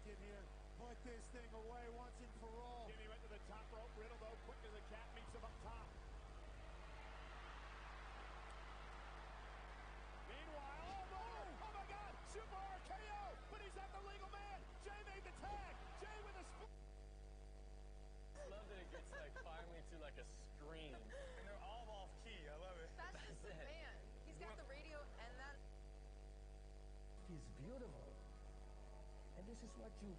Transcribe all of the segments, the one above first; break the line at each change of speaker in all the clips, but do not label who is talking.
in here. Put this thing away once and for all.
Jimmy went to the top rope. Riddle, though, quick as a cat, meets him up top. Meanwhile, oh my God, Super RKO, but he's not the legal man. Jay made the tag. Jay with a split.
I love that it gets finally to a scream.
And they're all off key. I love it.
That's just the man. He's got the radio and that.
He's beautiful. And this is what you...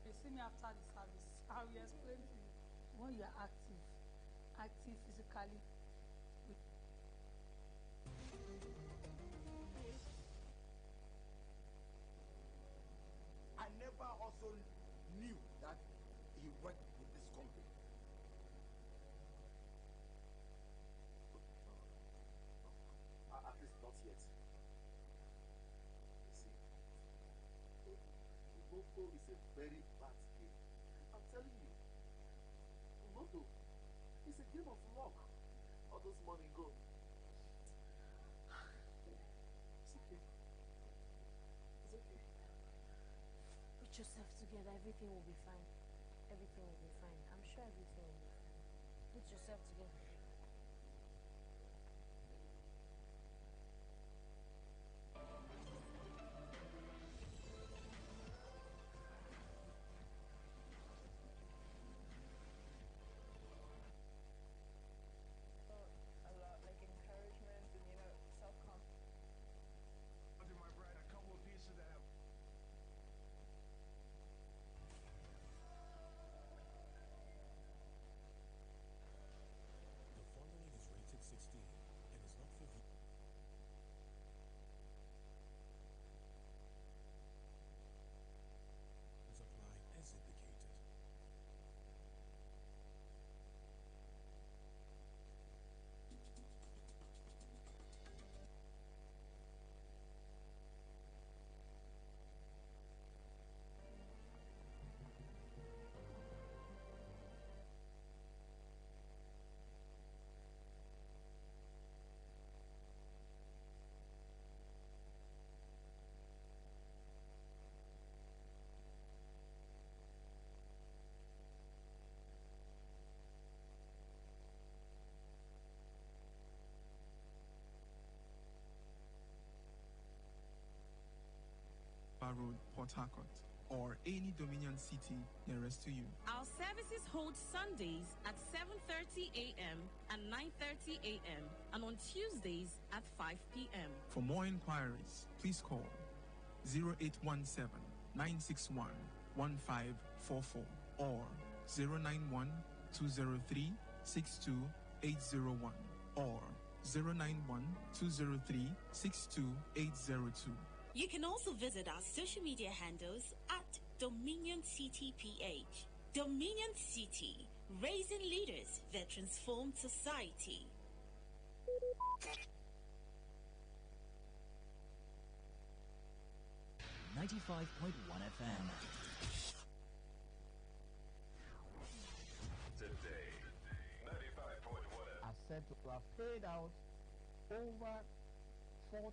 You see me after the service. I will explain to you. When you are active physically.
I never also knew that he worked with this company. At least not yet. You see, Moto is a very bad game. I'm telling you. Moto is a game of luck. All those money go. It's okay. It's okay.
Put yourself together, everything will be fine. Everything will be fine. I'm sure everything will be fine. Put yourself together.
A lot, like encouragement and, self-confidence.
I'll do my bride a couple of pieces of that.
The following is rated 16 and is not for apply as indicated.
Road, Port Harcourt, or any Dominion city nearest to you.
Our services hold Sundays at 7:30 a.m. and 9:30 a.m. and on Tuesdays at 5 p.m.
For more inquiries, please call 0817 961 1544 or 091 203 62801 or 091 203 62802.
You can also visit our social media handles at Dominion City PH. Dominion City, raising leaders that transform society.
.1 FM.
Today, 95.1
are said to have paid out over 4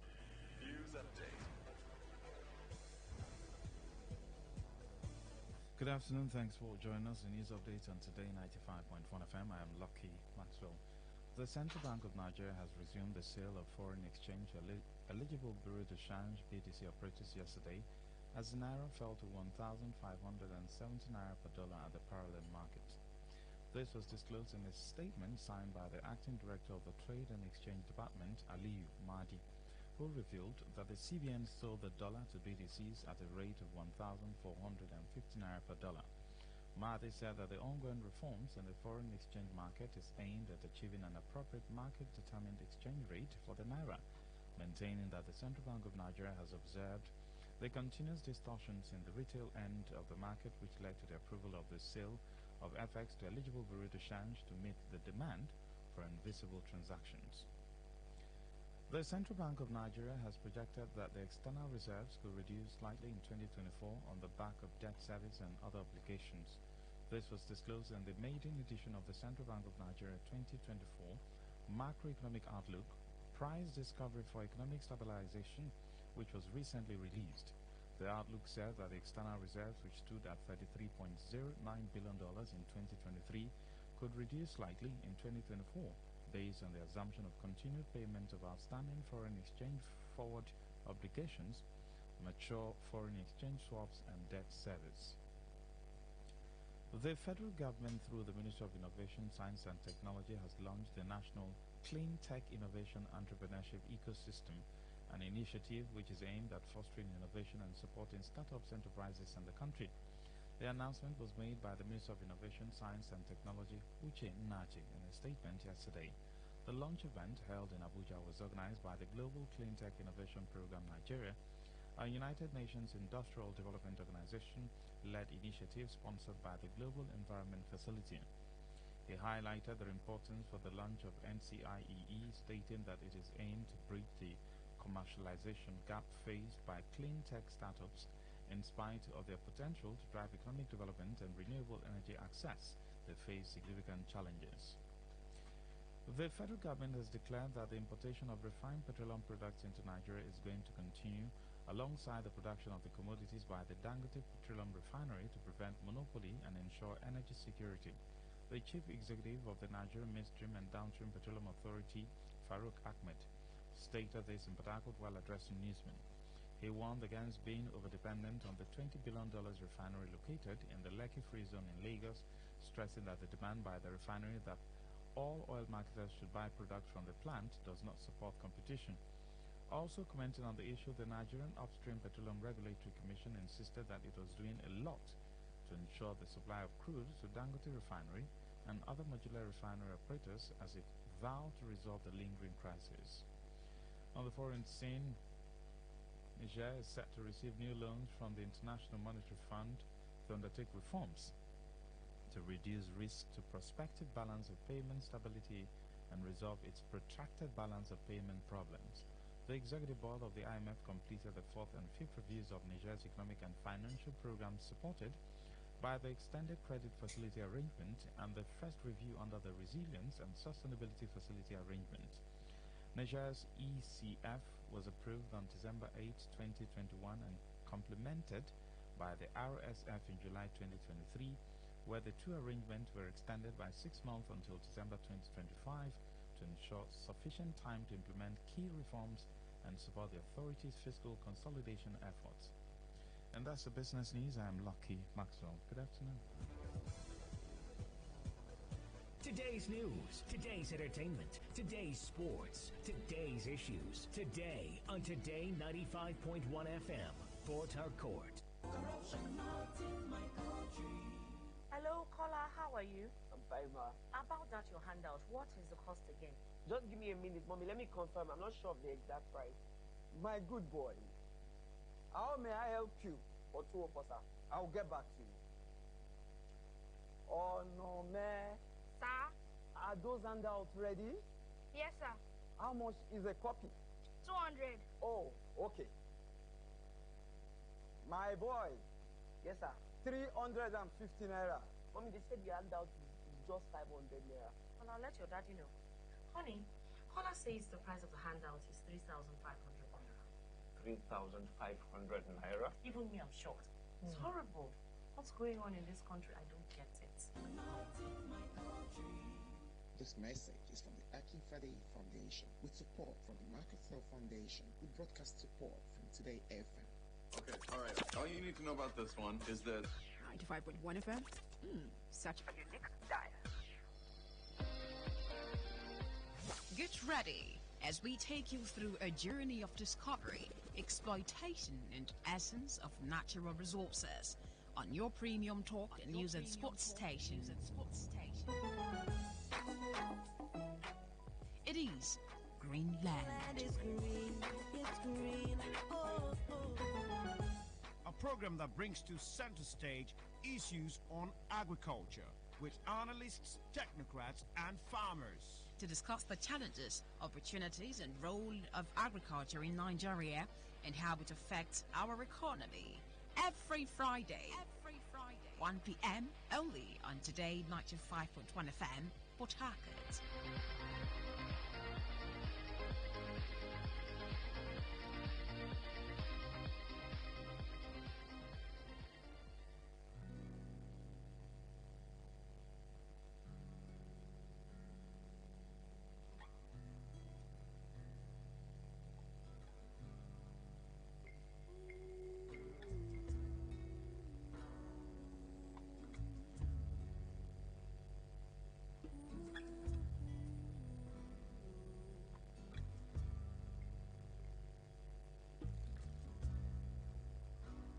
News Update.
Good afternoon. Thanks for joining us. The news update on Today 95.1 FM. I am Lucky Maxwell. The Central Bank of Nigeria has resumed the sale of foreign exchange eligible bureau de change BDC operators yesterday as the naira fell to 1,570 naira per dollar at the parallel market. This was disclosed in a statement signed by the Acting Director of the Trade and Exchange Department, Aliyu Mahdi, who revealed that the CBN sold the dollar to BDCs at a rate of 1,450 naira per dollar. Mahdi said that the ongoing reforms in the foreign exchange market is aimed at achieving an appropriate market-determined exchange rate for the naira, maintaining that the Central Bank of Nigeria has observed the continuous distortions in the retail end of the market which led to the approval of the sale of FX to eligible bureau de change to meet the demand for invisible transactions. The Central Bank of Nigeria has projected that the external reserves could reduce slightly in 2024 on the back of debt service and other obligations This was disclosed in the maiden edition of the Central Bank of Nigeria 2024 Macroeconomic Outlook, Price Discovery for Economic Stabilization, which was recently released. The outlook said that the external reserves, which stood at $33.09 billion in 2023, could reduce slightly in 2024, based on the assumption of continued payment of outstanding foreign exchange forward obligations, mature foreign exchange swaps, and debt service. The federal government, through the Ministry of Innovation, Science and Technology, has launched the National Clean Tech Innovation Entrepreneurship Ecosystem, an initiative which is aimed at fostering innovation and supporting startups enterprises in the country. The announcement was made by the Minister of Innovation, Science and Technology, Uche Nnaji, in a statement yesterday. The launch event, held in Abuja, was organized by the Global Clean Tech Innovation Program Nigeria, a United Nations Industrial Development Organization-led initiative sponsored by the Global Environment Facility. He highlighted the importance for the launch of NCIEE, stating that it is aimed to bridge the commercialization gap faced by clean tech startups. In spite of their potential to drive economic development and renewable energy access, they face significant challenges. The federal government has declared that the importation of refined petroleum products into Nigeria is going to continue alongside the production of the commodities by the Dangote Petroleum Refinery to prevent monopoly and ensure energy security. The chief executive of the Nigerian Midstream and Downstream Petroleum Authority, Farouk Ahmed, stated this in Port Harcourt while addressing newsmen. He warned against being overdependent on the $20 billion refinery located in the Lekki Free Zone in Lagos, stressing that the demand by the refinery that all oil marketers should buy products from the plant does not support competition. Also commenting on the issue, the Nigerian Upstream Petroleum Regulatory Commission insisted that it was doing a lot to ensure the supply of crude to Dangote Refinery and other modular refinery operators as it vowed to resolve the lingering crisis. On the foreign scene, Niger is set to receive new loans from the International Monetary Fund to undertake reforms to reduce risk to prospective balance of payment stability and resolve its protracted balance of payment problems. The Executive Board of the IMF completed the 4th and 5th reviews of Niger's economic and financial programs supported by the Extended Credit Facility Arrangement and the first review under the Resilience and Sustainability Facility Arrangement. Niger's ECF was approved on December 8, 2021 and complemented by the RSF in July 2023, where the two arrangements were extended by 6 months until December 2025 to ensure sufficient time to implement key reforms and support the authority's fiscal consolidation efforts. And that's the business news. I am Lucky Maxwell. Good afternoon.
Today's news, today's entertainment, today's sports, today's issues. Today on Today95.1 FM, Port Harcourt.
Hello, caller. How are you?
I'm fine, ma.
About that, your handout, what is the cost again?
Just give me a minute, mommy. Let me confirm. I'm not sure of the exact price. My good boy, how may I help you? For 2 of us, sir. I'll get back to you. Oh, no, man.
Sir?
Are those handouts ready?
Yes, sir.
How much is a copy?
200.
Oh, okay. My boy. Yes, sir. 350 naira. Mommy, they said the handout is just 500 naira.
Well, I'll let your daddy know. Honey, caller says the price of the handout is 3,500 naira.
3,500 naira?
Even me, I'm shocked. It's horrible. What's going on in this country? I don't get it.
This message is from the Akinfade Foundation with support from the Marketel Foundation with broadcast support from Today FM.
Okay, alright. All you need to know about this one is that
95.1 FM? Such a unique dial. Get ready as we take you through a journey of discovery, exploitation, and essence of natural resources on your premium talk and news and sports station. It is Greenland.
A program that brings to center stage issues on agriculture with analysts, technocrats, and farmers.
To discuss the challenges, opportunities, and role of agriculture in Nigeria and how it affects our economy. Every Friday 1 p.m. only on Today 95.1 FM, Port Harcourt.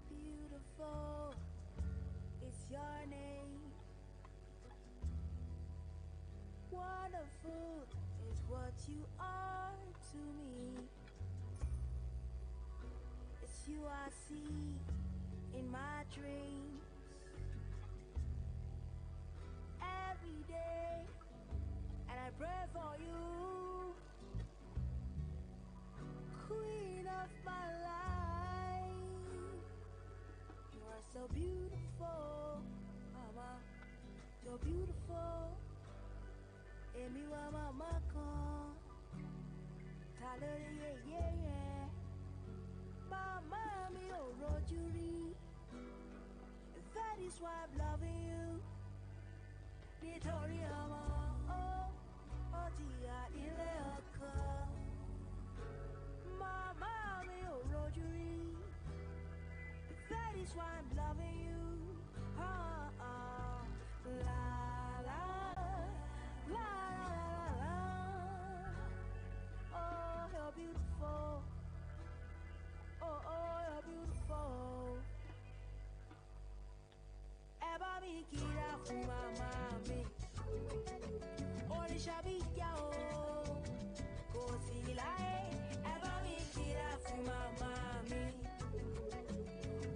Beautiful is your name. Wonderful is what you are to me. It's you I see in my dreams every day, and I pray for you, queen of my life. You are so beautiful, mama. You're beautiful. Emi wa mama kan. Talori yeah. Mama mi ò rojú rí. That is why I'm loving you. Nítorí ọmọ ó jìyà nílé ọkọ. Mama mi ò rojú rí. That is why I'm loving you. La la la la. Oh, you're beautiful. Oh, you're beautiful. Ẹ bá mi kíra fún màmá mi. Òrìṣà bí ìyá o, kò sí láyé. Ẹ bá mi kíra fún màmá mi.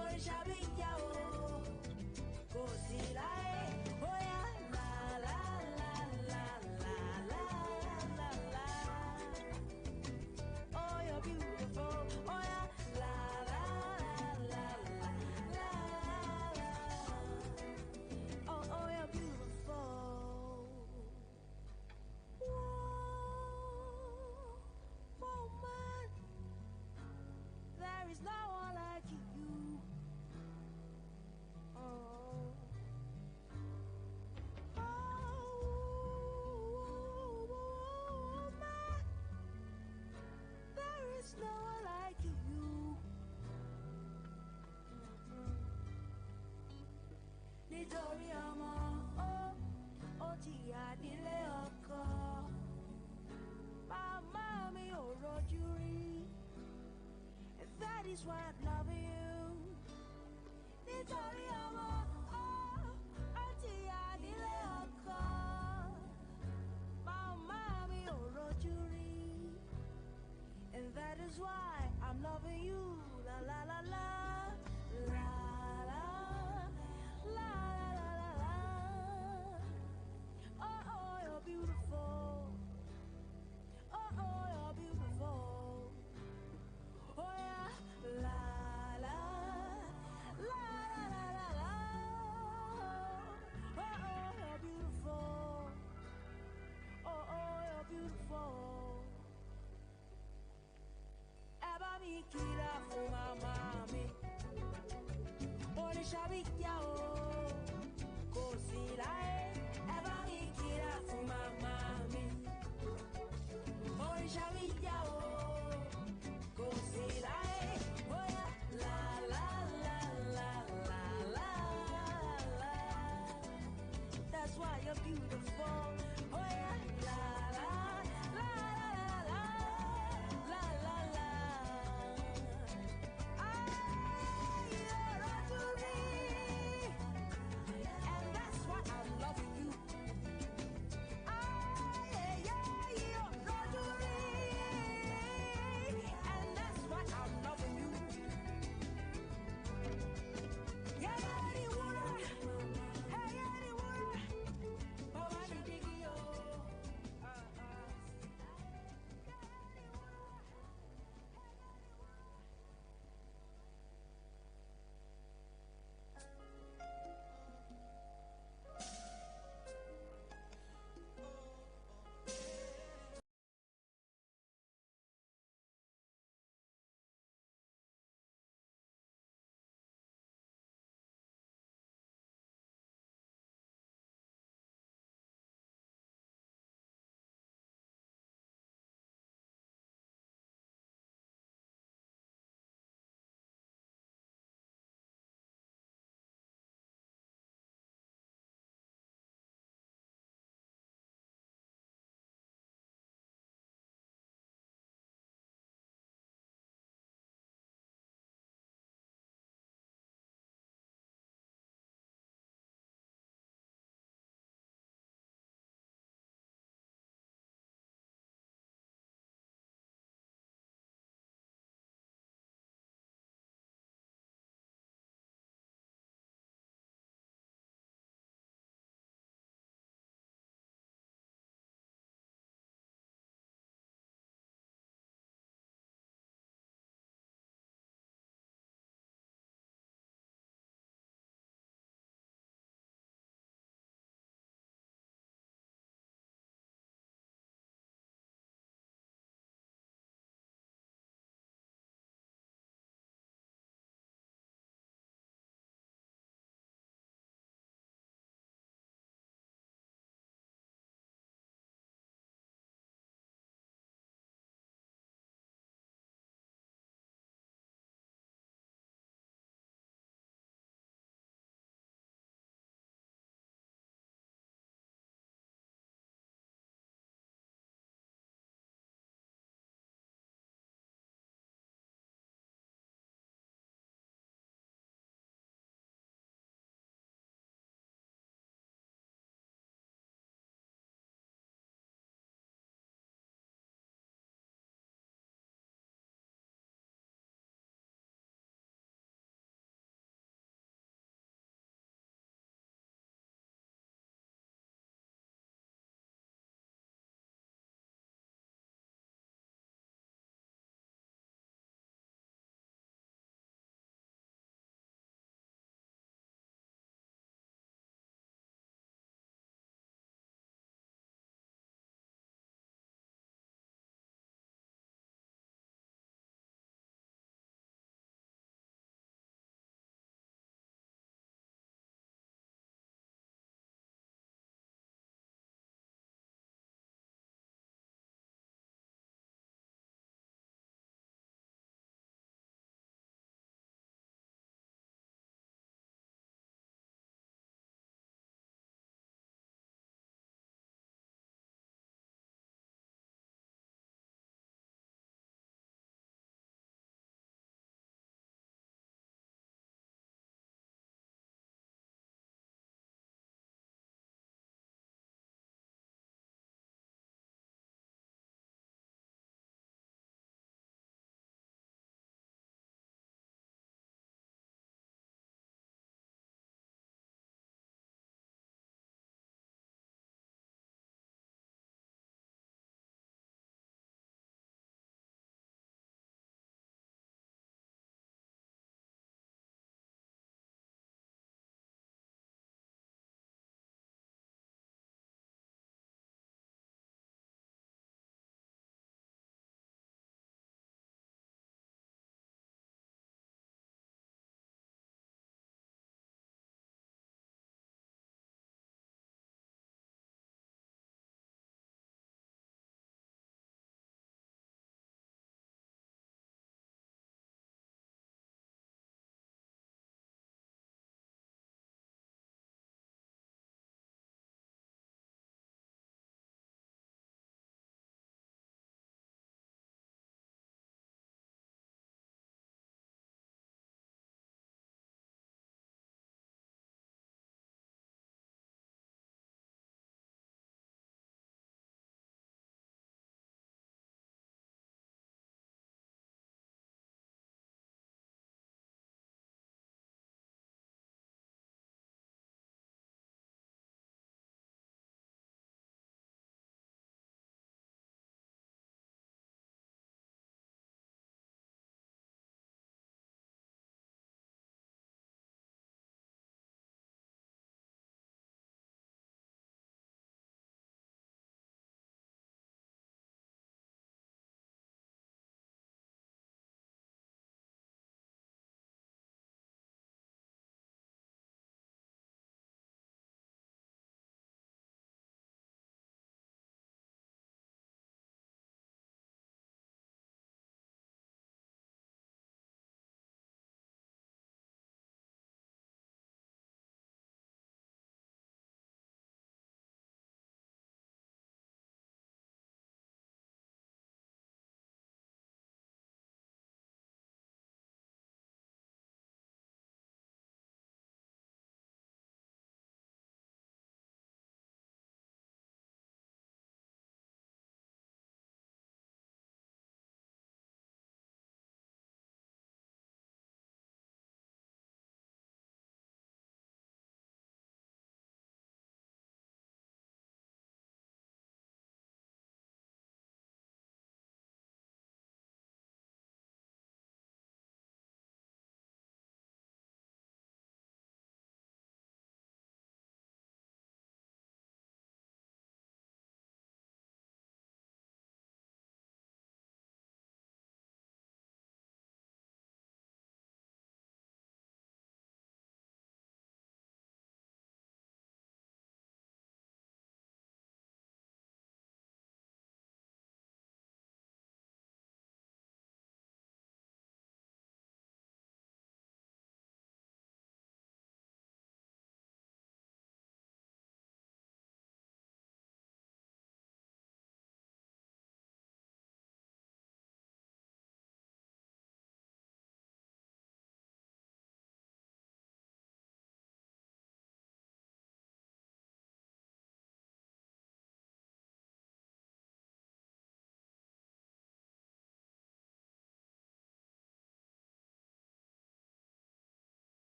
Òrìṣà bí ìyá o, kò sí láyé. Ó yá la la la la la la la la. Oh, you're beautiful. Oh yeah, la la la la la la. Oh, you're beautiful. Whoa, woman, there is no one like you. Oh, woman, there is no one like you. Nítorí ọmọ ó jìyà nílé ọkọ. Màmá mi ò rojú rí. That is why I'm loving you. Nítorí ọmọ ó jìyà nílé ọkọ. Màmá mi ò rojú rí. And that is why I'm loving you. La la la la. La la la la la la. Oh, you're beautiful. Oh, you're beautiful. Oh yeah. La la la la la la. Oh, you're beautiful. Oh, you're beautiful. Ẹ bá mi kíra fún màmá mi. Òrìṣà bí ìyá o, kò sí láyé. Ẹ bá mi kíra fún màmá mi. Òrìṣà bí ìyá o, kò sí láyé. Ó yá la la la la la la la. That's why you're beautiful. Oh yeah, la la la la la la la la. Ay, you're a to me.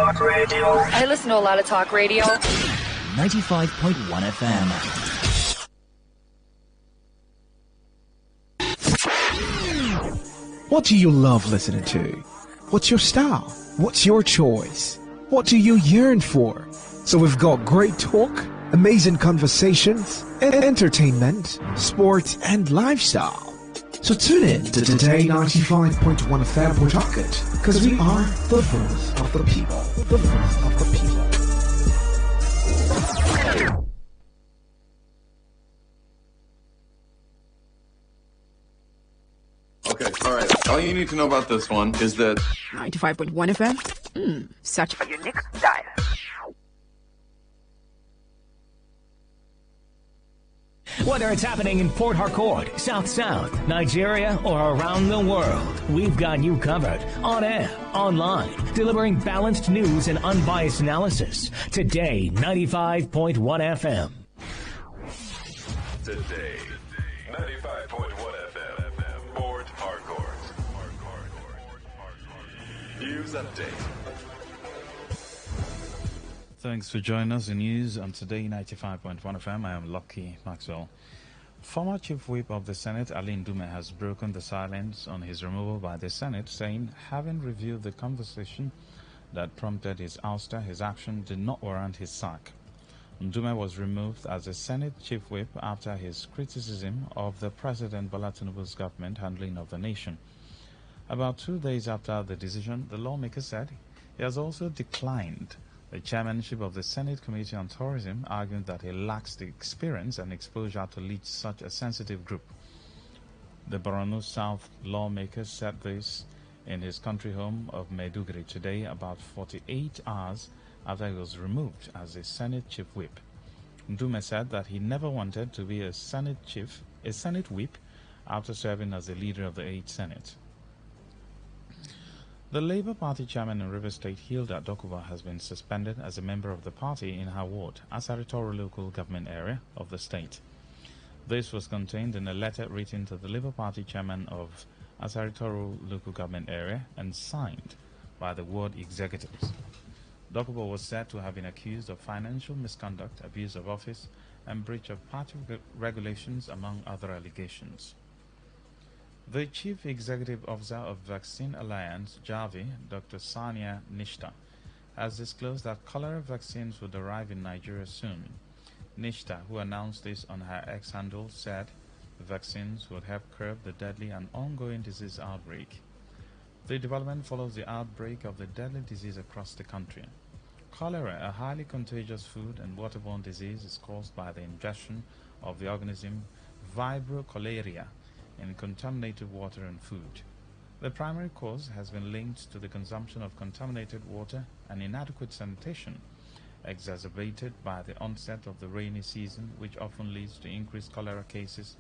talk radio.
I listen to a lot of talk radio.
95.1 FM.
What do you love listening to? What's your style? What's your choice? What do you yearn for? So we've got great talk, amazing conversations, entertainment, sports, and lifestyle. So tune in to Today95.1 FM Port Harcourt, because we are the voice of the people. The voice of the people.
Okay, alright. All you need to know about this one is that
95.1 FM? Such a unique style.
Whether it's happening in Port Harcourt, South South, Nigeria, or around the world, we've got you covered. On air, online, delivering balanced news and unbiased analysis. Today, 95.1 FM.
Today, 95.1 FM, Port Harcourt. News update.
Thanks for joining us in news on Today 95.1 FM. I am Lucky Maxwell. Former Chief Whip of the Senate, Ali Ndume, has broken the silence on his removal by the Senate, saying, having reviewed the conversation that prompted his ouster, his action did not warrant his sack. Ndume was removed as the Senate Chief Whip after his criticism of the President Bola Tinubu's government handling of the nation. About 2 days after the decision, the lawmaker said he has also declined the chairmanship of the Senate Committee on Tourism, arguing that he lacks the experience and exposure to lead such a sensitive group. The Borno South lawmaker said this in his country home of Maiduguri today, about 48 hours after he was removed as the Senate Chief Whip. Ndume said that he never wanted to be a Senate Whip after serving as the leader of the 8th Senate. The Labour Party chairman in River State, Hilda Dokuba, has been suspended as a member of the party in her ward, Asaritoru local government area of the state. This was contained in a letter written to the Labour Party chairman of Asaritoru local government area and signed by the ward executives. Dokuba was said to have been accused of financial misconduct, abuse of office, and breach of party regulations, among other allegations. The Chief Executive Officer of Vaccine Alliance, JAVI, Dr. Sania Nishta, has disclosed that cholera vaccines would arrive in Nigeria soon. Nishta, who announced this on her X handle, said the vaccines would help curb the deadly and ongoing disease outbreak. The development follows the outbreak of the deadly disease across the country. Cholera, a highly contagious food and waterborne disease, is caused by the ingestion of the organism Vibrio cholerae in contaminated water and food. The primary cause has been linked to the consumption of contaminated water and inadequate sanitation, exacerbated by the onset of the rainy season, which often leads to increased cholera cases.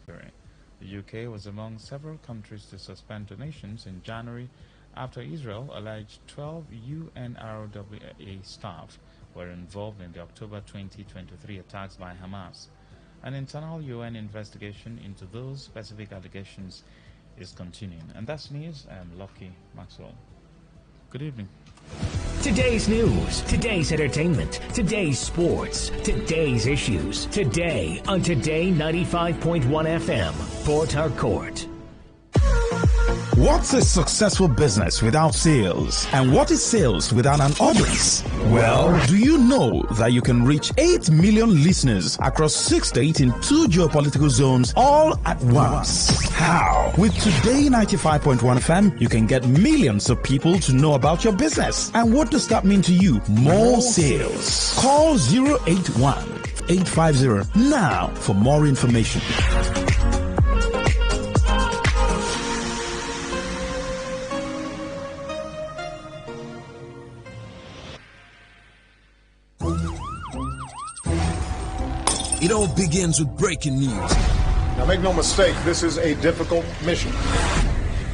The UK was among several countries to suspend donations in January after Israel alleged 12 UNRWA staff were involved in the October 2023 attacks by Hamas. An internal UN investigation into those specific allegations is continuing. And that's news. I am Lucky Maxwell. Good evening.
Today's news, today's entertainment, today's sports, today's issues. Today on Today 95.1 FM, Port Harcourt.
What's a successful business without sales? And what is sales without an audience? Well, do you know that you can reach 8 million listeners across 6 states in 2 geopolitical zones all at once? How? With Today 95.1 FM, you can get millions of people to know about your business. And what does that mean to you? More sales. Call 081-850 now for more information.
It all begins with breaking news.
Now make no mistake, this is a difficult mission,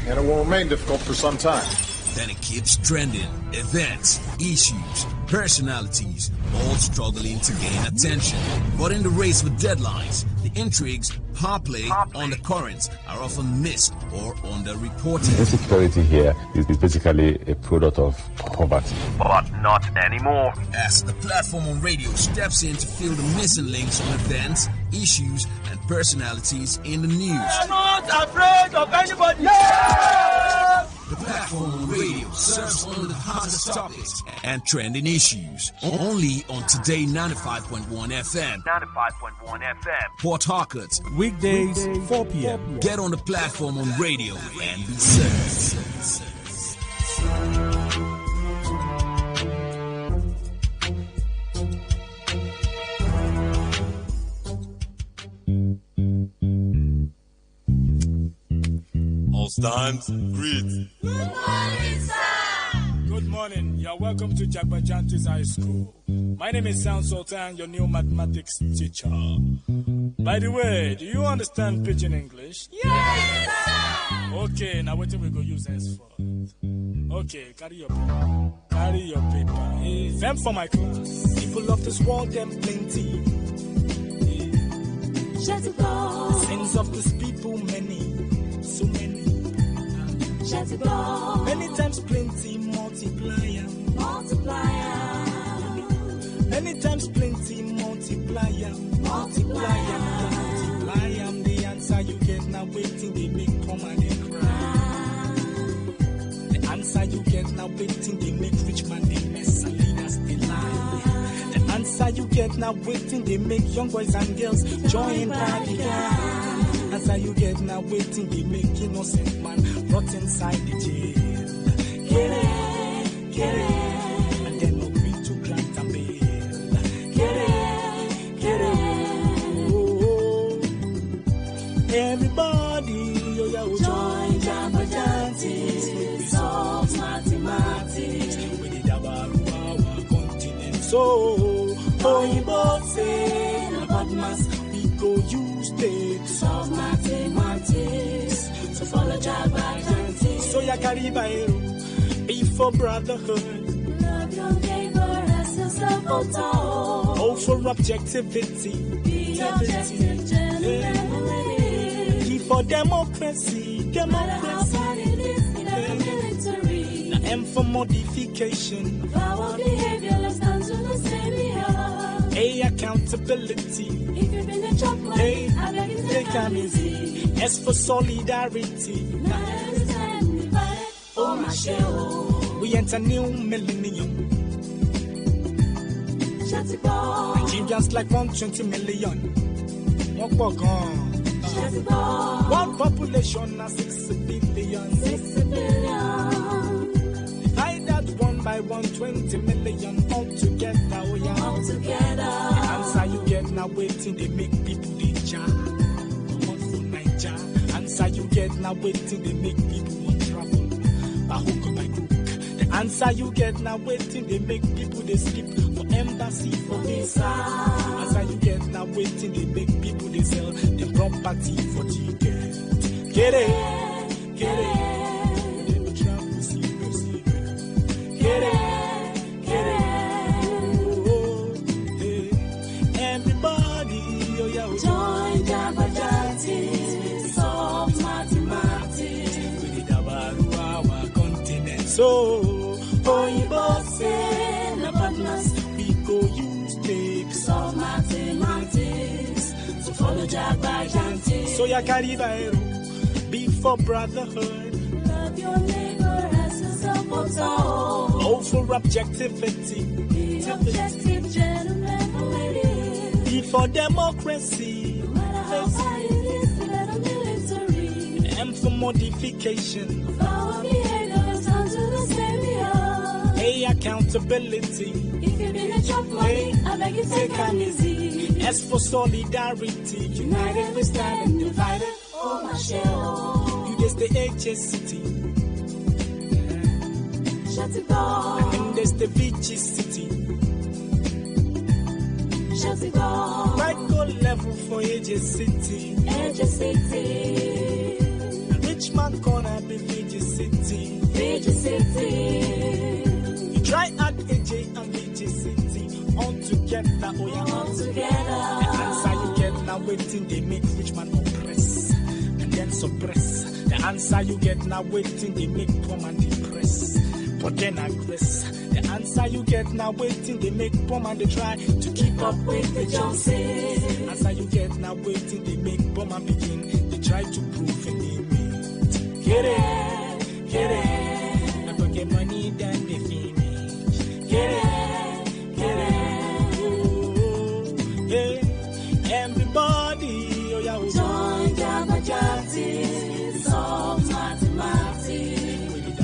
and it will remain difficult for some time.
Then it keeps trending. Events, issues, personalities, all struggling to gain attention. But in the race with deadlines, the intrigues, power play, undercurrents are often missed or underreported.
Insecurity here is basically a product of poverty.
But
not anymore.
As the platform on radio steps in to fill the missing links on events, issues, and personalities in the news.
I'm not afraid of anybody.
The platform on radio serves only the hottest topics and trending issues. Only on Today 95.1 FM.
95.1 FM.
Port Harcourt. Weekdays, 4 p.m. Get on the platform on radio and be served.
All stand, greet.
Good morning, sir.
Good morning. You're welcome to Jagbajantis High School. My name is Sound Sultan, your new mathematics teacher. By the way, do you understand Pidgin English?
Yes, sir.
Okay, now what we go use henceforth? Okay, carry your paper. Carry your paper. Them for my class. People of this world, them plenty.
Shut it go.
Sins of this people, many. So many.
Shut it go.
Many times plenty, multiplier.
Multiplier.
Many times plenty, multiplier.
Multiplier.
Multiplier. The answer you get now waiting, they make poor man they cry. The answer you get now waiting, they make rich man they mess and leaders they lie. The answer you get now waiting, they make young boys and girls join party gang. Answer you get now waiting, they make innocent man rot inside the jail. Get it, and then agree to grant a bail. Get it, oh. Everybody, oh yeah,
join Jagbajantis. We solve mathematics.
We did our continent. So, Oyinbo say, about mass, we go use it.
Solve mathematics. So follow Jagbajantis.
So ya carry Baero, be for brotherhood.
Love your neighbor as yourself,
oh, for objectivity.
Be objective, gentlemen.
Be for democracy.
Democracy.
Now M for modification.
Of our behavior, let's stand to the savior.
A, accountability.
If you've been a chop money, I beg you take am easy.
S for solidarity.
Now every time we fight, oh my shell.
We enter new millennium.
Shut it down.
Nigerians like 120 million.
Shut it down.
One population na 6 billion.
6 billion.
Divide that 1 by 120 million all together. Oh yeah.
All together.
The answer you get now waiting, they make people they jar. Answer you get now waiting, they make people want travel. By hook or by crook. The answer you get now waiting, they make people they sleep for embassy, for visa. Answer you get now waiting, they make people they sell the property for ticket. Get it, get it. They will travel, see. Get it, get it. Oh, hey. Everybody, oh yeah,
join Jagbajantis.
So, Oyinbo say, na partners, we go use tape.
Solve mathematics. So follow Jagbajantis.
So ya carry Baero, be for brotherhood.
Love your neighbor as yourself,
oh, for objectivity.
Be objective, gentlemen, ladies.
Be for democracy.
No matter how high it is, the better military.
M for modification.
Of our behavior.
A, accountability.
If you've been a chop money, I beg you take am easy.
S for solidarity.
United we stand and divided, oh my shell.
You just the HSCity.
Shut it down.
And there's the VG City.
Shut it down.
Right go level for HSCity.
HSCity.
Richmond corner be VG City.
VG City.
Try add AJ and VG City all together, oh yeah,
all together.
The answer you get now waiting, they make rich man oppress and then suppress. The answer you get now waiting, they make poor man depress. But then I press the answer you get now waiting. They make bomb and they try to keep up with the Joneses. Answer you get now waiting. They make bomb and begin. They try to prove an image. Get it. Never get money then they finish. Get it. Oh, yeah. Everybody, oh yeah,
Join Jabba solve mathematics.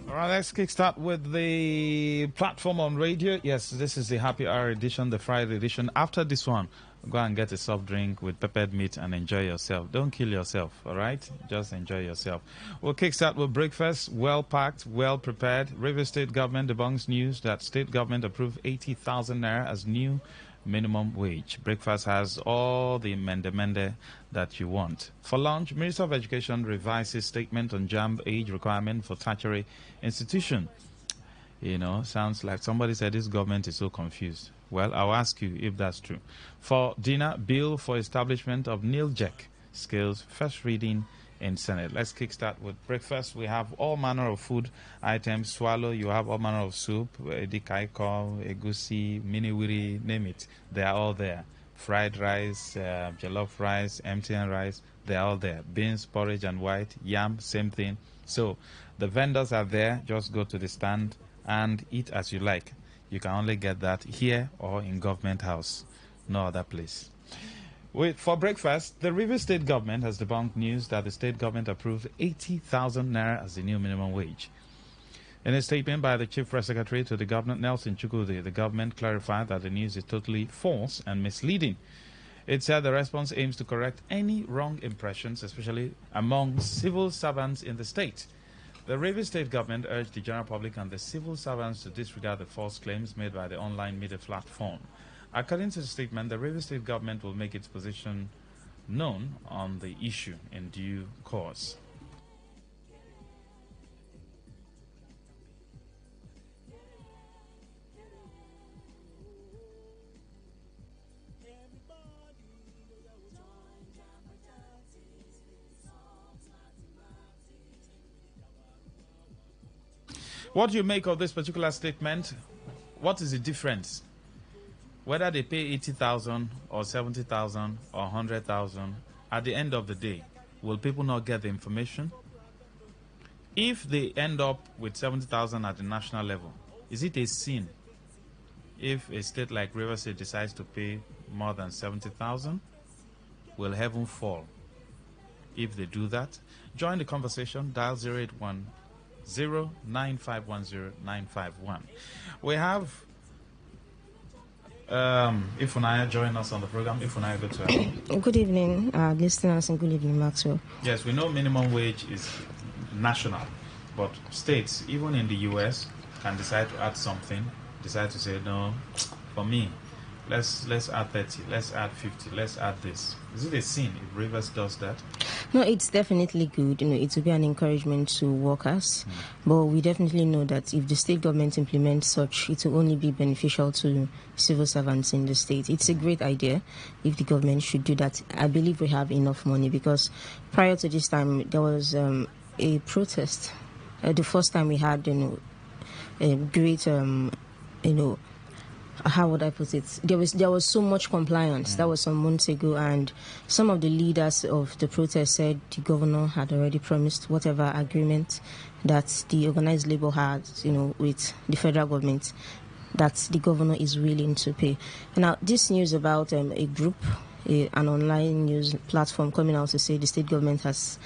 All right, let's kickstart with the platform on radio. Yes, this is the Happy Hour edition, the Friday edition. After this one, go and get a soft drink with peppered meat and enjoy yourself. Don't kill yourself, all right? Just enjoy yourself. We'll kickstart with breakfast, well packed, well prepared. River State government debunks news that state government approved 80,000 naira as new minimum wage. Breakfast has all the mende that you want. For lunch, Minister of Education revises statement on JAMB age requirement for tertiary institution. You know, sounds like somebody said this government is so confused. Well, I'll ask you if that's true. For dinner, bill for establishment of NILJEC skills, first reading in Senate. Let's kickstart with breakfast. We have all manner of food items. Swallow, you have all manner of soup, edikaiko, egusi, miniwiri, name it. They are all there. Fried rice, jollof rice, MTN rice, they are all there. Beans, porridge, and white, yam, same thing. So the vendors are there. Just go to the stand and eat as you like. You can only get that here or in Government House, no other place. For breakfast, the River State government has debunked news that the state government approved 80,000 naira as the new minimum wage. In a statement by the Chief Press Secretary to the governor, Nelson Chukwudi, the government clarified that the news is totally false and misleading. It said the response aims to correct any wrong impressions, especially among civil servants in the state. The River State government urged the general public and the civil servants to disregard the false claims made by the online media platform. According to the statement, the River State government will make its position known on the issue in due course. What do you make of this particular statement? What is the difference? Whether they pay 80,000 or 70,000 or 100,000, at the end of the day, will people not get the information? If they end up with 70,000 at the national level, is it a sin if a state like River State decides to pay more than 70,000? Will heaven fall if they do that? Join the conversation. Dial 081 09510 We have Ifunaya join us on the program. Ifunaya, good to have you.
Good evening, listeners, and good evening, Maxwell.
Yes, we know minimum wage is national, but states, even in the US, can decide to add something, decide to say, no, for me, let's add 30, let's add 50, let's add this. Is it a sin if Rivers does that?
No, it's definitely good. It will be an encouragement to workers. But we definitely know that if the state government implements such, it will only be beneficial to civil servants in the state. It's a great idea if the government should do that. I believe we have enough money because prior to this time, there was a protest. The first time we had, a great, how would I put it? There was so much compliance. That was some months ago, and some of the leaders of the protest said the governor had already promised whatever agreement that the organized labor had, with the federal government, that the governor is willing to pay. Now, this news about a group, an online news platform coming out to say the state government has,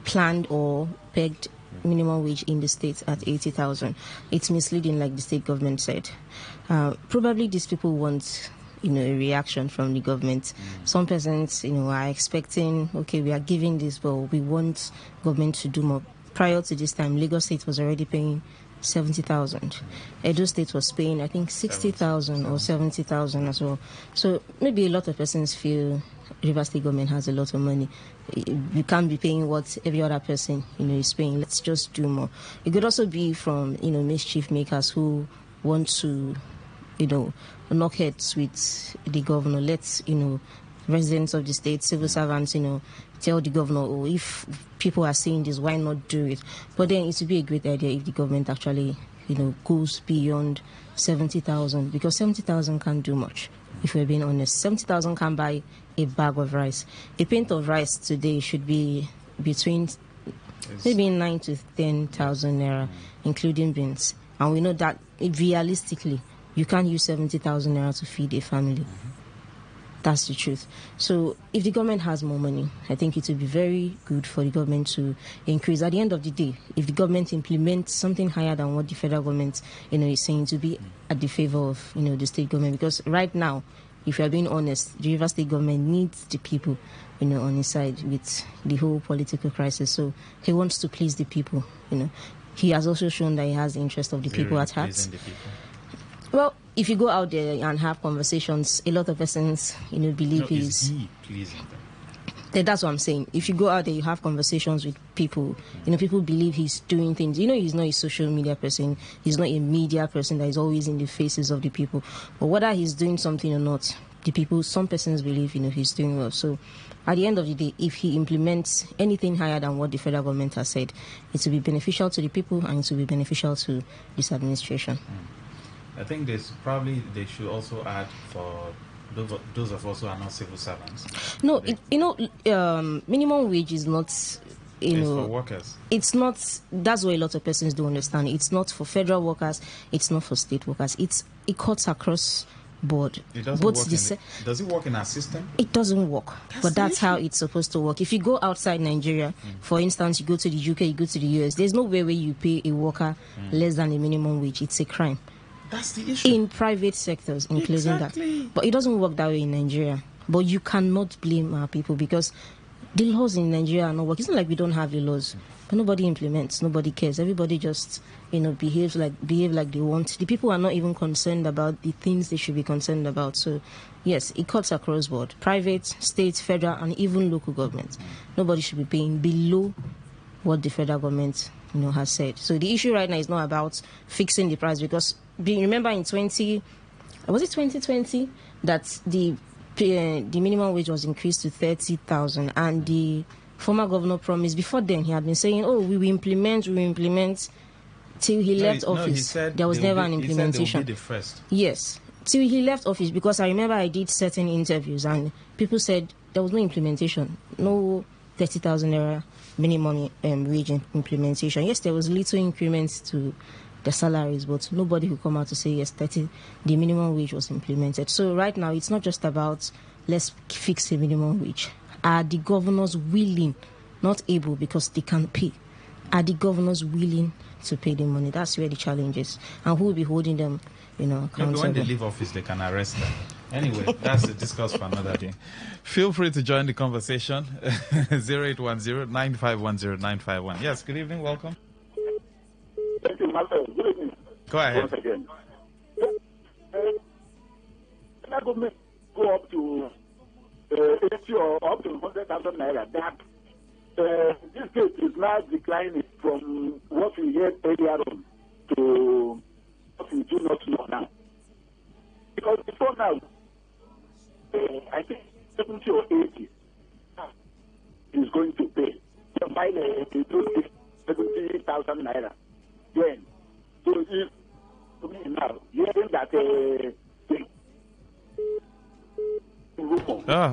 planned or pegged minimum wage in the state at 80,000. It's misleading, like the state government said. Probably these people want, a reaction from the government. Some persons, are expecting, okay, we are giving this, but we want government to do more. Prior to this time, Lagos State was already paying 70,000. Edo State was paying, I think, 60,000 or 70,000 as well. So maybe a lot of persons feel River State government has a lot of money. You can't be paying what every other person, is paying. Let's just do more. It could also be from, mischief makers who want to, knock heads with the governor. Let's, residents of the state, civil servants, tell the governor, oh, if people are saying this, why not do it? But then it would be a great idea if the government actually, goes beyond 70,000, because 70,000 can't do much. If we're being honest, 70,000 can buy a bag of rice. A pint of rice today should be between maybe 9 to 10,000 naira, including beans. And we know that realistically, you can't use 70,000 naira to feed a family. That's the truth. So if the government has more money, I think it would be very good for the government to increase. At the end of the day, if the government implements something higher than what the federal government, is saying, to be at the favor of, the state government. Because right now, if you are being honest, the River State government needs the people, on his side with the whole political crisis. So he wants to please the people, He has also shown that he has the interest of the people at heart. Well, if you go out there and have conversations, a lot of persons, believe he's
pleasing them.
That's what I'm saying. If you go out there, you have conversations with people, people believe he's doing things. He's not a social media person. He's not a media person that is always in the faces of the people. But whether he's doing something or not, some persons believe, he's doing well. So at the end of the day, if he implements anything higher than what the federal government has said, it will be beneficial to the people and it will be beneficial to this administration.
I think they should also add for those of us who are not civil servants.
No, minimum wage is not,
it's for workers.
It's not. That's what a lot of persons don't understand. It's not for federal workers. It's not for state workers. It cuts across board.
It doesn't work. Does it work in our system?
It doesn't work. That's how it's supposed to work. If you go outside Nigeria, for instance, you go to the UK, you go to the US, there's no way where you pay a worker less than a minimum wage. It's a crime.
That's the issue.
In private sectors, including that. But it doesn't work that way in Nigeria. But you cannot blame our people because the laws in Nigeria are not working. It's not like we don't have the laws. But nobody implements. Nobody cares. Everybody just, behave like they want. The people are not even concerned about the things they should be concerned about. So, yes, it cuts across board. Private, state, federal, and even local government. Nobody should be paying below what the federal government, has said. So the issue right now is not about fixing the price because remember in 2020 that the minimum wage was increased to 30,000 and the former governor promised. Before then he had been saying, we will implement till he left office.
He said
there was never an implementation.
He said they will be the first.
Yes, till he left office, because I remember I did certain interviews and people said there was no implementation, no 30,000 naira minimum wage implementation. Yes, there was little increments to the salaries, but nobody will come out to say yes, the minimum wage was implemented. So right now, it's not just about let's fix a minimum wage. Are the governors willing, not able because they can't pay? Are the governors willing to pay the money? That's where the challenge is. And who will be holding them, accountable?
When they leave office, they can arrest them. Anyway, that's a discuss for another day. Feel free to join the conversation. 0810-9510-951. Yes, good evening, welcome.
Thank you, Master. Good evening.
Go ahead.
Once again. Can I go up to 80 or up to 100,000 naira? That this case is now declining from what we heard earlier on to what we do not know now. Because before now, I think 70 or 80 is going to pay. So by 70,000 naira. Then, so if now hearing that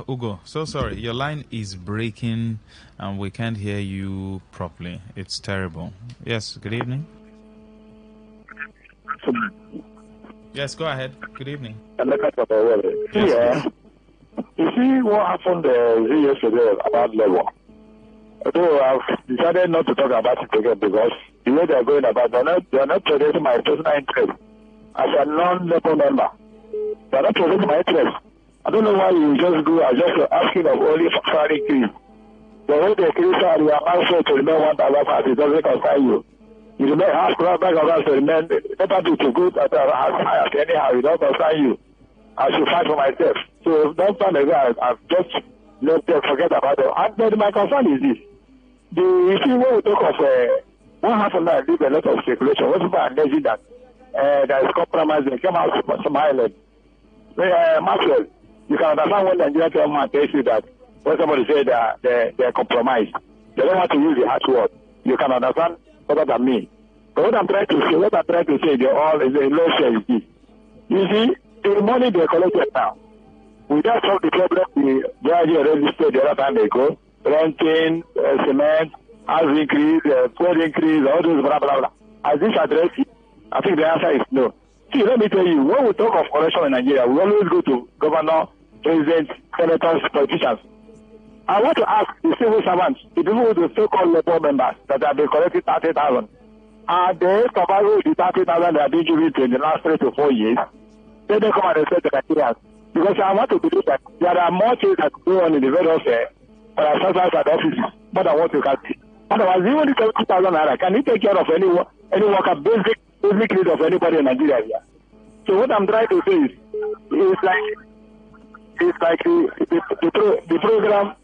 Ugo, so sorry. Your line is breaking and we can't hear you properly. It's terrible. Yes, good evening. Yes, go ahead. Good evening.
Yeah. You see what happened yesterday about level? Although I've decided not to talk about it again because the way they're going about, they're not protecting my personal interest as a non-level member. They're not protecting my interest. I don't know why you just go and just asking of only salary increase. The way they increase salary, you are also to remain 1,000 party, it doesn't concern you. You remain half back of us to remain better to go as high as anyhow, it don't concern you. I should fight for myself. So don't time ago, I've just let them forget about it. But my concern is this. You see, when we talk of what happened now, there's a lot of speculation. What people are alleging that there is compromise, they came out from some island. Maxwell, You can understand when Nigerian government tells you that when somebody says they're compromised, they don't want to use the harsh word. You can understand better than me. But what I'm trying to say, they're all is a low share is this. You see, the money they're collected now, we just solve the problem the GIG registered the other time they go, renting, cement, house increase, food increase, all those blah, blah, blah. As this address, I think the answer is no. See, let me tell you, when we talk of corruption in Nigeria, we always go to governor, president, senators, politicians. I want to ask the civil servants, the people with the so-called labor members that have been collecting 30,000, are they surviving with the 30,000 that have been given to in the last 3 to 4 years? They don't come and respect the Nigerians. Because I want to believe that there are more things that go on in the various sometimes at offices, more than what you can see. Otherwise, even the 70,000 naira, can you take care of any worker, basic need of anybody in Nigeria here? So what I'm trying to say is, it's like the program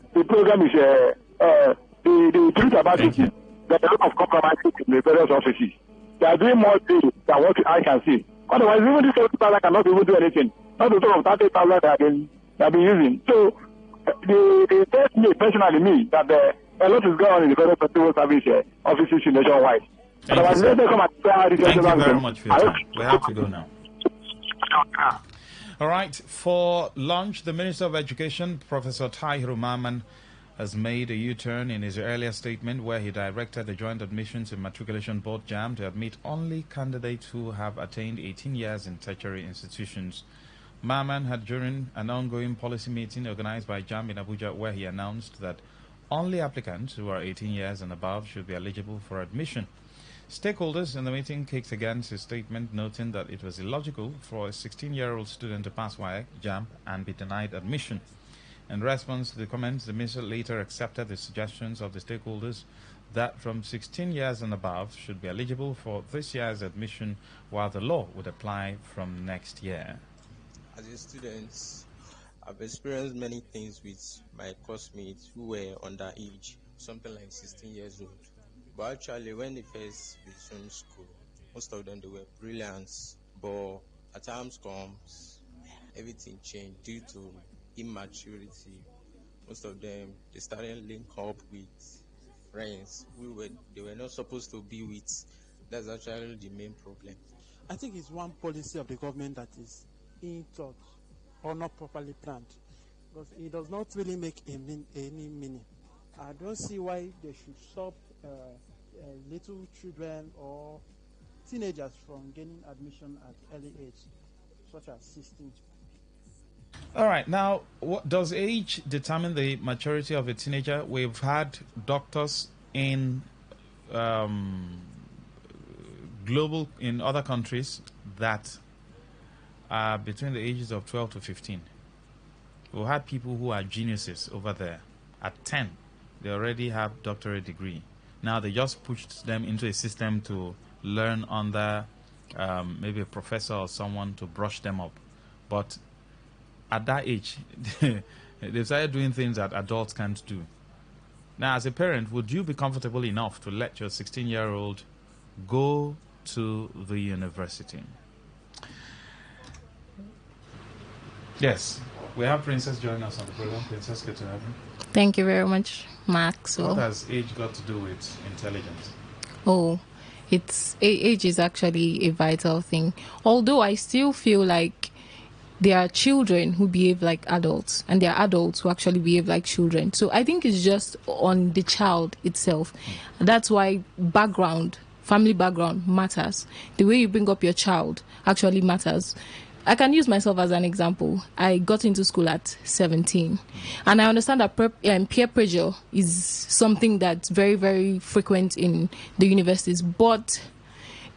is the truth about it is there's a lot of compromises in the various offices. They are doing more things than what I can see. Otherwise, even the 70,000 cannot even do anything. Not to talk of 30,000 they have been using. So they tell me personally that a lot is going on in the various civil service offices nationwide.
Thank you very much for your time. We have to go now. All right. For lunch, the Minister of Education, Professor Tahiru Maman, has made a U-turn in his earlier statement where he directed the Joint Admissions and Matriculation Board JAM to admit only candidates who have attained 18 years in tertiary institutions. Maman had during an ongoing policy meeting organized by JAM in Abuja where he announced that only applicants who are 18 years and above should be eligible for admission. Stakeholders in the meeting kicked against his statement, noting that it was illogical for a 16-year-old student to pass WAEC, JAM, and be denied admission. In response to the comments, the minister later accepted the suggestions of the stakeholders that from 16 years and above should be eligible for this year's admission, while the law would apply from next year.
As a student, I've experienced many things with my classmates who were underage, something like 16 years old. But actually, when they first resumed school, most of them, they were brilliant. But at times comes, everything changed due to immaturity. Most of them, they started link up with friends they were not supposed to be with. That's actually the main problem.
I think it's one policy of the government that is in thought or not properly planned, because it does not really make any meaning. I don't see why they should stop little children or teenagers from gaining admission at early age, such as 16.
All right. Now, what does age determine the maturity of a teenager? We've had doctors in in other countries that are between the ages of 12 to 15. We've had people who are geniuses over there. At 10, they already have doctorate degree. Now they just pushed them into a system to learn under maybe a professor or someone to brush them up. But at that age, they started doing things that adults can't do. Now, as a parent, would you be comfortable enough to let your 16-year-old go to the university? Yes, we have Princess join us on the program. Princess, good to have you.
Thank you very much, Max.
What has age got to do with intelligence?
Oh, age is actually a vital thing. Although I still feel like there are children who behave like adults and there are adults who actually behave like children. So I think it's just on the child itself. That's why family background matters. The way you bring up your child actually matters. I can use myself as an example. I got into school at 17, and I understand that peer pressure is something that's very, very frequent in the universities. But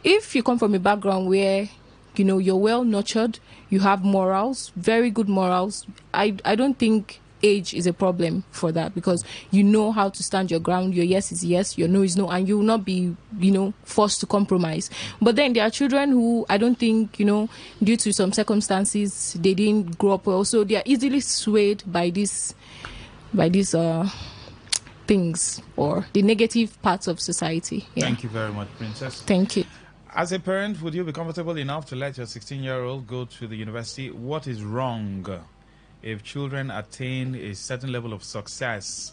if you come from a background where, you're well nurtured, you have morals, very good morals, I don't think age is a problem for that, because you know how to stand your ground. Your yes is yes, your no is no, and you will not be, forced to compromise. But then there are children who I don't think, due to some circumstances, they didn't grow up well, so they are easily swayed by these things or the negative parts of society. Yeah.
Thank you very much, Princess.
Thank you.
As a parent, would you be comfortable enough to let your 16-year-old go to the university? What is wrong if children attain a certain level of success,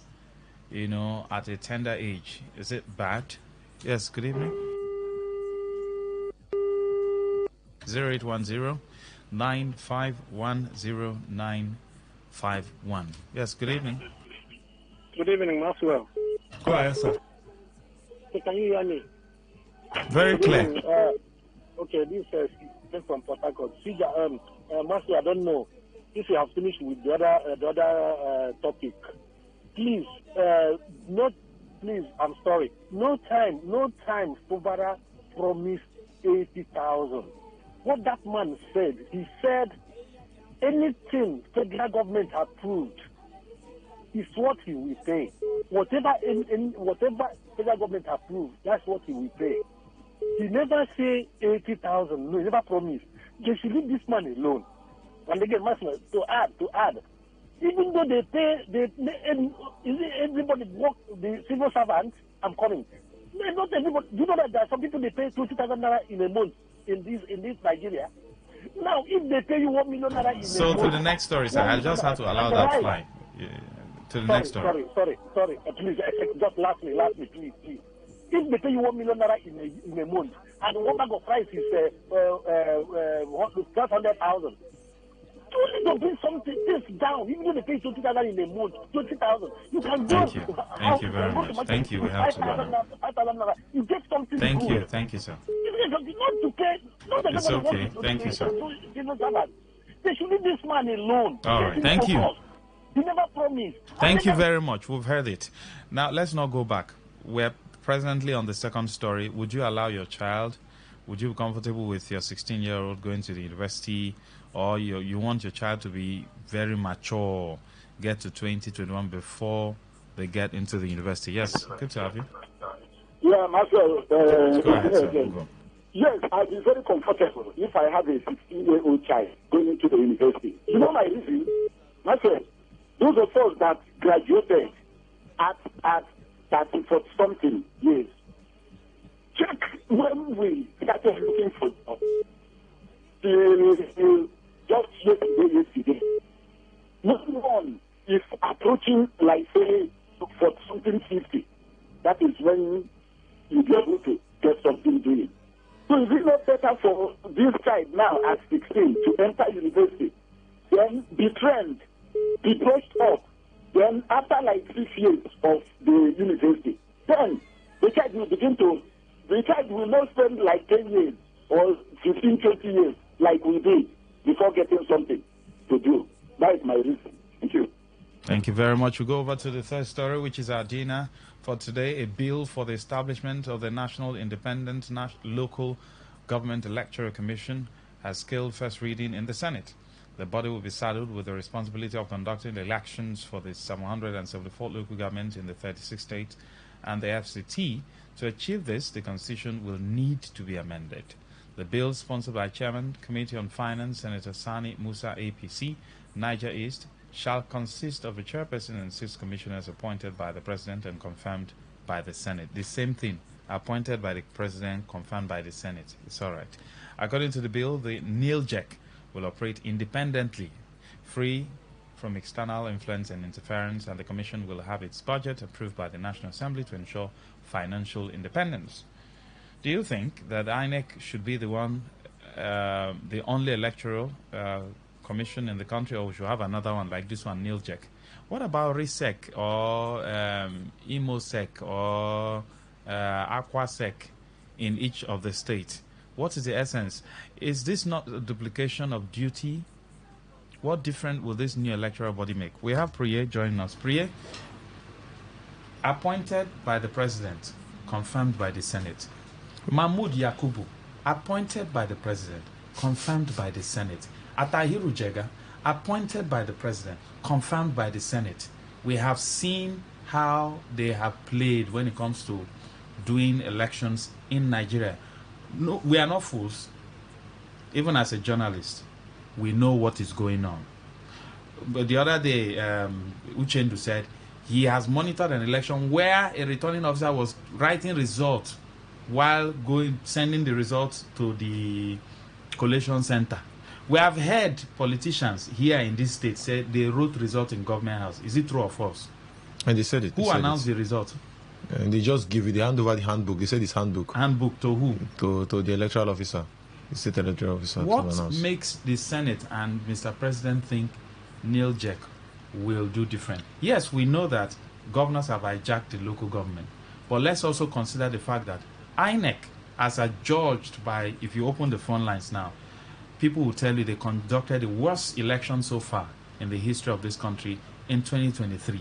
at a tender age, is it bad? Yes, good evening. 0810 9510951. Yes, good evening.
Good evening, Maxwell.
Go ahead, sir.
Can you hear me?
Very clear.
Okay, this is from Port Harcourt. Maxwell, I don't know if you have finished with the other topic. Please, I'm sorry. No time, Fubara promised 80,000. What that man said, he said anything federal government approved is what he will pay. Whatever federal government approved, that's what he will pay. He never say 80,000. No, he never promised. They should leave this man alone. And again, to add, even though they pay, everybody work, the civil servants, I'm coming. Not everybody. Do you know that there are some people they pay 20,000 naira in a month in this Nigeria? Now, if they pay you 1 million naira in a month.
So to the next story, sir. I just have to allow that fly. To the next story.
Sorry. Please, just last me, please. If they pay you 1 million naira in a month, and one bag of rice is 12,000. You need to bring something this down. Even though they pay 20,000 in a month, 20,000, you can go.
Thank you very much. Thank you. We have to run.
5,000 naira. You get something.
Thank you, sir. It's okay. Thank you, sir.
They should leave this man alone.
All right. Thank you.
He never promised.
Thank you very much. We've heard it. Now let's not go back. We're presently on the second story. Would you allow your child? Would you be comfortable with your 16-year-old going to the university? Or you want your child to be very mature, get to 20, 21 before they get into the university? Yes, good to have you.
Yeah, Marcel.
Go ahead, sir. Go.
Yes, I'd be very comfortable if I have a 16-year-old child going into the university. You know my reason? Marcel, those of us that graduated at 30-something years, check when we started looking for jobs. Just yesterday, no one is approaching, like, say, for something 50. That is when you be able to get something doing. So is it not better for this child now at 16 to enter university, then be trained, be brushed up, then after like 6 years of the university, then the child will not spend like 10 years or 15, 20 years like we did before getting something to do. That is my reason. Thank you.
Thank you very much. We'll go over to the third story, which is our dinner for today. A bill for the establishment of the National Independent Local Government Electoral Commission has scaled first reading in the Senate. The body will be saddled with the responsibility of conducting the elections for the 774 local governments in the 36 states and the FCT. To achieve this, the Constitution will need to be amended. The bill, sponsored by Chairman, Committee on Finance, Senator Sani Musa, APC, Niger East, shall consist of a chairperson and 6 commissioners appointed by the President and confirmed by the Senate. The same thing, appointed by the President, confirmed by the Senate. It's all right. According to the bill, the NILJEC will operate independently, free from external influence and interference, and the Commission will have its budget approved by the National Assembly to ensure financial independence. Do you think that INEC should be the only electoral commission in the country, or we should have another one like this one, NILJEC? What about RISEC or IMOSEC or AquaSec in each of the states? What is the essence? Is this not a duplication of duty? What difference will this new electoral body make? We have Priye joining us. Priye, appointed by the President, confirmed by the Senate. Mahmoud Yakubu, appointed by the President, confirmed by the Senate. Atahiru Jega, appointed by the President, confirmed by the Senate. We have seen how they have played when it comes to doing elections in Nigeria. No, we are not fools. Even as a journalist, we know what is going on. But the other day, Uchendu said he has monitored an election where a returning officer was writing results while sending the results to the collation center. We have heard politicians here in this state say they wrote result in government house. Is it true or false?
And they said it.
Who announced the result?
And they just give it. They hand over the handbook. They said it's handbook.
Handbook to who?
To the electoral officer. The state electoral officer.
What makes the Senate and Mr. President think Neil Jack will do different? Yes, we know that governors have hijacked the local government. But let's also consider the fact that INEC, as adjudged by, if you open the phone lines now, people will tell you they conducted the worst election so far in the history of this country in 2023.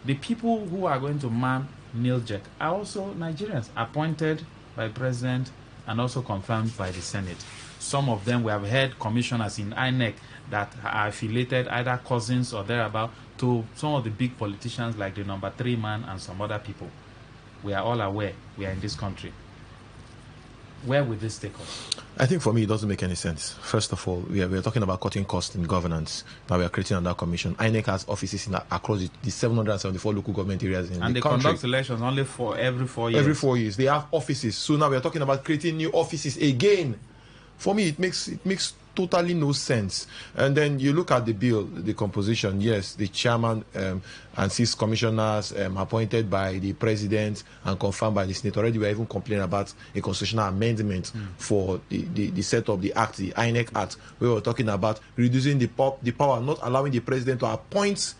The people who are going to man Neil Jack are also Nigerians, appointed by the president and also confirmed by the Senate. Some of them, we have heard commissioners in INEC that are affiliated, either cousins or thereabout, to some of the big politicians like the number 3 man and some other people. We are all aware we are in this country. Where will this take us?
I think for me, it doesn't make any sense. First of all, we are talking about cutting costs in governance. Now we are creating another commission. INEC has offices across the 774 local government areas in the country.
And they conduct elections only for every 4 years.
Every 4 years. They have offices. So now we are talking about creating new offices again. For me, it makes totally no sense. And then you look at the bill, the composition. Yes, the chairman and 6 commissioners appointed by the president and confirmed by the Senate. Already we are even complaining about a constitutional amendment for the set of the act, the INEC Act. We were talking about reducing the power, not allowing the president to appoint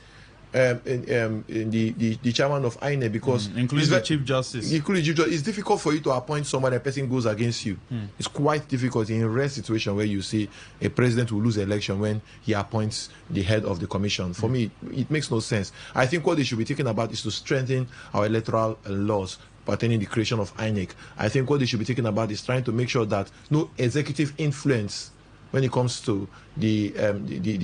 the chairman of INEC, because
including the chief justice.
It's difficult for you to appoint someone, a person goes against you. It's quite difficult in a rare situation where you see a president will lose an election when he appoints the head of the commission. For me, it makes no sense. I think what they should be thinking about is to strengthen our electoral laws pertaining to the creation of INEC. I think what they should be thinking about is trying to make sure that no executive influence when it comes to the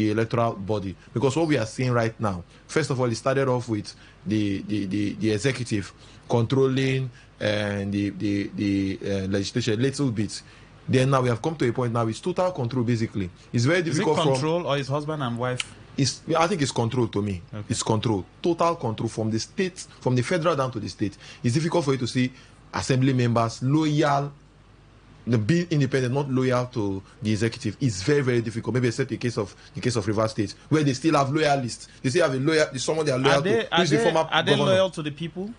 electoral body, because what we are seeing right now, first of all, it started off with the executive controlling the legislation a little bit. Then now we have come to a point now it's total control. Basically, it's very difficult.
Is it control or is husband and wife?
I think it's control to me. Okay. It's control, total control from the state, from the federal down to the state. It's difficult for you to see assembly members loyal. Being independent, not loyal to the executive, is very, very difficult. Maybe except the case of Rivers State, where they still have loyalists. They still have someone they are loyal to.
Are they loyal to the people?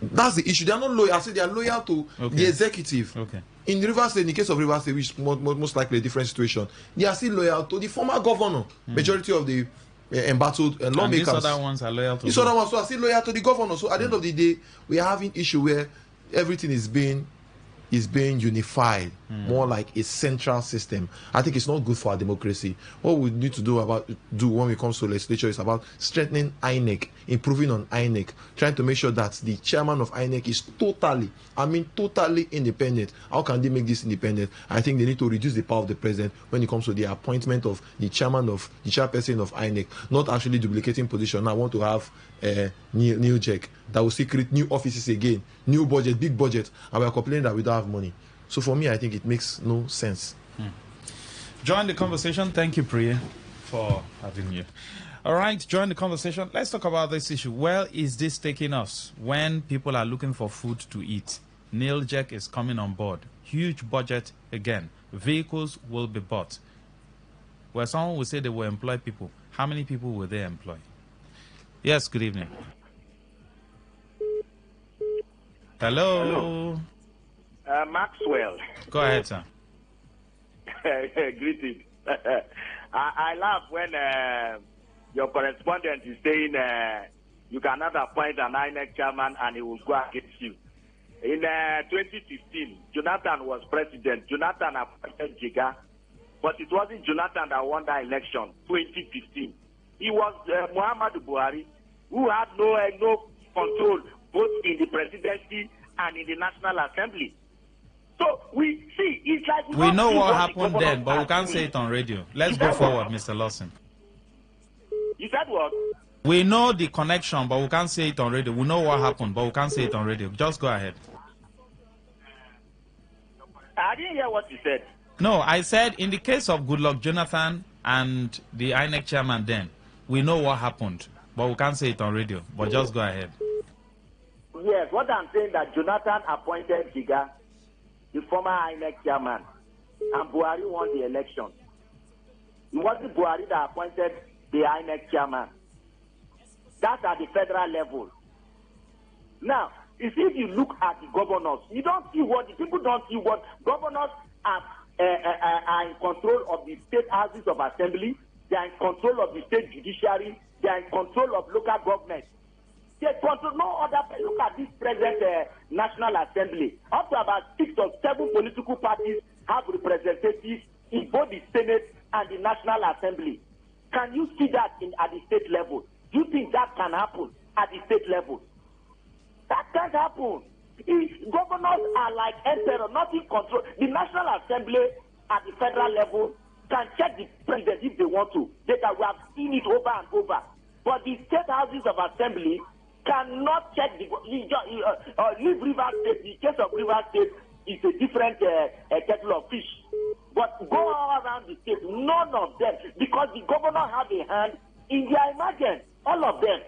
That's the issue. They are not loyal. I say they are loyal to the executive.
Okay.
In Rivers State, in the case of Rivers State, which is most likely a different situation, they are still loyal to the former governor. Majority of the embattled lawmakers.
And these other ones are loyal to.
These other ones are still loyal to the governor. So at the end of the day, we are having issue where everything is being unified, more like a central system. I think it's not good for our democracy. What we need to do when it comes to legislature is about strengthening INEC, improving on INEC, trying to make sure that the chairman of INEC is totally independent. How can they make this independent? I think they need to reduce the power of the president when it comes to the appointment of the chairperson of INEC, not actually duplicating position. I want to have Neil Jack that will create new offices again, new budget, big budget, and we are complaining that we don't have money. So for me, I think it makes no sense.
Join the conversation. Thank you, Priya, for having you. All right, join the conversation. Let's talk about this issue. Where is this taking us when people are looking for food to eat? Neil Jack is coming on board. Huge budget again. Vehicles will be bought. Well, someone will say they will employ people. How many people will they employ? Yes, good evening. Hello.
Maxwell.
Go ahead, sir.
Greetings. I laugh when your correspondent is saying you cannot appoint an INEC chairman and he will go against you. In 2015, Jonathan was president. Jonathan appointed Jiga, but it wasn't Jonathan that won that election, 2015. It was Muhammadu Buhari, who had no control both in the presidency and in the National Assembly. So we see, it's like
we know what happened then, but we can't say it on radio. Let's go forward, Mr. Lawson.
You said what?
We know the connection, but we can't say it on radio. We know what happened, but we can't say it on radio. Just go ahead.
I didn't hear what you said.
No, I said in the case of Goodluck Jonathan and the INEC chairman then, we know what happened, but we can't say it on radio. But just go ahead.
Yes, what I'm saying that Jonathan appointed Jiga, the former INEC chairman, and Buhari won the election. It wasn't Buhari that appointed the INEC chairman. That's at the federal level. Now, if you look at the governors, you don't see what the people don't see what governors are in control of the state houses of assembly. They are in control of the state judiciary. They are in control of local government. They control no other. Look at this present National Assembly. Up to about 6 or 7 political parties have representatives in both the Senate and the National Assembly. Can you see that at the state level? Do you think that can happen at the state level? That can't happen. If governors are like emperor, not in control. The National Assembly at the federal level can check the president if they want to. We have seen it over and over. But the state houses of assembly cannot check the leave River State. The case of River State is a different kettle of fish. But go all around the state, none of them, because the governor have a hand in their emergence, all of them.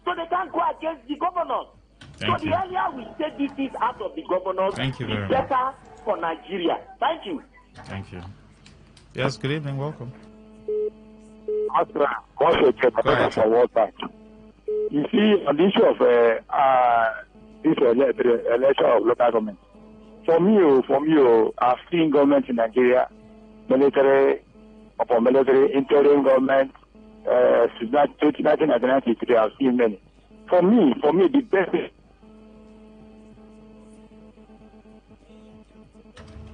So they can't go against the governors.
Thank
so
you.
the earlier we take this thing out of the governors,
Thank you very
it's
much.
better for Nigeria. Thank you.
Thank you. Yes, good evening. Welcome.
Also, for World Bank. You see, on the issue of this election of local government, for me, I've seen government in Nigeria, military, upon military, interim government, since 1993, I've seen many. For me, the best.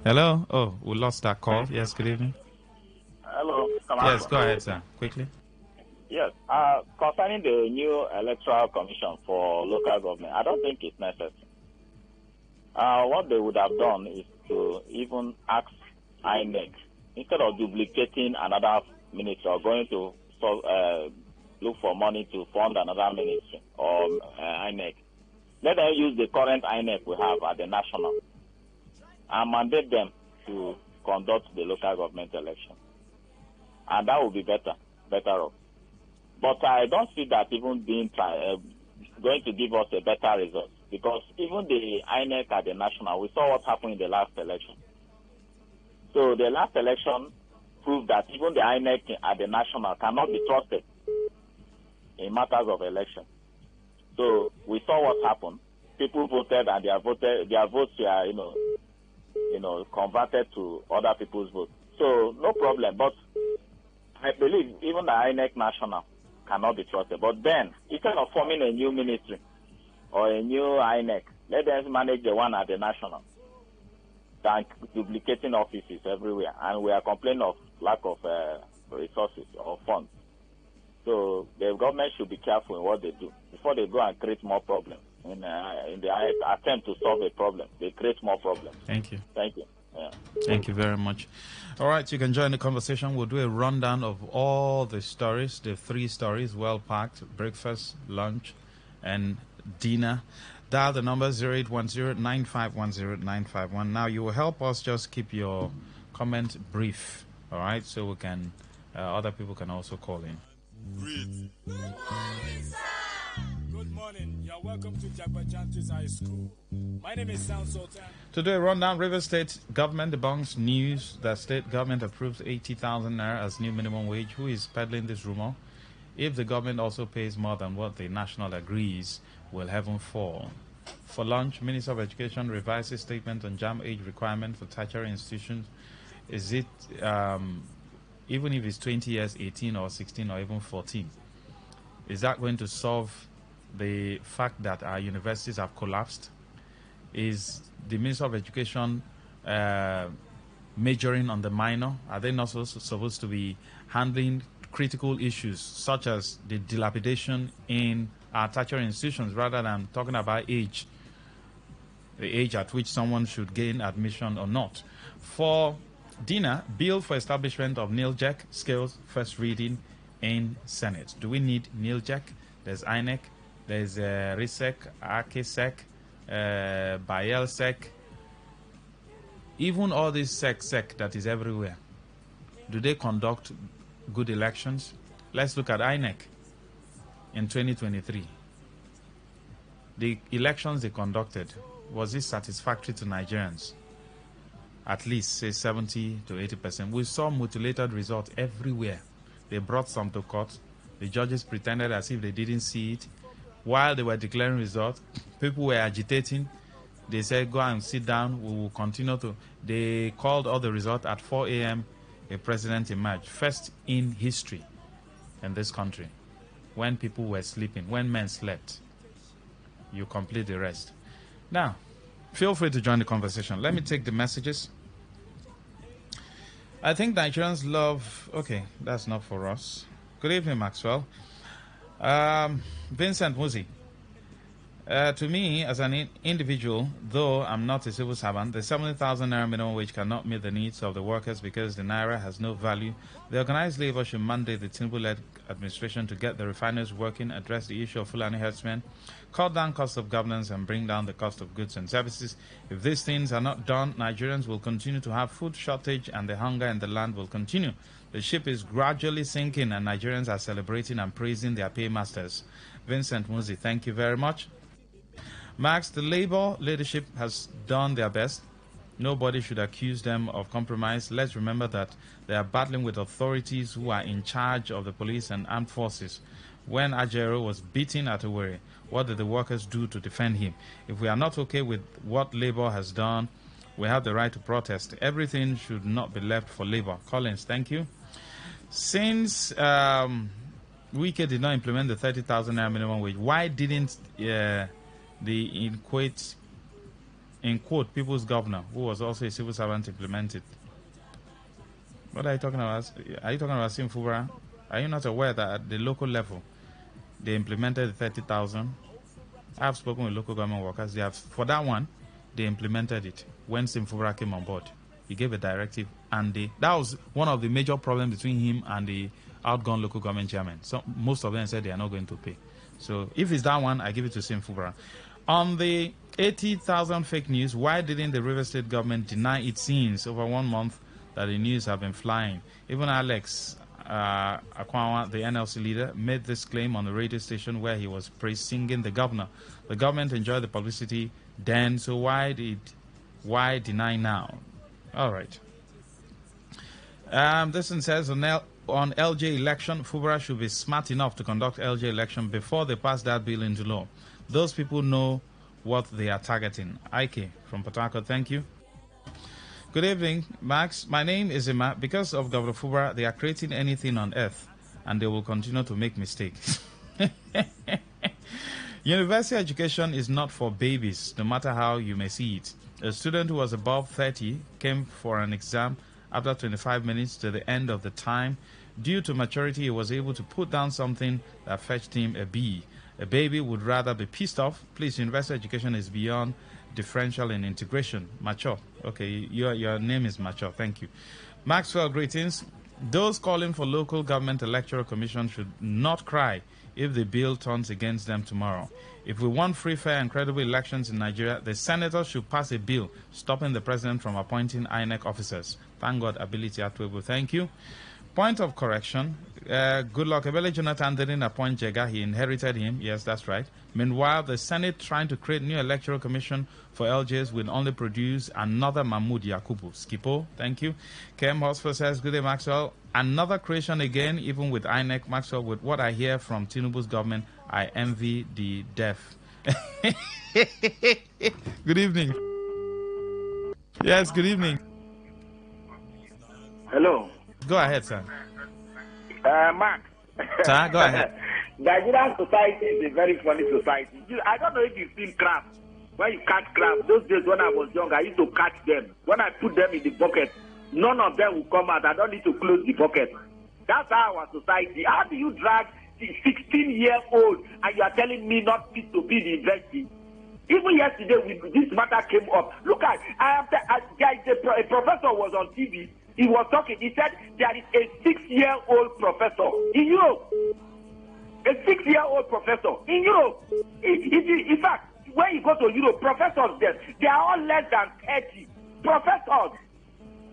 Hello. Oh, we lost that call. Yes, good evening.
Hello.
Yes, go ahead, sir. Quickly.
Yes. Concerning the new electoral commission for local government, I don't think it's necessary. What they would have done is to even ask INEC, instead of duplicating another ministry or going to look for money to fund another ministry or INEC, let them use the current INEC we have at the national and mandate them to conduct the local government election. And that will be better off. But I don't see that even being going to give us a better result, because even the INEC at the national, we saw what happened in the last election. So the last election proved that even the INEC at the national cannot be trusted in matters of election. So we saw what happened. People voted and their votes were, converted to other people's votes. So no problem. But I believe even the INEC national cannot be trusted. But then, instead of forming a new ministry or a new INEC, let them manage the one at the national than duplicating offices everywhere. And we are complaining of lack of resources or funds. So the government should be careful in what they do before they go and create more problems. In the attempt to solve a problem, they create more problems.
Thank you.
Thank you. Yeah.
Thank you very much. All right, you can join the conversation. We'll do a rundown of all the stories, the 3 stories, well-packed, breakfast, lunch, and dinner. Dial the number 0810-9510-951. Now, you will help us just keep your comment brief, all right, so we can, other people can also call in.
Good morning. You're welcome to Jagbajantis High School. My name is Sound Sultan.
Today, rundown. River State government debunks news that state government approves 80,000 naira as new minimum wage. Who is peddling this rumor? If the government also pays more than what the national agrees, will heaven fall? For lunch, Minister of Education revises statement on JAM age requirement for tertiary institutions. Is it, even if it's 20 years, 18 or 16 or even 14, is that going to solve the fact that our universities have collapsed? Is the Minister of Education majoring on the minor? Are they not also supposed to be handling critical issues such as the dilapidation in our tertiary institutions rather than talking about age, the age at which someone should gain admission or not? For dinner, bill for establishment of NILJEC skills first reading in Senate. Do we need NILJEC? There's INEC, there's RISEC, AKSEC, BIELSEC, even all this SEC that is everywhere. Do they conduct good elections? Let's look at INEC in 2023. The elections they conducted, was it satisfactory to Nigerians? at least say 70 to 80%. We saw mutilated results everywhere. They brought some to court. The judges pretended as if they didn't see it. While they were declaring results, people were agitating. They said, go and sit down. We will continue to. They called all the results at 4 a.m. A president emerged. First in history in this country. When people were sleeping, when men slept. You complete the rest. Now, feel free to join the conversation. Let me take the messages. I think Nigerians love... Okay, that's not for us. Good evening, Maxwell. Vincent Muzi. To me, as an individual, though I'm not a civil servant, the 70,000 naira minimum wage cannot meet the needs of the workers because the naira has no value. The organized labor should mandate the Tinubu-led administration to get the refineries working, address the issue of Fulani herdsmen, cut down cost of governance, and bring down the cost of goods and services. If these things are not done, Nigerians will continue to have food shortage and the hunger in the land will continue. The ship is gradually sinking and Nigerians are celebrating and praising their paymasters. Vincent Muzi, thank you very much. Max, the Labour leadership has done their best. Nobody should accuse them of compromise. Let's remember that they are battling with authorities who are in charge of the police and armed forces. When Ajero was beaten at Owerri, what did the workers do to defend him? If we are not okay with what Labour has done, we have the right to protest. Everything should not be left for Labour. Collins, thank you. Since Wike did not implement the 30,000 naira minimum wage, why didn't the in quote people's governor, who was also a civil servant, implement it? What are you talking about? Are you talking about Sim Fubara? Are you not aware that at the local level they implemented the 30,000? I've spoken with local government workers. They have, for that one, they implemented it when Sim Fubara came on board. He gave a directive, and that was one of the major problems between him and the outgone local government chairman. So most of them said they are not going to pay. So if it's that one, I give it to Sim Fubara. On the 80,000 fake news, why didn't the River State government deny it since over 1 month that the news have been flying? Even Alex Akwawa, the NLC leader, made this claim on the radio station where he was praising the governor. The government enjoyed the publicity then, so why deny now? All right. This one says on LJ election, Fubara should be smart enough to conduct LJ election before they pass that bill into law. Those people know what they are targeting. Ike from Port Harcourt, thank you. Good evening, Max. My name is Emma. Because of Governor Fubara, they are creating anything on earth, and they will continue to make mistakes. University education is not for babies, no matter how you may see it. A student who was above 30 came for an exam. After 25 minutes to the end of the time, due to maturity, he was able to put down something that fetched him a B. A baby would rather be pissed off. Please, university education is beyond differential and integration. Mature. Okay, your name is Mature. Thank you. Maxwell, greetings. Those calling for local government electoral commission should not cry if the bill turns against them tomorrow. If we want free, fair, and credible elections in Nigeria, the senators should pass a bill stopping the president from appointing INEC officers. Thank God, ability at Weibo. Thank you. Point of correction. Good luck. Ebele Jonathan didn't appoint Jega. He inherited him. Yes, that's right. Meanwhile, the Senate trying to create new electoral commission for LJs will only produce another Mahmoud Yakubu. Skipo, thank you. Kem Hosper says, good day, Maxwell. Another creation again, even with INEC. Maxwell, with what I hear from Tinubu's government, I envy the deaf. Good evening. Yes, good evening.
Hello.
Go ahead, sir.
Max.
Sir, go ahead.
Nigerian society is a very funny society. I don't know if you've seen crabs. When you catch crabs, those days when I was young, I used to catch them. When I put them in the bucket, none of them will come out. I don't need to close the bucket. That's our society. How do you drag the 16-year-old and you are telling me not fit to be the university? Even yesterday, this matter came up. Look at, a professor was on TV. He was talking. He said there is a 6-year-old professor in Europe. A 6-year-old professor in Europe. In fact, when you go to Europe, professors there, they are all less than 30 professors.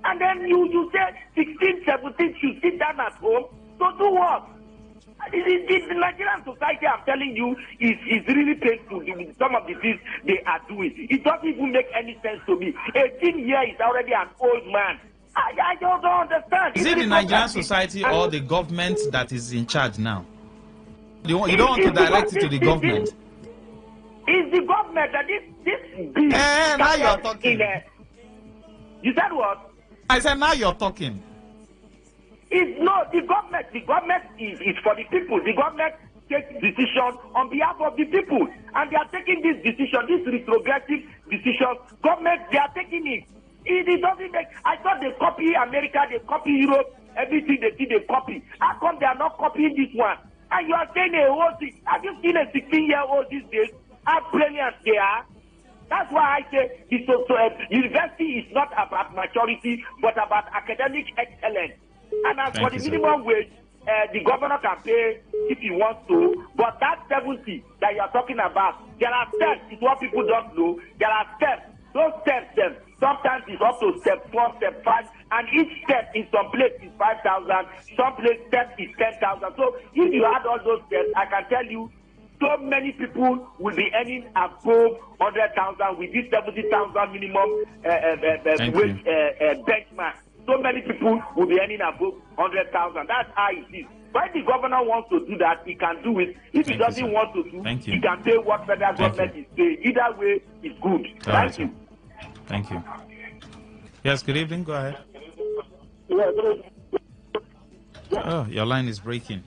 And then you say 16, 17 should sit down at home to do what? The Nigerian society, I'm telling you, is really painful. Some of the things they are doing, it doesn't even make any sense to me. 18 years is already an old man. I just don't understand.
Is it the Nigerian society or the government that is in charge now? You don't want to direct it to the government.
It's the government that this bill.
Now you're talking.
You said what?
I said now you're talking.
It's not the government. The government is for the people. The government takes decision on behalf of the people, and they are taking this decision, this retrogressive decision. Government, they are taking it. It doesn't make. I thought they copy America, they copy Europe, everything they see, they copy. How come they are not copying this one? And you are saying a whole thing. Have you seen a 16-year-old these days? How brilliant they are. That's why I say university is not about maturity, but about academic excellence. And as for the minimum wage, the governor can pay if he wants to, but that 70 that you are talking about, there are steps. It's what people don't know. There are steps. Those steps, sometimes it's up to step 4, step 5, and each step in some place is 5,000, some place step is 10,000. So if you add all those steps, I can tell you, so many people will be earning above 100,000 with this 70,000 minimum wage benchmark. So many people will be earning above 100,000. That's how it is. When the governor wants to do that, he can do it. If he doesn't want to do, he can pay what federal government is paying. Either way, it's good. Thank you.
Thank you. Yes, good evening. Go ahead. Oh, your line is breaking.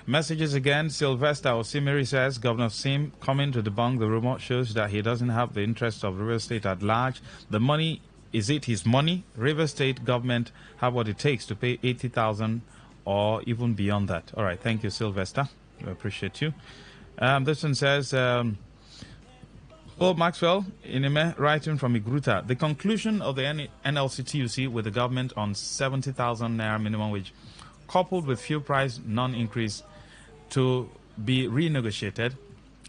Messages again. Sylvester Osimiri says Governor Sim coming to debunk the rumor shows that he doesn't have the interest of River State at large. The money, is it his money? River State government have what it takes to pay 80,000 or even beyond that. All right. Thank you, Sylvester. We appreciate you. This one says, Maxwell, Inime, writing from Igruta, the conclusion of the NLCTUC with the government on 70,000 naira minimum wage, coupled with fuel price non-increase to be renegotiated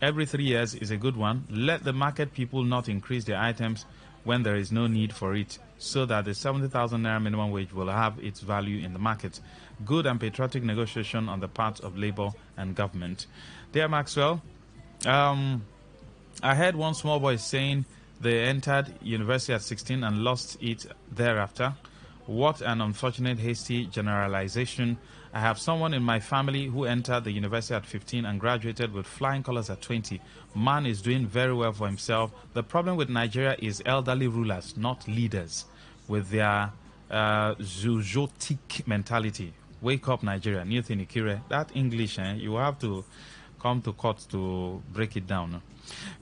every 3 years is a good one. Let the market people not increase their items when there is no need for it, so that the 70,000 naira minimum wage will have its value in the market. Good and patriotic negotiation on the part of Labour and government. Dear Maxwell, I heard one small boy saying they entered university at 16 and lost it thereafter. What an unfortunate hasty generalization. I have someone in my family who entered the university at 15 and graduated with flying colors at 20. Man is doing very well for himself. The problem with Nigeria is elderly rulers, not leaders, with their zoojotic mentality. Wake up, Nigeria. New thing, Ikire. That English, you have to come to court to break it down.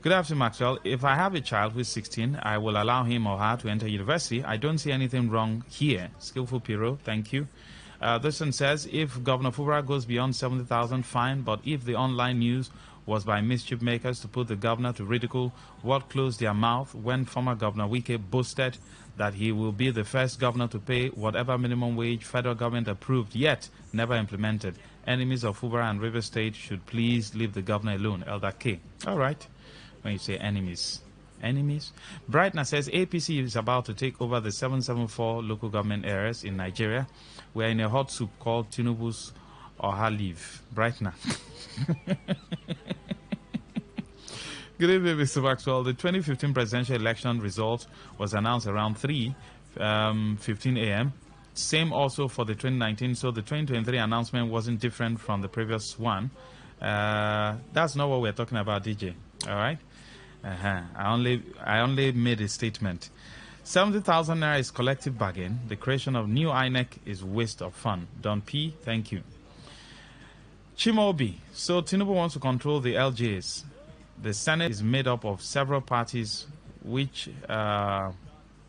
Good afternoon, Maxwell. If I have a child who is 16, I will allow him or her to enter university. I don't see anything wrong here. Skillful Piro, thank you. This one says, if Governor Fubara goes beyond 70,000, fine. But if the online news was by mischief makers to put the governor to ridicule, what closed their mouth when former Governor Wike boasted that he will be the first governor to pay whatever minimum wage federal government approved, yet never implemented. Enemies of Fubara and River State should please leave the governor alone. Elder K. All right. When you say enemies. Enemies? Brightner says APC is about to take over the 774 local government areas in Nigeria. We're in a hot soup called Tinubu's Oha Leave. Brightner. Good evening, Mr. Maxwell. The 2015 presidential election result was announced around 3:15 a.m. Same also for the 2019, so the 2023 announcement wasn't different from the previous one. That's not what we're talking about, DJ. All right? I only made a statement. 70,000 naira is collective bargain. The creation of new INEC is waste of fun. Don P, thank you. Chimobi. So Tinubu wants to control the LJs. The Senate is made up of several parties, which are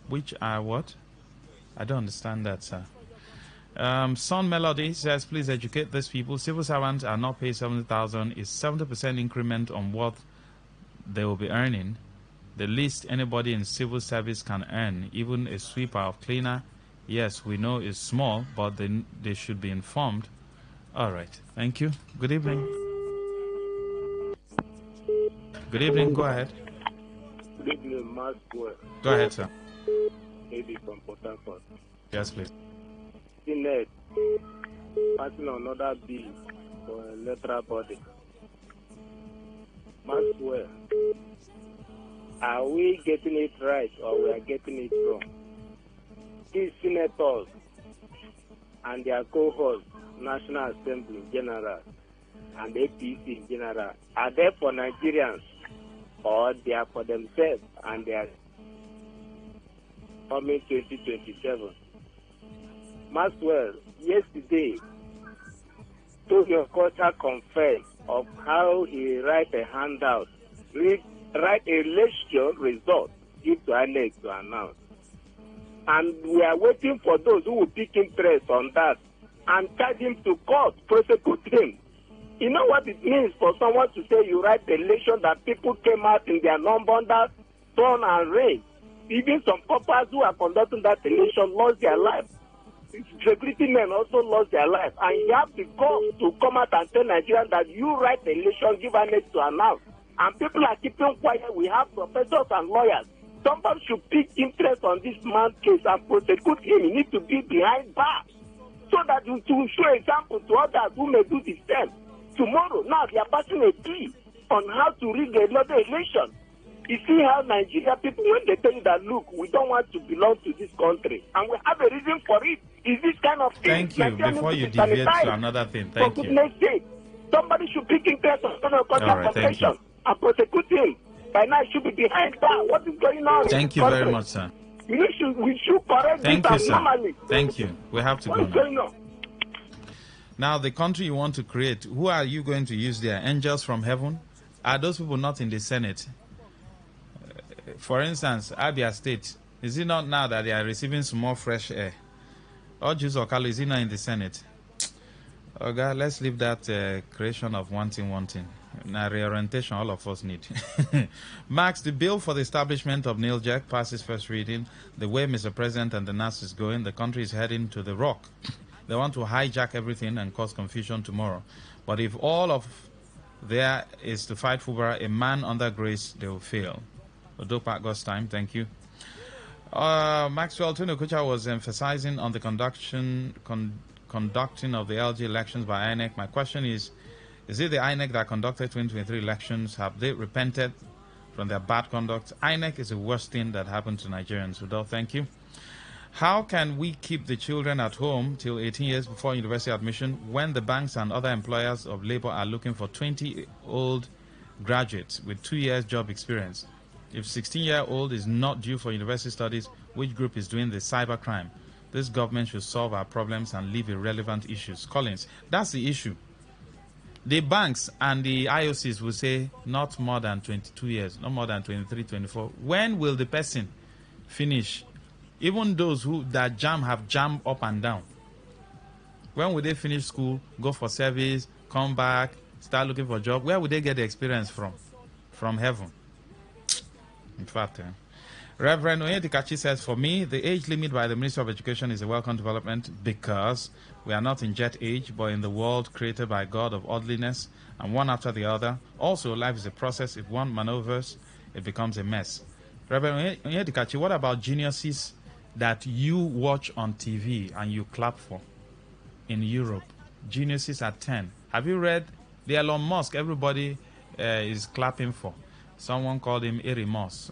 what? I don't understand that, sir. Son Melody says, please educate these people. Civil servants are not paid 70,000. It's 70% increment on what they will be earning. The least anybody in civil service can earn, even a sweeper or cleaner. Yes, we know it's small, but they should be informed. All right. Thank you. Good evening. Good evening. Go ahead.
Good evening, Maxwell.
Go ahead, sir.
Maybe from Port Harcourt.
Yes, please.
Senate passing another bill for electoral body. Maxwell, are we getting it right or we are getting it wrong? These senators and their cohorts, National Assembly in general, and APC in general, are they for Nigerians or they are for themselves and they are coming 2027? Maxwell, yesterday, Tokyo Culture confessed of how he write a handout, write a election result, give to INEC to announce. And we are waiting for those who will pick interest on that and charge him to court, prosecute him. You know what it means for someone to say you write the election that people came out in their non-bonder, sun and rain. Even some coppers who are conducting that election lost their life. Security men also lost their life. And you have the guts to come out and tell Nigerians that you write the election, give an to announce. And people are keeping quiet. We have professors and lawyers. Somebody should pick interest on this man's case and prosecute him. He needs to be behind bars so that to show example to others who may do the same. Tomorrow, now they are passing a bill on how to rig another election. You see how Nigeria people, when they tell you that, look, we don't want to belong to this country, and we have a reason for it, is this kind of thing.
Thank you.
Nigeria
Before you
needs to be
deviate to
sanitized.
another thing,
For
thank you.
goodness sake, somebody should pick interest on
All right, thank you.
and prosecute him. By now, he should be behind bar. What is going on?
Thank you very much, sir.
We should correct
Thank
this
you, sir.
abnormally.
Thank you. We have to
What
go
is
now.
going on?
Now, the country you want to create, who are you going to use there? Angels from heaven? Are those people not in the Senate? For instance, Abia State, is it not now that they are receiving some more fresh air? Or Jews or Kalo, is it not in the Senate? Okay, let's leave that creation of wanting. Now, reorientation, all of us need. Max, the bill for the establishment of NILJAC passes first reading. The way Mr. President and the NAS is going, the country is heading to the rock. They want to hijack everything and cause confusion tomorrow. But if all of there is to fight Fubara, a man under grace, they will fail. Odopak God's time, thank you. Maxwell Tunukucha was emphasizing on the conducting of the LG elections by INEC. My question is it the INEC that conducted 2023 elections? Have they repented from their bad conduct? INEC is the worst thing that happened to Nigerians. Udo, thank you. How can we keep the children at home till 18 years before university admission when the banks and other employers of labor are looking for 20-year-old graduates with 2 years job experience? If 16-year-old is not due for university studies, which group is doing the cybercrime? This government should solve our problems and leave irrelevant issues. Collins, that's the issue. The banks and the IOCs will say not more than 22 years, not more than 23, 24. When will the person finish? Even those who that have jammed up and down. When will they finish school, go for service, come back, start looking for a job? Where would they get the experience from? From heaven. In fact, Reverend Oyedikachi says, for me, the age limit by the Ministry of Education is a welcome development because we are not in jet age, but in the world created by God of orderliness, and one after the other. Also, life is a process. If one maneuvers, it becomes a mess. Reverend Oyedikachi, what about geniuses that you watch on TV and you clap for in Europe? Geniuses at 10. Have you read the Elon Musk everybody is clapping for? Someone called him Eri Moss.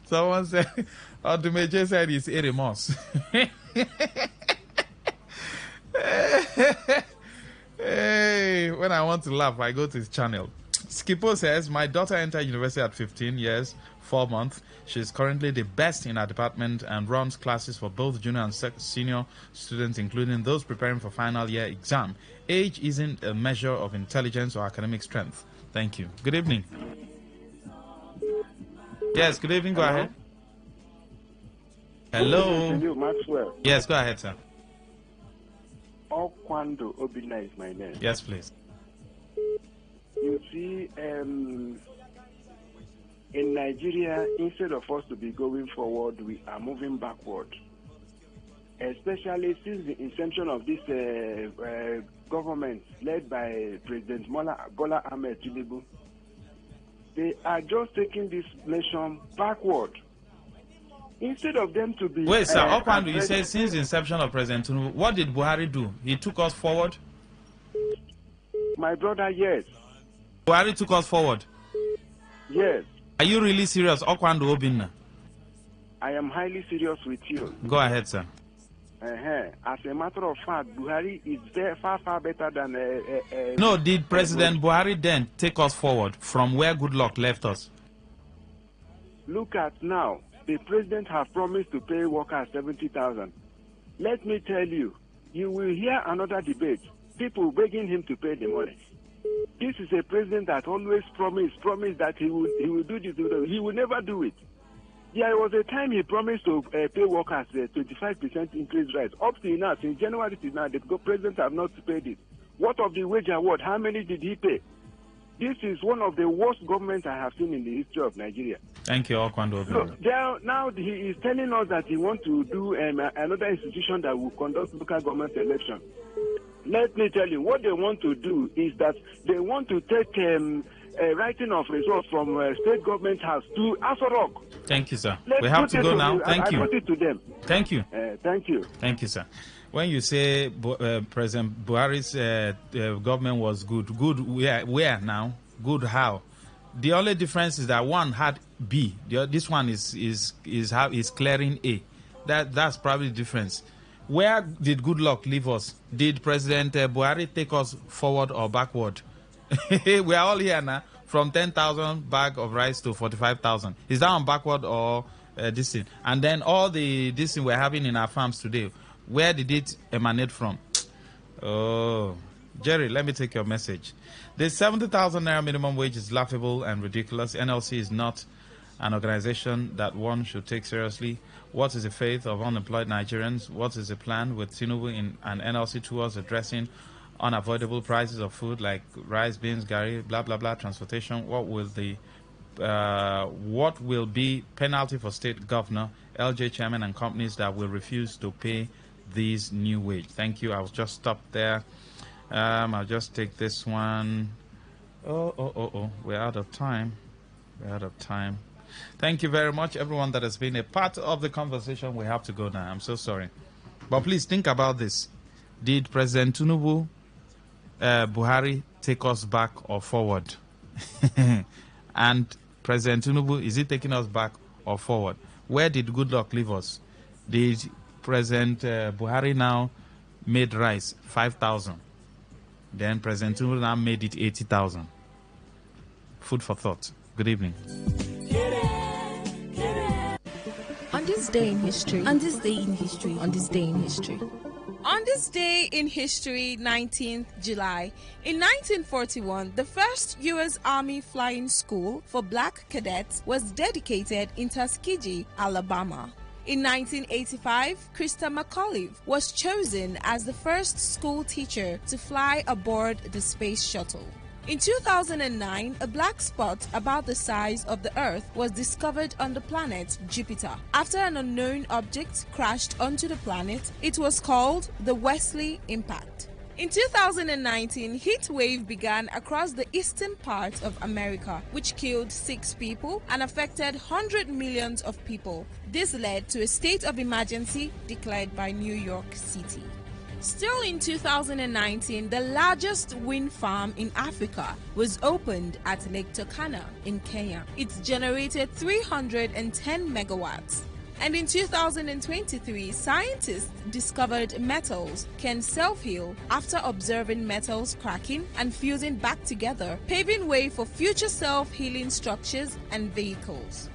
Someone said, Odumeje said he's Eri Moss. Hey, when I want to laugh, I go to his channel. Skipo says, my daughter entered university at 15 years, 4 months. She is currently the best in her department and runs classes for both junior and senior students, including those preparing for final year exam. Age isn't a measure of intelligence or academic strength. Thank you. Good evening. Yes, good evening. Go ahead. Hello.
You, Maxwell.
Yes, go ahead, sir.
Okwando Obina is my name.
Yes, please.
You see, in Nigeria, instead of us to be going forward, we are moving backward. Especially since the inception of this government led by President Bola Ahmed Tinubu, they are just taking this nation backward.
Instead of them to be...
Wait, sir, Okwandu, you said since the inception of President Tinubu, what did Buhari do? He took us forward?
My brother, yes.
Buhari took us forward?
Yes.
Are you really serious, Okwandu Obinna?
I am highly serious with you.
Go ahead, sir.
As a matter of fact, Buhari is far, far better than...
No, did President Buhari then take us forward from where Goodluck left us?
Look at now. The president has promised to pay workers 70,000. Let me tell you, you will hear another debate. People begging him to pay the money. This is a president that always promised that he will do this. He will never do it. There was a time he promised to pay workers 25% increase rise. Up to now, since January to now, the president have not paid it. What of the wage award? How many did he pay? This is one of the worst governments I have seen in the history of Nigeria.
Thank you, Okwando.
So now he is telling us that he wants to do another institution that will conduct local government election. Let me tell you, what they want to do is that they want to take writing of results from state government house to Aso Rock.
Thank you, sir. We have to go now. Thank you.
I put it to them.
Thank you.
Thank you.
Thank you, sir. When you say President Buhari's government was good where now? Good how? The only difference is that one had B. This one is clearing A. That's probably the difference. Where did Goodluck leave us? Did President Buhari take us forward or backward? We are all here now. From 10,000 bag of rice to 45,000. Is that on backward or this thing? And then all this thing we're having in our farms today, where did it emanate from? Oh, Jerry, let me take your message. The 70,000 naira minimum wage is laughable and ridiculous. NLC is not an organization that one should take seriously. What is the fate of unemployed Nigerians? What is the plan with Tinubu and NLC towards addressing unavoidable prices of food like rice, beans, gari, blah, blah, blah, transportation? What will be penalty for state governor, LJ chairman, and companies that will refuse to pay these new wage? Thank you. I'll just stop there. I'll just take this one. Oh. We're out of time. Thank you very much, everyone that has been a part of the conversation. We have to go now. I'm so sorry. But please think about this. Did President Tinubu, Buhari take us back or forward? And President Tinubu, is he taking us back or forward? Where did Goodluck leave us? Did President Buhari now made rice 5,000? Then President Tinubu now made it 80,000. Food for thought. Good evening.
On this day in history.
On this day in history.
On this day in history.
On this day in history, 19th July, in 1941, the first U.S. Army Flying School for black cadets was dedicated in Tuskegee, Alabama. In 1985, Krista McAuliffe was chosen as the first school teacher to fly aboard the space shuttle. In 2009, a black spot about the size of the Earth was discovered on the planet Jupiter. After an unknown object crashed onto the planet, it was called the Wesley Impact. In 2019, heat wave began across the eastern part of America, which killed 6 people and affected hundreds of millions of people. This led to a state of emergency declared by New York City. Still in 2019, the largest wind farm in Africa was opened at Lake Turkana in Kenya. It generated 310 megawatts. And in 2023, scientists discovered metals can self-heal after observing metals cracking and fusing back together, paving way for future self-healing structures and vehicles.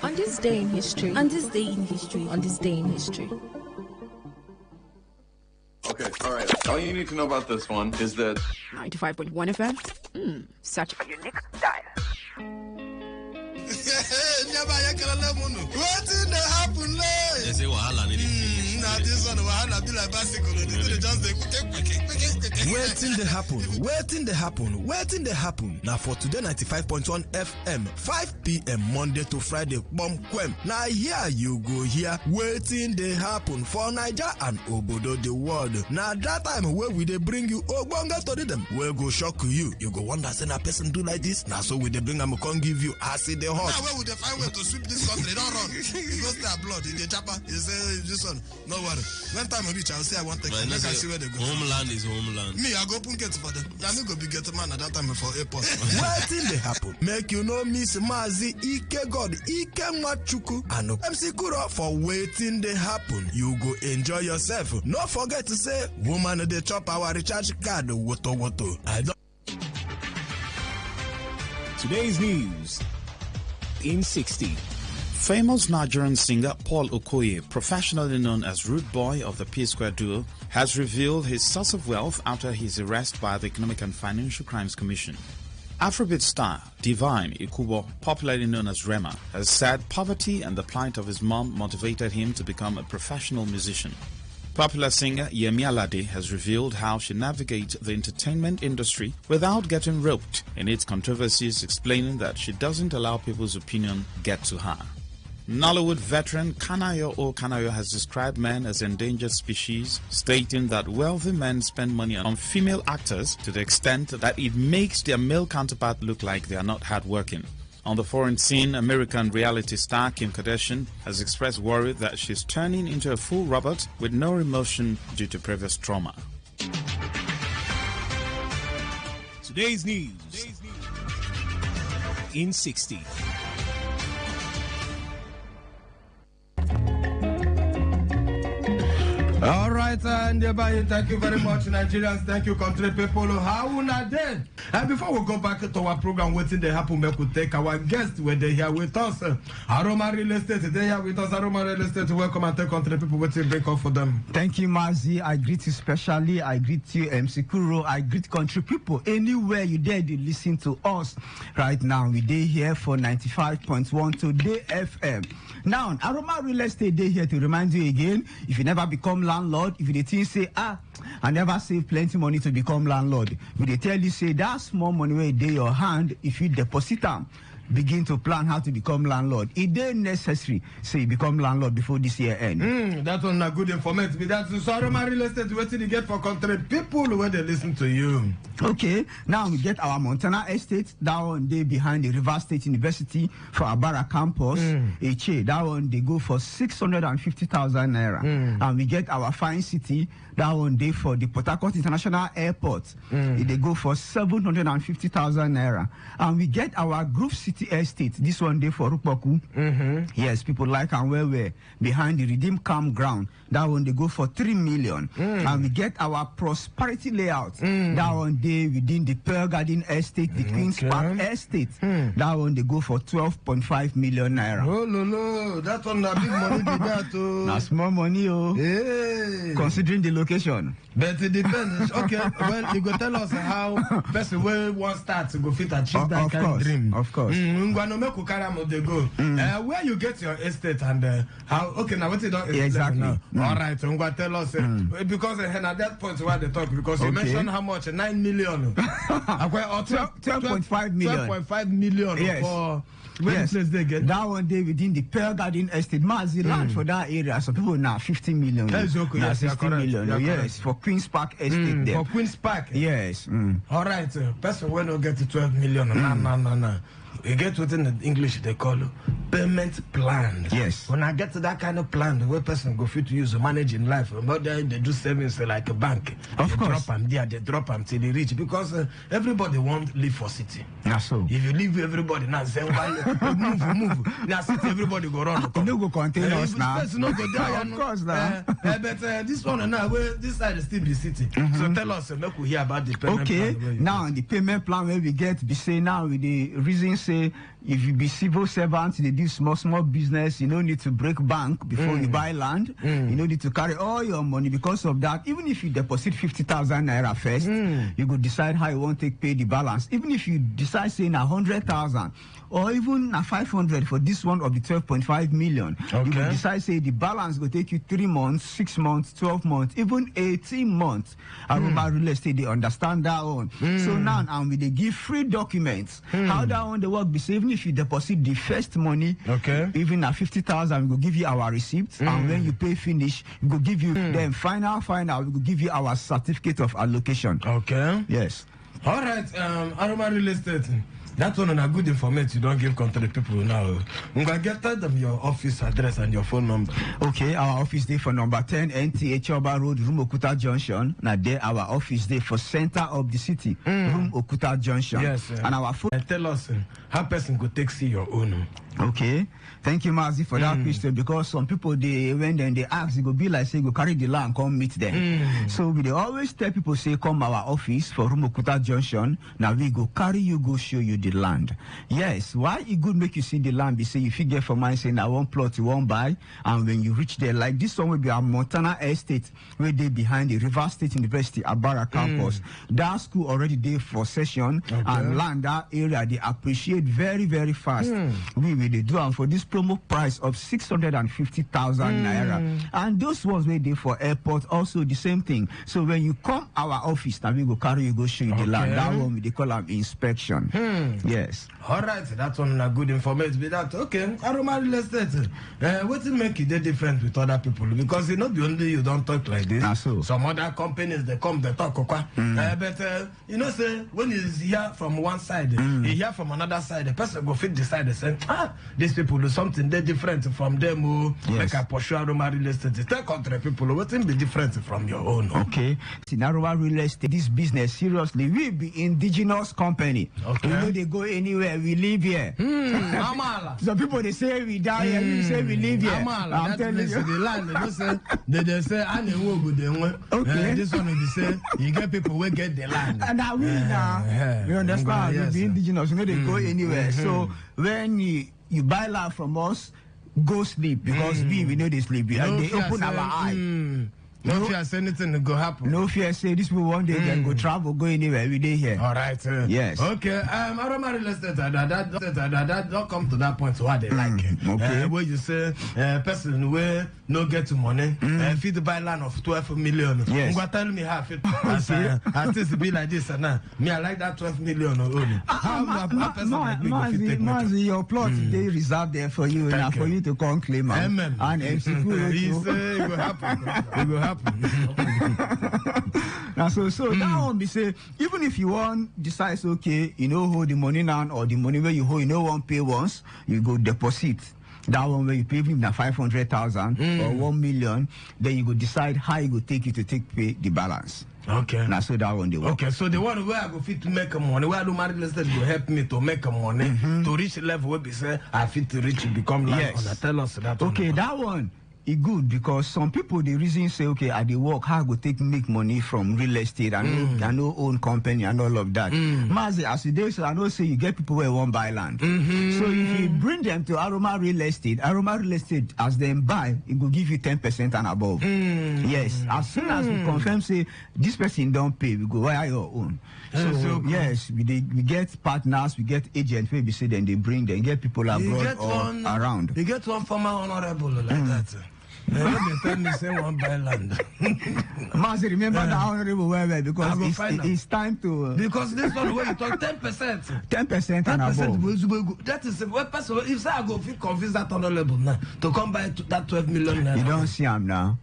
On this day in history.
On this day in history.
On this day in history.
Okay, all right. All you need to know about this one is that
95.1 FM. Such a unique style.
Wetin dey happen late?
They say wahala need
This one wahala be like bicycle. They just dey quick.
Waiting they happen. Now for today 95.1 FM, 5 p.m. Monday to Friday, bomb quem. Now here you go here. Waiting they happen for Niger and Obodo the world. Now that time where we they bring you Ogbonga to them, we'll go shock you. You go wonder say a person do like this. Now so we they bring them can give you acid the hot.
Now where would they find way to sweep this country? Don't run. It goes to blood in the chopper. You say this one. No worry. When time I reach, I'll say I want to. Make I see where they go.
Homeland is homeland.
Me, I go open gate for them. Now me go be get man at that time for airport.
Waiting they happen. Make you know Miss Mazi Ike God Ike Machuku and MC Kuro for waiting they happen. You go enjoy yourself. Not forget to say woman they chop our recharge card woto. I don't.
Today's news in 60.
Famous Nigerian singer Paul Okoye, professionally known as Rude Boy of the P-Square duo, has revealed his source of wealth after his arrest by the Economic and Financial Crimes Commission. Afrobeat star Divine Ikubo, popularly known as Rema, has said poverty and the plight of his mom motivated him to become a professional musician. Popular singer Yemi Alade has revealed how she navigates the entertainment industry without getting roped in its controversies, explaining that she doesn't allow people's opinion get to her. Nollywood veteran Kanayo O. Kanayo has described men as endangered species, stating that wealthy men spend money on female actors to the extent that it makes their male counterpart look like they are not hardworking. On the foreign scene, American reality star Kim Kardashian has expressed worry that she's turning into a full robot with no emotion due to previous trauma.
Today's news in 60.
All right, and thank you very much, Nigerians. Thank you, country people. How are they? And before we go back to our program, waiting they happen, we could take our guests when they here with us. Aroma Real Estate, they here with us. Aroma Real Estate, welcome and take country people. What's break up for them?
Thank you, Mazi. I greet you specially. I greet you, MC Kuro. I greet country people. Anywhere you dare to listen to us right now, we day here for 95.1 Today FM. Now, Aroma Real Estate day here to remind you again, if you never become landlord, if you think say, I never save plenty money to become landlord, if they tell you say that small money where it in your hand, if you deposit them, begin to plan how to become landlord. It ain't necessary say you become landlord before this year end.
That one a good information. That's so Aroma Real Estate. What did you get for country people when they listen to you?
Okay, now we get our Montana Estate. That one they behind the River State University for Abara campus. That one they go for 650,000 naira. And we get our Fine City. That one day for the Port Harcourt International Airport. They go for 750,000 naira. And we get our Grove City Estate. This one day for Rupoku. Yes, people like and well behind the Redeem Campground. That one they go for 3 million. And we get our Prosperity Layout. That one day within the Pearl Garden Estate, the Queen's Park Estate. That one they go for 12.5 million naira.
Oh no, that one a big money did that too.
Now small money,
Hey.
considering the location.
But it depends. Okay, well, you go tell us how person will want start to go fit achieve that kind of dream.
Of course.
They go. Where you get your estate and how? Okay, now what you don't
exactly.
Now. All right, so tell us because at that point where they talk because you mentioned how much 9 million.
12.5 million.
12.5 million for. Where the place they get?
That one day within the Pearl Garden Estate. Mazi land for that area. So people now 50 million.
That's okay.
Now
Yes,
60 million. Yes, for Queen's Park Estate there.
For Queen's Park?
Yes.
All right. Person will not get to 12 million. No. You get within the English they call payment plan.
Yes.
When I get to that kind of plan, the way person go fit to use to manage in life, but then they do savings like a bank.
Of
they
course.
Drop them there, they drop them till they reach because everybody won't live for city.
Yeah, so.
If you leave everybody now, say move. Now city everybody go run.
You no go contain us now.
No go there.
Of course now.
But this one now, this side is still the city. So tell us, make we hear about the payment plan.
Okay. Now the payment plan where we get be say now with the reason say say if you be civil servant, they do small business, you don't need to break bank before you buy land. You don't need to carry all your money. Because of that, even if you deposit 50,000 naira first, you could decide how you want to pay the balance. Even if you decide saying 100,000 or even 500 for this one of the 12.5 million, you could decide say the balance will take you 3 months, 6 months, 12 months, even 18 months. Aroma Real Estate, they understand that one. So now they give free documents. How that one the work be say, even if you deposit the first money, even at 50,000, we will give you our receipts, and when you pay finish, we will give you then final, we will give you our certificate of allocation. Yes.
All right, Aroma Real Estate. That one on a good information you don't give country people now. I'm going to get them your office address and your phone number.
Okay, our office day for number 10 NTA Choba Road, Room Okuta Junction. Now there our office day for center of the city, Room Okuta Junction.
Yes,
and our phone.
Tell us how person could take see your own.
Okay. Thank you, Mazi, for that question, because some people, when they ask, they go be like, say, go carry the land, come meet them. So we always tell people, say, come our office for Rumokuta Junction. Now we go carry you, go show you the land. Yes, why it good make you see the land? Be say, if you get from mine, saying, I won't plot, you won't buy. And when you reach there, like this one will be a Montana Estate, where they behind the River State University, Abara campus. That school already there for session, and land, that area, they appreciate very, very fast. We they do, and for this promo price of 650,000 naira, and those ones were there for airport also the same thing. So when you come our office, now we go carry you, go show you the land. That one they call them inspection. Yes.
All right, that one a good information. Be that okay? Aroma Real Estate. What will make it different with other people? Because it's not the only you don't talk like this. Some other companies they come they talk. But you know, say when he's here from one side, he hear from another side. The person go fit decide. They say, these people do something they different from them. Like I pursue Aroma Real Estate. Tell country people what will be different from your own.
Okay. In Aroma Real Estate, this business seriously, we be indigenous company. Okay. You know they go anywhere. We live here. Some people they say we die here. We say we live here. I'm telling you.
The land they say I know good. Okay. This one they say you get people who get the land.
And now we you understand? Yes, we be indigenous. You know they go anywhere. So when you buy land from us, go sleep, because we know they sleep. And they open our eye.
No fear say anything to go happen.
No fear say this will one day can go travel, go anywhere. We day here.
All right.
Yes.
Okay. Aroma Real Estate. That don't come to that point. So what they like. Okay. Where you say person where no get money, fit to buy land of 12 million.
Yes.
You tell me how it. At least be like this and now. Me I like that 12 million only.
Mazi, your plot they reserved there for you now for you to come claim.
Amen.
And MC
He say it will happen. It will happen.
Now, so that one be say, even if you want decides okay, you know hold the money now, or the money where you hold, you know one pay once, you go deposit. That one where you pay him the 500,000 or 1 million, then you go decide how you go take pay the balance.
Okay.
Now, so that one they work.
Okay, so the one where I go fit to make money, where I do marry Real Estate go help me to make money, to reach a level where be say I fit to reach become like tell us that.
Okay, that one. It's good because some people the reason say okay I dey work how I go make money from real estate and no own company and all of that. Mazi, as you do so I know say you get people where won't buy land. So if you bring them to Aroma Real Estate as them buy, it will give you 10% and above. Yes, as soon as we confirm say this person don't pay, we go why your own. So yes, we get partners, we get agents where we say then they bring them get people abroad or around.
You get one former honorable like that. They tell me say one buy land.
Mazi, remember the honorable well because it's time to
because this one where you talk 10%.
10% and above.
That is what person if say I go feel convince that honorable now to come buy that 12 million.
You don't see him now.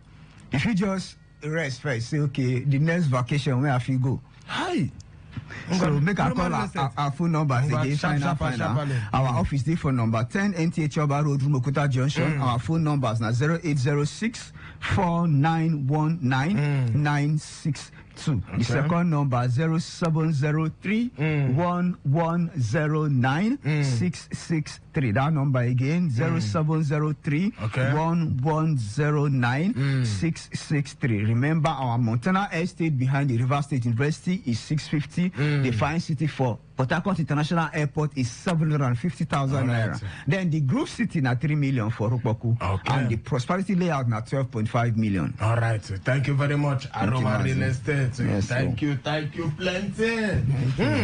If you just rest first, say okay, the next vacation where I feel go.
Hi.
So make a call our phone numbers again. Find out. Our office day phone number 10 NTA Choba Road, Rumokuta Junction. Our phone numbers now 0806 4919 962. The second number 0703 1109 663. That number again 0703 1109 663. Remember our Montana Estate behind the River State University is 650. The Fine City for Port Harcourt International Airport is 750,000 naira. Then the Grove City na 3 million for Rupoku. And the Prosperity Layout na 12.5 million.
All right. Thank you very much, Aroma Real Estate.
Yes,
thank you plenty.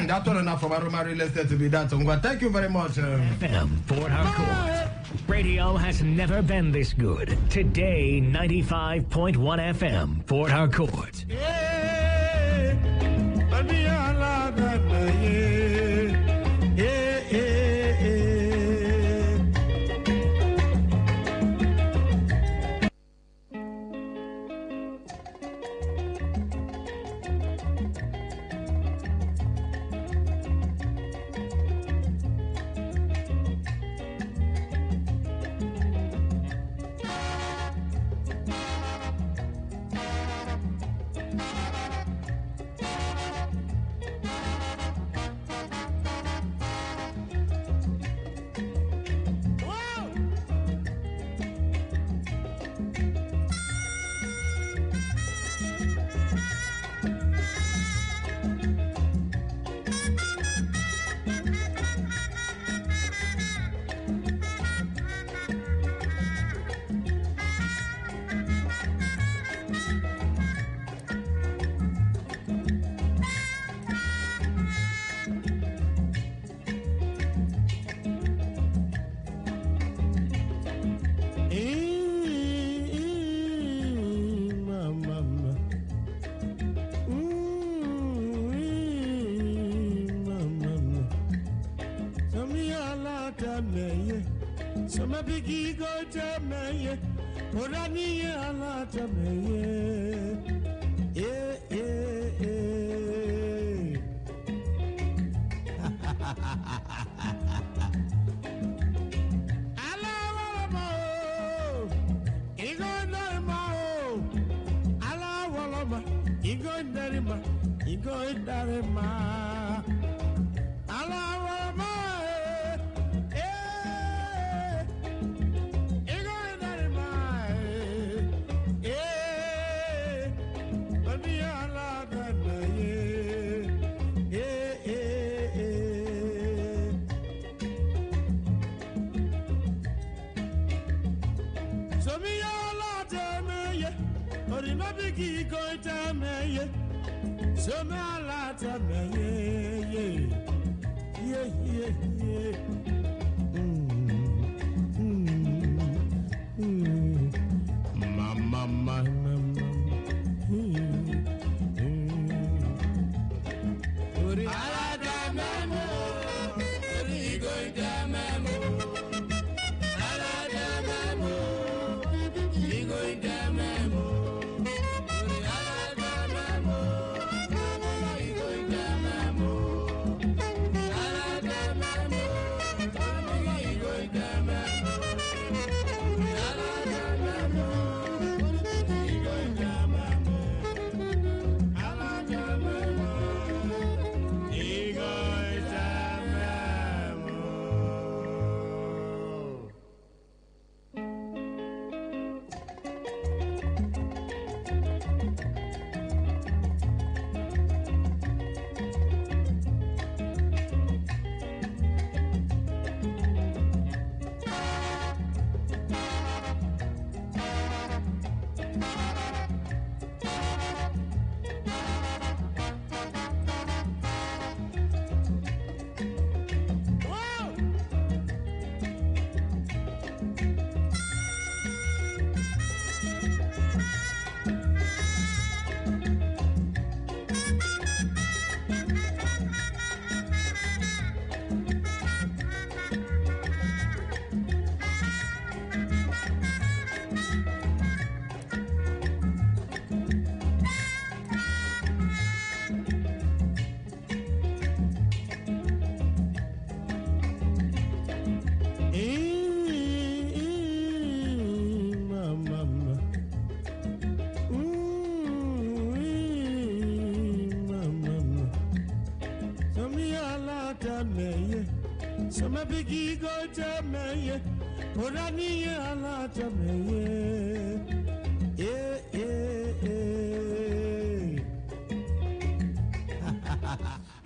That one enough from Aroma Real Estate to be that. Thank you very much.
FM Port Harcourt. Radio has never been this good. Today, 95.1 FM, Port Harcourt.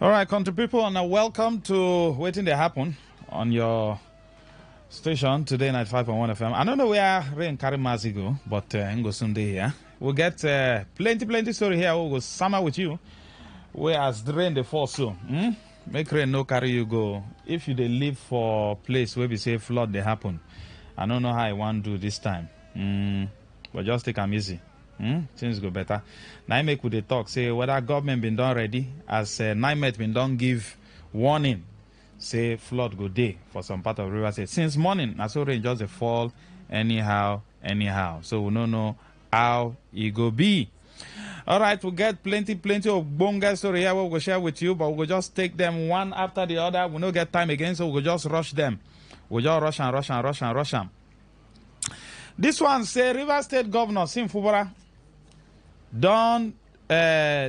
All right, country people, and welcome to Waiting They Happen on your station today, 95.1 FM. I don't know where rain carry Mazigo, but Ngo Sunday here. We'll get plenty story here. We'll go summer with you. Whereas the rain they fall soon. Make rain no carry you go. If you they live for place where we say flood they happen, I don't know how I want to do this time. But just take them easy. Things go better. Now I make with the talk say whether government been done ready as NIMET been done give warning. Say flood go day for some part of river state. Since morning, I saw rain just a fall anyhow. So we don't know how it go be. All right, we'll get plenty of bonga story here we'll go share with you, but we'll just take them one after the other. We don't get time again, so we'll just rush them. We'll just rush them. This one say River State Governor Sim Fubara don't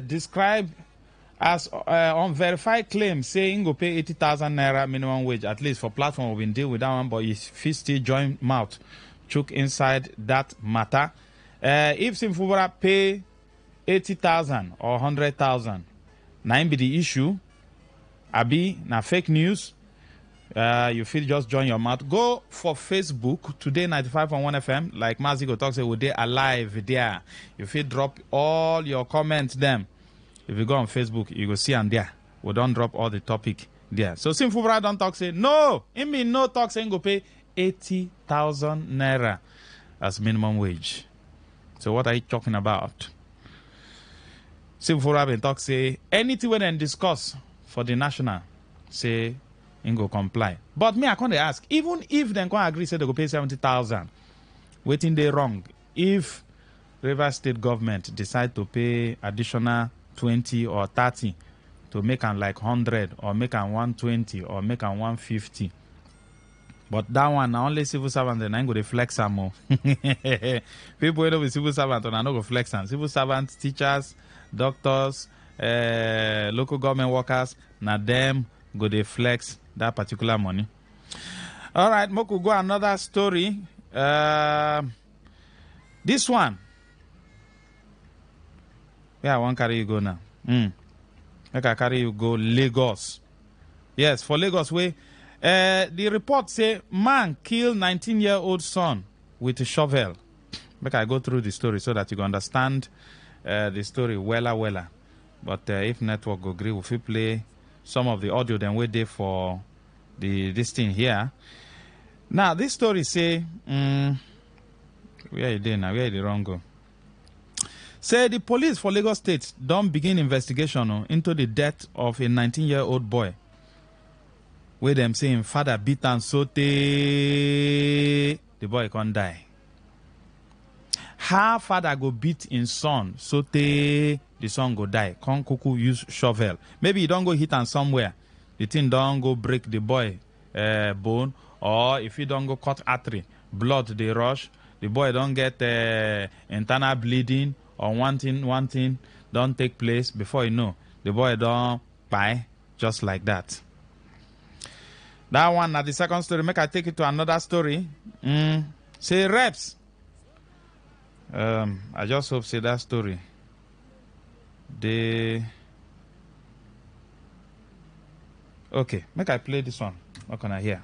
describe as unverified claim saying go pay 80,000 naira minimum wage, at least for platform we've been deal with that one, but if he still join mouth chook inside that matter. If Simfubara pay 80,000 or 100,000, na be the issue. Abi na fake news. You feel just join your mouth. Go for Facebook today 95.1 FM. Like Mazigo talks, we they alive there. You feel drop all your comments them. If you go on Facebook, you go see and there. We don't drop all the topic there. So Simfubra don't talk say no. It mean no talk saying go pay 80,000 naira as minimum wage. So what are you talking about? Simfubra been talk say anything when they discuss for the national say go comply. But me I can't ask even if they can agree say they go pay 70,000. Waiting they wrong. If River State government decide to pay additional 20 or 30 to make them like 100 or make them 120 or make them 150. But that one, only civil servants and I go to flex some more. People who be civil servants and I no go flex them. Civil servants, teachers, doctors, local government workers, na them go to flex that particular money. All right, Moku go another story. This one. Yeah, I want carry you go now. Make I carry you go Lagos. Yes, for Lagos way. The report say man kill 19-year-old son with a shovel. Make I go through the story so that you can understand the story wella. But if network go agree, if we play some of the audio, then we there for this thing here. Now this story say where you there now? Where the wrong go? Say the police for Lagos State don't begin investigation into the death of a 19-year-old boy. Where them saying father beat and sote the boy can't die. How father go beat in son sote the son go die? Can't kuku use shovel. Maybe he don't go hit on somewhere. The thing don't go break the boy bone, or if he don't go cut artery, blood they rush. The boy don't get internal bleeding. Or one thing don't take place before you know the boy don't die just like that. That one now the second story. Make I take it to another story. Say reps. I just hope say that story. Okay, make I play this one. What can I hear?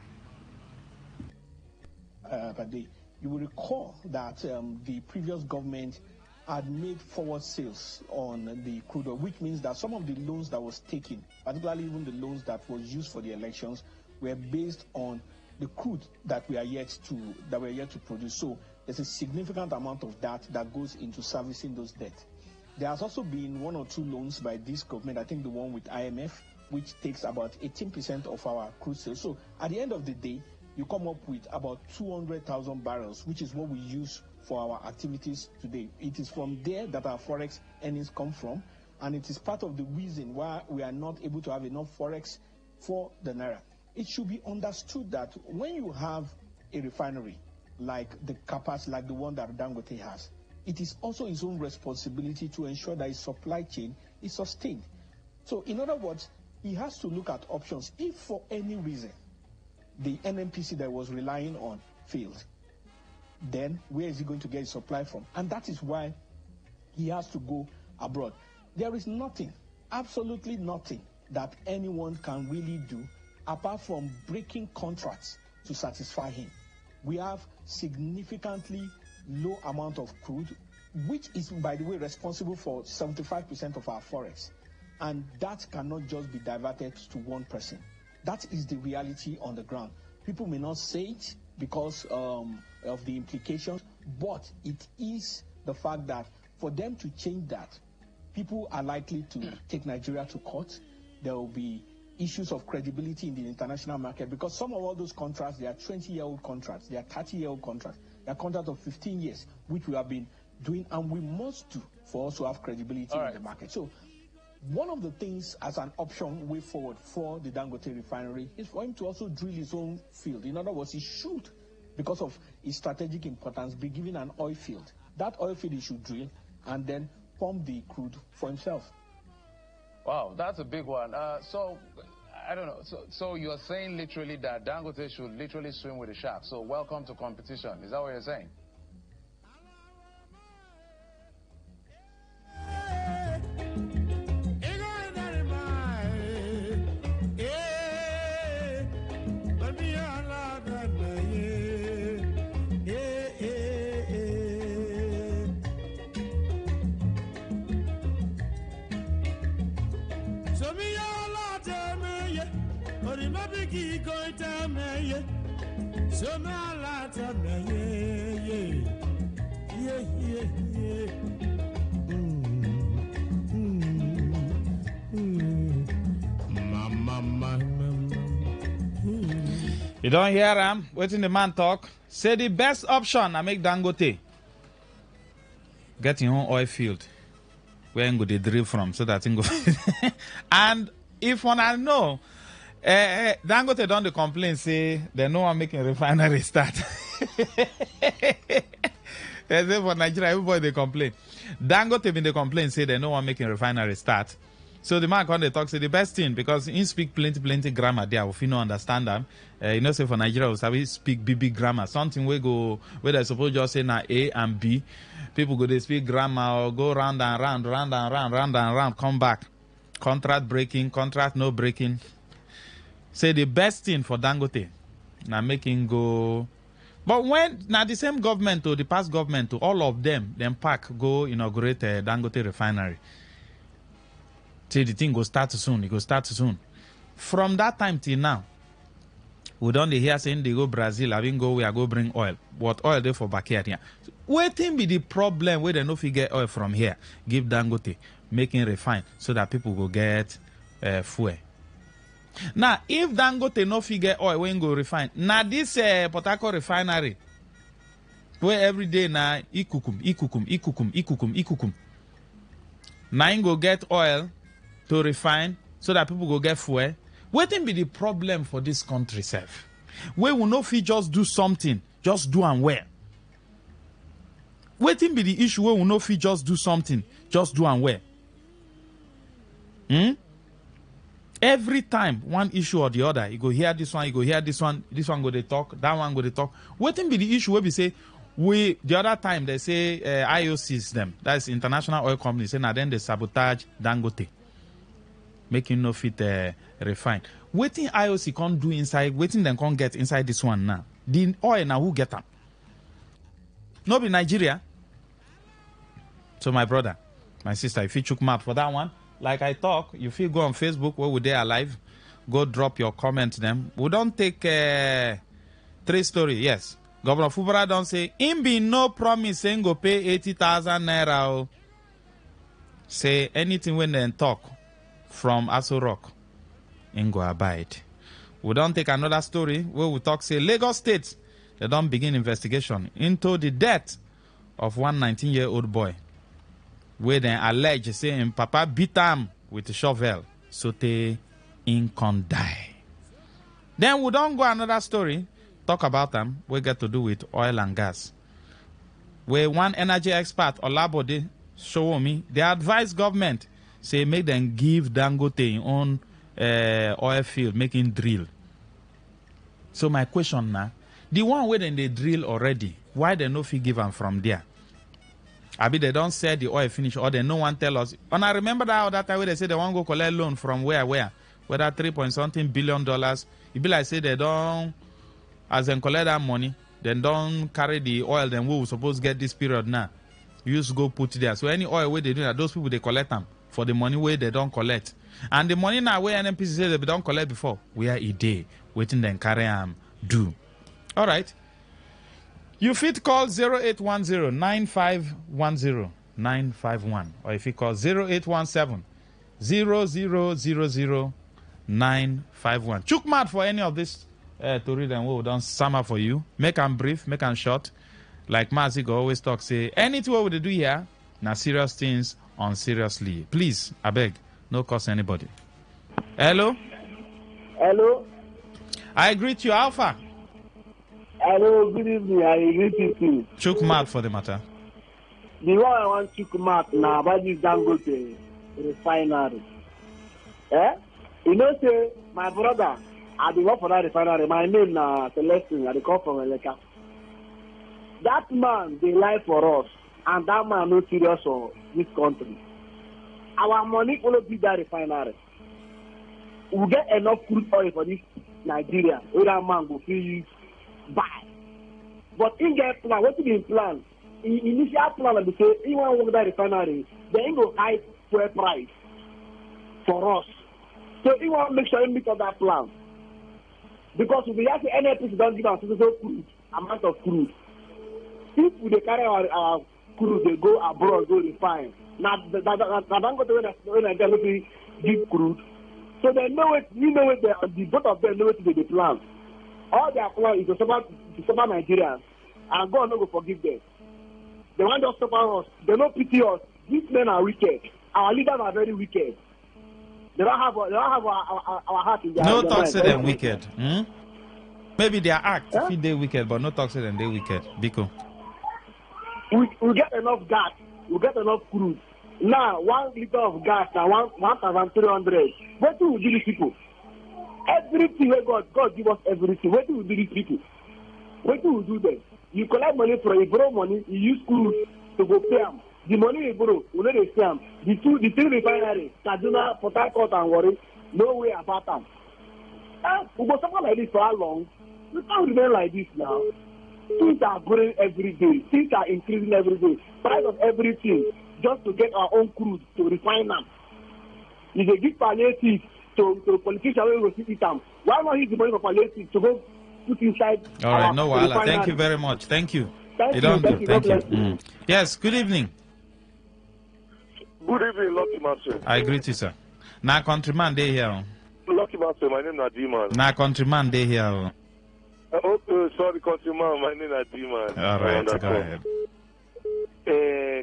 But you will recall that the previous government had made forward sales on the crude oil, which means that some of the loans that was taken, particularly even the loans that was used for the elections, were based on the crude that we are yet to produce. So there's a significant amount of that goes into servicing those debts. There has also been one or two loans by this government. I think the one with IMF, which takes about 18% of our crude sales. So at the end of the day, you come up with about 200,000 barrels, which is what we use for our activities today. It is from there that our forex earnings come from, and it is part of the reason why we are not able to have enough forex for the naira. It should be understood that when you have a refinery like the capacity, like the one that Dangote has, it is also his own responsibility to ensure that his supply chain is sustained. So in other words, he has to look at options. If for any reason the NNPC that was relying on failed, then where is he going to get his supply from? And that is why he has to go abroad. There is nothing, absolutely nothing, that anyone can really do apart from breaking contracts to satisfy him. We have significantly low amount of crude, which is, by the way, responsible for 75% of our forex. And that cannot just be diverted to one person. That is the reality on the ground. People may not say it because of the implications, but it is the fact that for them to change that, people are likely to take Nigeria to court. There will be issues of credibility in the international market because some of all those contracts, they are 20-year-old contracts, they are 30-year-old contracts, they are contracts of 15 years, which we have been doing and we must do for us to have credibility in the market. So one of the things as an option way forward for the Dangote refinery is for him to also drill his own field. In other words, he should, because of its strategic importance, be given an oil field. That oil field he should drill and then pump the crude for himself.
Wow, that's a big one. So, I don't know. So you're saying literally that Dangote should literally swim with the sharks. So welcome to competition. Is that what you're saying? You don't hear him? Waiting the man talk. Say the best option I make Dangote. Get your own oil field. Where you go they drill from so that you go. And if one I know, Dangote don't the complain say they know I'm making refinery start. They say for Nigeria everybody they complain. Dangote been the complain say they know I'm making refinery start. So the man when they talk say the best thing because he speak plenty grammar there. If you no understand them, you know say for Nigeria we have speak big grammar. Something we go where they suppose just say na A and B. People go they speak grammar or go round and round, come back. Contract breaking, contract no breaking. Say the best thing for Dangote now making go. But when now the same government to the past government to all of them pack go inaugurate Dangote refinery. Say the thing go start soon. It go start soon. From that time till now, we don't hear saying they go Brazil, having go we are go bring oil. What oil they for backyard here? Waiting be the problem where they no fit get oil from here. Give Dangote making refine so that people go get fuel. Now, if Dangote no fit get oil when go refine, now this Port Harcourt refinery where every day now ikukum. Now go get oil to refine so that people go get fuel. Waiting be the problem for this country self. We will not fit just do something, just do and well. Waiting be the issue we will not fit just do something, just do and well. Every time one issue or the other, you go hear this one, you go hear this one go they talk, that one go they talk. Waiting be the issue where we say the other time they say IOCs them, that's International Oil Company, say now then they sabotage Dangote. Making no fit refine. Waiting IOC can't do inside, waiting them can't get inside this one now. The oil now who get them? No be Nigeria. So my brother, my sister, if you took map for that one, like I talk, if you go on Facebook where we there alive, go drop your comment them. We don't take 3 story. Yes. Governor Fubara don't say, him be no promise saying go pay 80,000 naira. Say anything when they talk from Aso Rock and go abide. We don't take another story where we talk say Lagos State, they don't begin investigation into the death of one 19-year-old boy where they allege say him papa beat him with a shovel so they can die. Then we don't go another story talk about them we get to do with oil and gas where one energy expert Olabode show me they advise government say make them give Dangote on oil field making drill. So my question now, the one where they drill already, why they no fit give them from there? Abi they don't sell the oil finish or they no one tell us. And I remember that other time where they say they want to go collect loan from where? whether $3 billion. It be like say they don't, as they collect that money, then don't carry the oil. Then we will suppose get this period now. You just go put it there. So any oil where they do that, those people they collect them for the money where they don't collect. And the money now where NNPC say they don't collect before, where a day waiting then carry do. All right. You fit call 0810 9510 951, or if you call 0817 0000 951. Chook mad for any of this to read and we will done summer for you. Make them brief, make them short. Like Mazigo always talk, say anything what we do here, now serious things on seriously. Please, I beg, no cost anybody. Hello?
Hello?
I greet you, Alpha.
Hello, good evening. I greet you too.
Chook mouth for the matter.
The one I want to come out now about this Dangote refinery. You know, say, my brother, I be work for that refinery. My name na Celestine. I come from Eleka. That man, they lie for us. And that man no serious for this country. Our money will be that refinery. We get enough crude oil for this Nigeria. Where that man go feel buy. But in get plan, what is the plan? Initial plan is say he want to work that refinery, then he go high fuel price for us. So he want to make sure he meet up that plan. Because if we have the NLP don't give us so crude, amount of crude. If we carry our crude, they go abroad, go refine. Now don't go to when I give crude. So they know it, we know it, the both of them know it to the plan. All their plan is to support Nigerians, and God no go forgive them. They want to support us. They don't pity us. These men are wicked. Our leaders are very wicked. They don't have our heart in their
no
their
talk
mind.
say them wicked. Maybe their act if they wicked, but no talk say them they wicked. Biko.
We get enough gas. We get enough crude. Now 1 liter of gas now 1,300. What do we do these people? Everything where God give us everything. What do we do these people? What do we do them? You collect money from you borrow money, you use crude to go pay them. The money you borrow, we know they pay them. The three refineries, Kaduna, Port Harcourt and Warri, no way about them. We go something like this for how long? We can't remain like this now. Things are growing every day. Things are increasing every day. Price of everything just to get our own crude to refine them. If they give palliative to politicians who will see them, why not use the money for palliative to go put inside?
All right, no wahala. Thank you very much. Thank you.
Thank you.
Don't
Thank
do.
you.
Thank you.
God bless you.
Yes, good evening.
Good evening, Lucky Master.
I greet you, sir. Now, countryman, they here.
Lucky Master, my name is Nadiman.
Now, countryman, they here.
Sorry, countryman, my name is Nadiman.
All right, go ahead.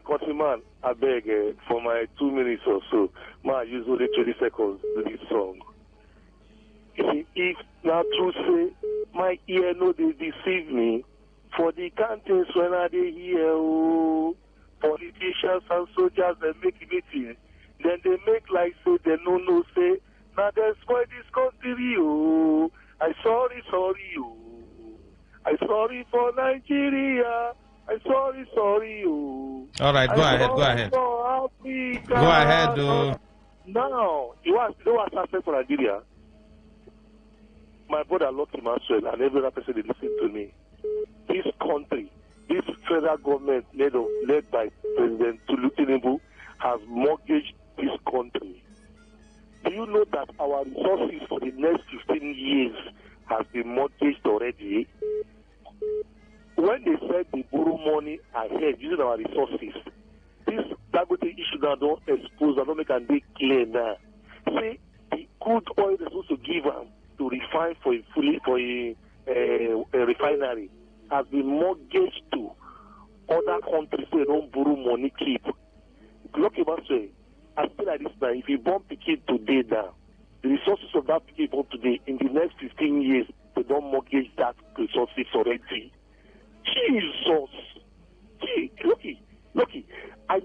Countryman, I beg for my 2 minutes or so. I use only 20 seconds to this song. If not true, say, my ear no they deceive me. For the cantons when I they hear, politicians and soldiers they make meeting. Then they make like say they no say. Now they spoil this country, oh. I sorry, oh. I sorry for Nigeria. I'm sorry, oh.
All right, go ahead. Go ahead,
Now, you want success for Nigeria? My brother Lucky Maxwell and every other person they listen to me. This country, this federal government led by President Tinubu has mortgaged this country. Do you know that our resources for the next 15 years has been mortgaged already? When they said they borrow money ahead using our resources, this Dangote issue now don't expose, I don't make a big clear now. Say the crude oil they're supposed to give them to refine for a refinery has been mortgaged to other countries so they don't borrow money keep. Look about say, I feel like this now, if you born Pikin today now, the resources of that Pikin born today, in the next 15 years, they don't mortgage that resources already. Jesus! Gee, Lucky, I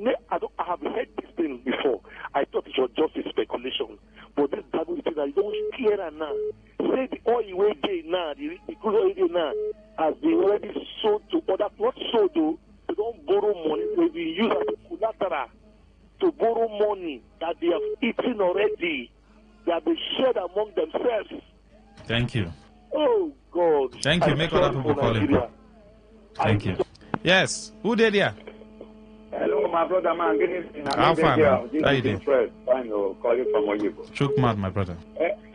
have heard this thing before. I thought it was just a speculation. But this Bible says that you don't clear now. Say the oil way day now, the crude oil day now, has been already sold to other, not sold though, they don't borrow money, they will use as collateral to borrow money that they have eaten already. They have been shared among themselves.
Thank you.
Oh, God.
Thank you. Make other people call in. Thank you. Yes. Who did here?
Hello, my brother, man. Good evening.
How far, man? How you doing?
Fine, calling from Oyibo.
Chook mouth, my brother.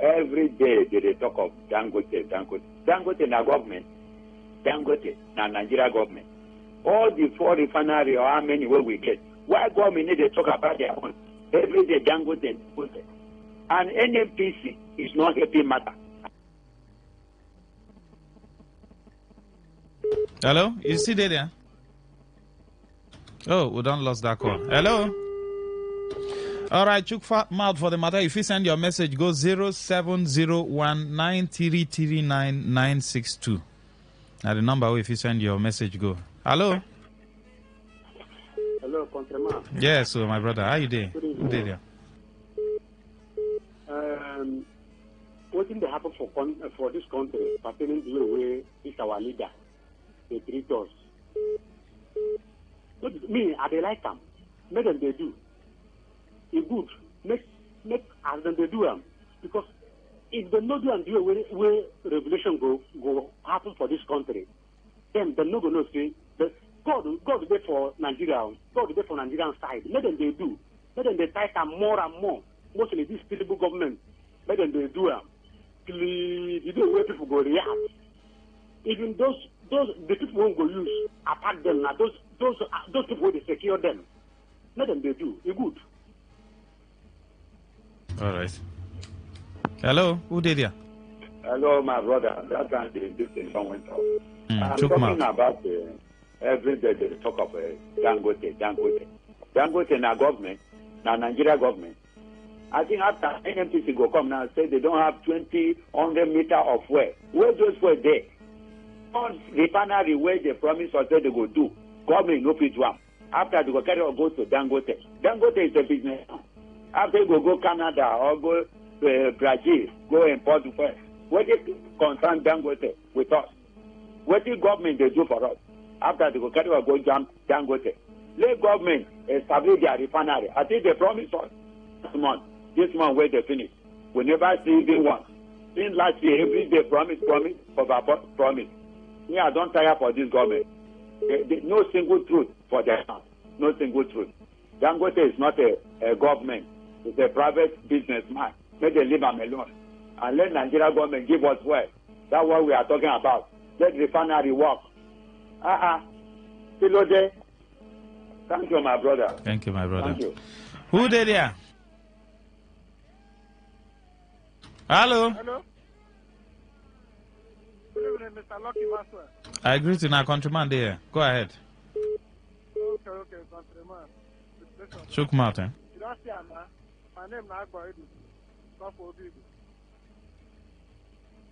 Every day they talk of Dangote. Dangote na government. Dangote na Nigeria government. All the 4 refineries or how many will we get? Why government need to talk about their own? Every day Dangote. And NMPC is not helping matter.
Hello? You see there? Oh, we don't lost that call. Hello? All right, chook mouth for the matter. If you send your message, go 0701-933-962. Now the number if you send your message, go. Hello?
Hello, countryman.
Yes, so my brother, how you doing? Who did you?
What thing that happen for this country pertaining to the way is our leader, they treat us. But me, I they like them. Make them they do. It's good. Make as them they do them. Because if they not do and do where revolution go happen for this country, then they're not gonna say that God is there for Nigeria. God is there for Nigerian side. Make them they do. Make them they tight them more and more. Mostly this stable government. Make them they do them. The way people go react. Even the people won't go use attack them. Now those people they secure them. Let them they do. It's good.
All right. Hello, who did you?
Hello, my brother. That time this thing went off. I'm
Chook
talking
mouth.
about every day they talk of Dangote. Dangote na government, na Nigeria government. I think after NMPC go come now say they don't have 100 meters of well. Where those were there? On refinery where they promise us say they go do. Government no fit one. After they go carry or go to Dangote. Dangote is a business. After they go Canada or go Brazil, go import fuel. What they concern Dangote with us? What the government they do for us? After they go carry or go jump Dangote. Let government establish their refinery. I think they promise us this month where they finish. We never see even one. Since last year, every day promise, promise. Me, I don't tire for this government. No single truth for their house. No single truth. Dangote is not a government. It's a private businessman. Let them leave them alone. And let Nigeria government give us well. That's what we are talking about. Let refinery work. Still there. Thank you, my brother.
Thank you, my brother.
Thank you.
Who did you? Hello?
Hello. Good evening, Mr. Lucky Maxwell.
I agree to our countryman there. Go ahead.
Okay, countryman.
Chook mouth, eh?
You don't see Anna. My name is Agboedu. Not for people.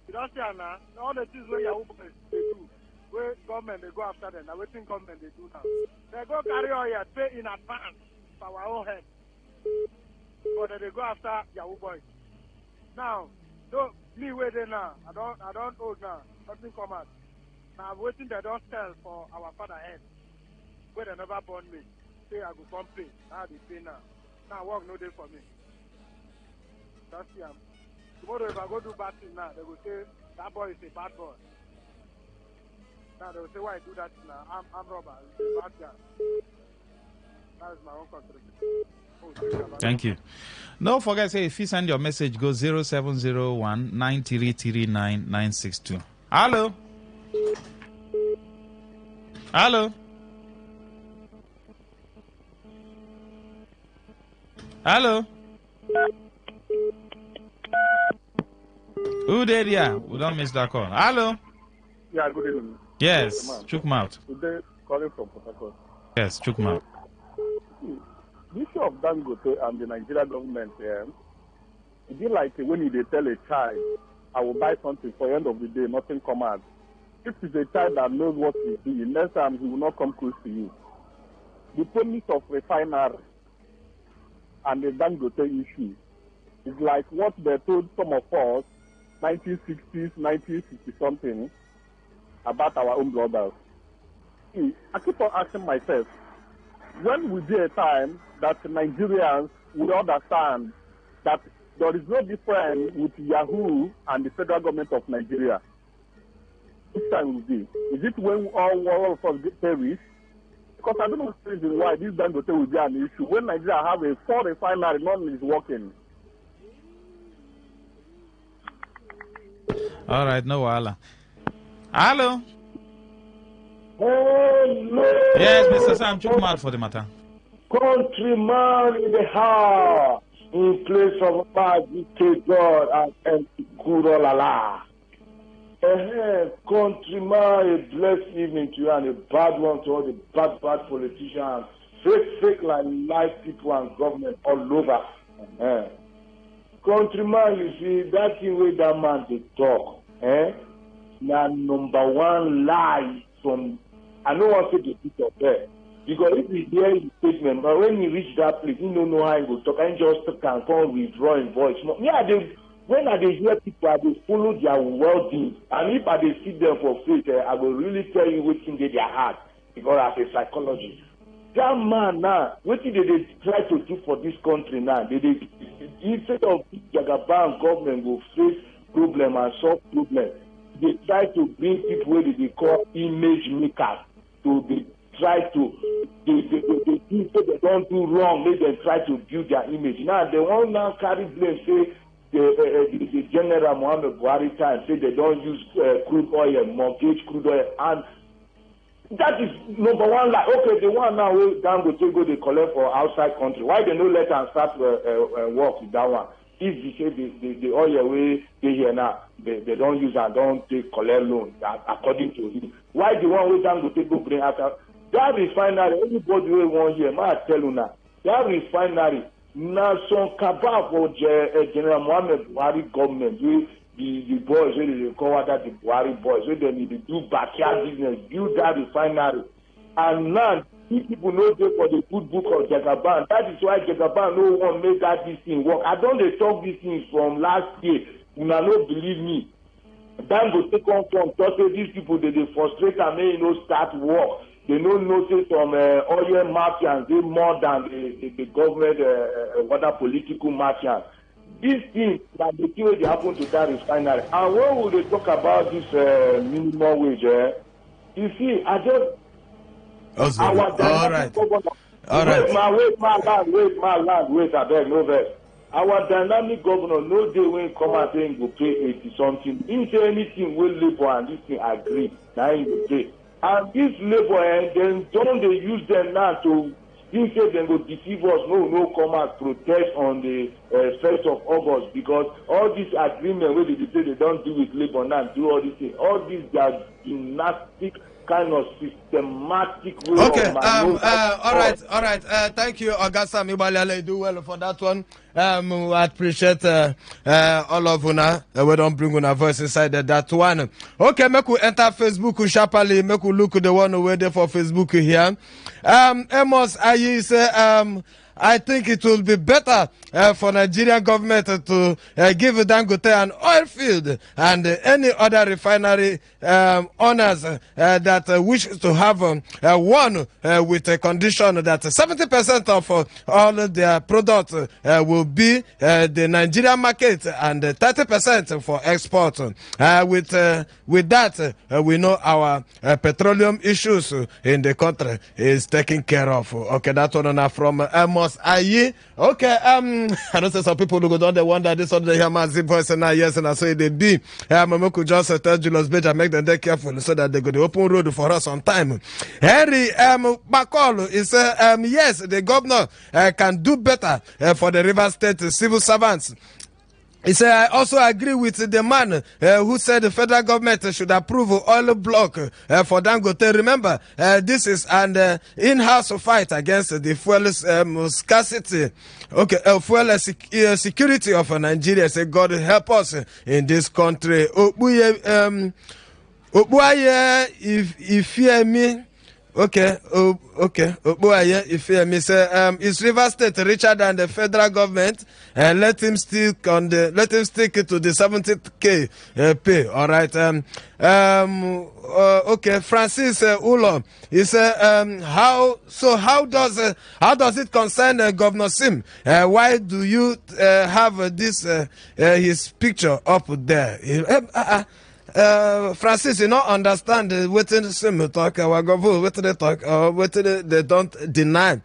You don't see Anna. All the things where Yahoo boys they do, where government they go after them, now waiting government they do now. They go carry all your pay in advance for our own head. But they go after Yahoo boys. Now, so me where they now, I don't owe now. Nothing come out. Now I'm waiting they don't sell for our father head. Where they never born me. Say I go come pay. Now they pay now. Now work no day for me. That's the tomorrow if I go do bad thing now, they will say that boy is a bad boy. Now they will say why I do that now? I'm robber, it's a bad guy. That is my own contribution.
Thank you. Don't forget, say if you send your message, go 0701-933-962. Hello? Hello? Hello? Who did ya? We don't miss that call. Hello?
Yeah, good evening.
Yes, chook mouth.
Today, calling from Port Harcourt.
Yes, chook mouth.
The issue of Dangote and the Nigeria government, it be like when you tell a child, I will buy something, for the end of the day, nothing come out. If it's a child that knows what he's doing, next time he will not come close to you. The promise of refinery and the Dangote issue is like what they told some of us 1960s, 1960-something about our own brothers. See, I keep on asking myself, when will be a time that Nigerians will understand that there is no difference with Yahoo and the federal government of Nigeria. Which time will be? Is it when all of us get perish? Because I don't know the reason why this Dangote will be an issue. When Nigeria have a 4 refinery, none is working.
All right, no wahala. Hello.
Hello.
Yes, Mr. Sam, check out for the matter.
Countryman in the house, in place of Majesty God and empty Kurolala. Countryman, a blessed evening to you and a bad one to all the bad politicians, fake life people and government all over. Countryman, you see, that thing where that man they talk, now number one lie from, I don't want to say the people there. Because if he hear his statement, but when he reach that place, he don't know how he will talk, and just can come withdraw in voice. When I hear people, I will follow their well-being. And if I see them for faith, I will really tell you what's in their heart. Because as a psychologist, that man now, what did they try to do for this country now? Instead of Jagaban government will face problem and solve problem, they try to bring people where they call image makers to be try to they do so they don't do wrong, make them try to build their image. Now they won't now carry blame, say the General Muhammad Buhari time, say they don't use crude oil, mortgage crude oil, and that is number one lie. Okay, the one now where Dangote go they collect for outside country. Why they no let them start work with that one? If you say the oil way they here now, they don't use and don't take collect loan according to him. Why the one where Dangote go bring after that refinery? Anybody will want here, I tell you now, that refinery now some cabal for General Muhammad Buhari government. The boys, they call that the Buhari boys, they need to do backyard business, build that refinery. And now, if people know they for the good book of Jagaban, that is why Jagaban no one make that this thing work. I don't they talk these things from last year. You now don't believe me. Then go take on from talk say these people they frustrate and may start work. They don't notice some oil mafians, they more than the government, other political mafians. This thing that the thing they happen to that refinery. And when will they talk about this minimum wage? You see, I just
all right.
Wait, I beg, no verse. Our dynamic governor, no day when come and say he go pay 80 something. He say anything will labor and this thing agree. Now he will pay. And this labor, then don't they use them now to think say they go deceive us? No, come and protest on the 1st of August because all this agreement where they say they don't do with labor now, do all these things. All these are gymnastic kind of systematic way.
Okay, all right. Thank you, Augusta Mibaliale. Do well for that one. I appreciate all of una. We don't bring una voice inside that one. Okay, make we enter Facebook sharply. Make we look the one who there for Facebook here. Amos Ayi say I think it will be better for Nigerian government to give Dangote an oil field and any other refinery owners that wish to have one with a condition that 70% of all their products will be the Nigerian market and 30% for export. With that, we know our petroleum issues in the country is taken care of. Okay, that one from Amos Aye. Okay, I don't say some people who go down they wonder this on the hear my voice and now yes and I say they be. Mama could just tell Julius Beja make them they careful so that they go the open road for us on time. Henry Bakolo is yes, the governor can do better for the River State civil servants. He said, I also agree with the man who said the federal government should approve oil block for Dangote. Remember, this is an in-house fight against the fuel scarcity. Okay, fuel security of Nigeria. Say, God help us in this country. If you hear me. Okay. If me say is River State richer than the federal government? Let him stick to the 70k pay. All right. Okay. Francis Ulo. He said how does it concern Governor Sim? Why do you have this his picture up there? Francis, you not understand what Sim talk, our government, what they talk, what they don't deny.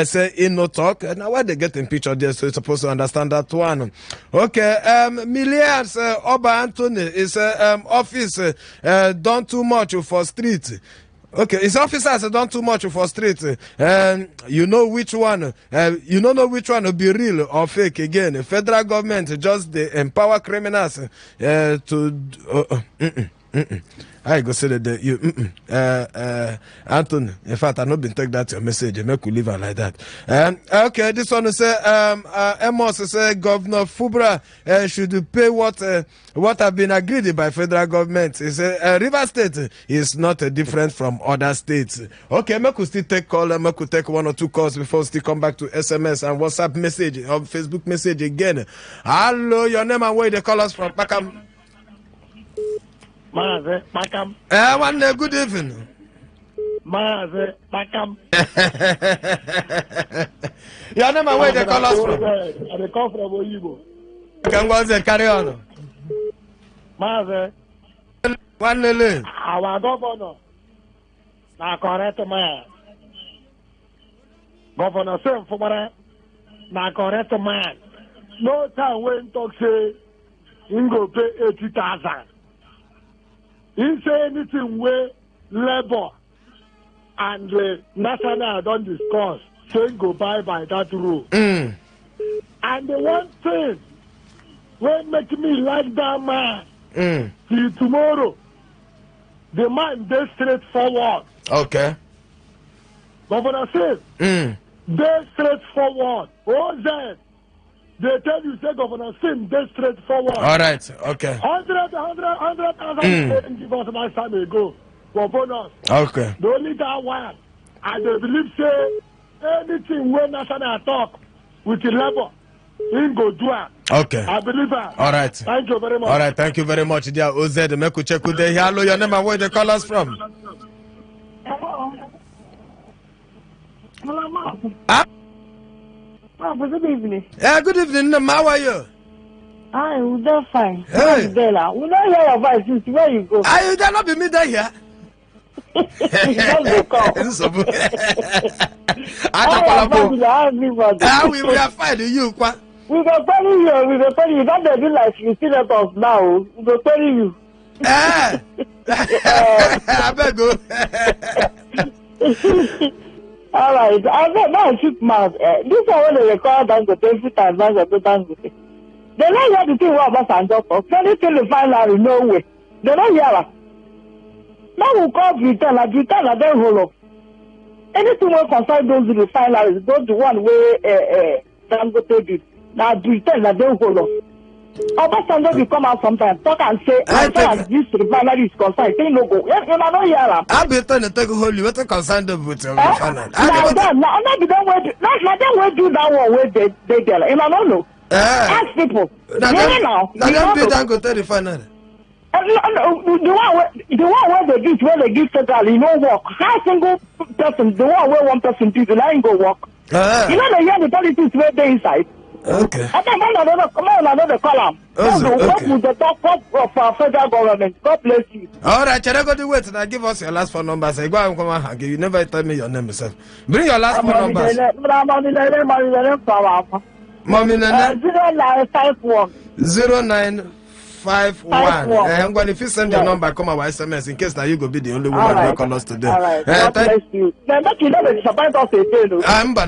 Say in no talk. Now why they get in picture there, so you're supposed to understand that one. Okay, millions Oba Anthony is office done too much for street. Okay, his officers have done too much for street. You know which one. You don't know which one will be real or fake again. The federal government just they empower criminals I go say that you Anthony. In fact, I not been take that your message. Make you leave her like that. Okay, this one say Amos say Governor Fubra should pay what have been agreed by federal government. He say River State is not different from other states. Okay, make you still take call. Make you take 1 or 2 calls before we still come back to SMS and WhatsApp message or Facebook message again. Hello, your name and where they call us from? Pakam.
Maze, Pakam.
One day, good evening.
Maze, Pakam.
Your name and where they call us from?
They come from Oyibo.
Can go and carry on.
Maze.
One lele.
Our governor. Na correct man. Governor Sam Fumara. Na correct man. No time when talk say he go pay 80,000. He say anything where labor and the national don't discuss, saying go by that rule. And the one thing will make me like that man till tomorrow, the man they straightforward.
Okay.
Governor says they straightforward. Then they tell you, say, Governor Sim, they straightforward.
All right, okay.
100,000 give us last time ago for bonus.
Okay.
The only that one, and they believe, say, anything when national talk with the labor, he go do it.
Okay.
I believe that.
All right.
Thank you very much.
All right, thank you very much, dear OZ. Make you check with the hello, your name and where they call us from?
Hello, Mom.
Ah?
Good evening.
Yeah, good evening. How are you?
I'm doing fine.
Hey.
We don't hear your voice since where you go.
You dare not be me there here.
You just go come.
We are fine. You qua.
We go tell you. We go tell you. Don't they do like you see that us now? We go tell you.
I better go.
All right. I bet now shoot mouth. This one when they record Dangote every time Dangote. They don't hear the thing about Sanjo talk. Anything they find out in no way. They don't hear it. Now we call Britain and then hold up. Anything we concern those refineries, those the one where Dangote did. Now Britain and then hold up. Obasanjo will come out sometimes, talk and say, as far as this refinery is concerned, say no go. You know, no hear them.
I'll be trying to take a hold. What a concern with your refinery.
Now them will do that one where they tell. You know. Ask people.
Now them be Dangote refinery.
The one where they do, where they give federal, you know, work. How single person, the one where one person do, the line go work. You know, they hear the politics where they inside.
Okay.
I think another column. What would the talk of our federal government? God bless you.
All right, can I go to wait and give us your last phone number? Say, go and come and you never tell me your name yourself. Bring your last phone numbers. Mommy,
0951.
0951. If you send your number, come our SMS in case now you go be the only woman who call us today.
All right. God bless you. Make you never disappoint us again.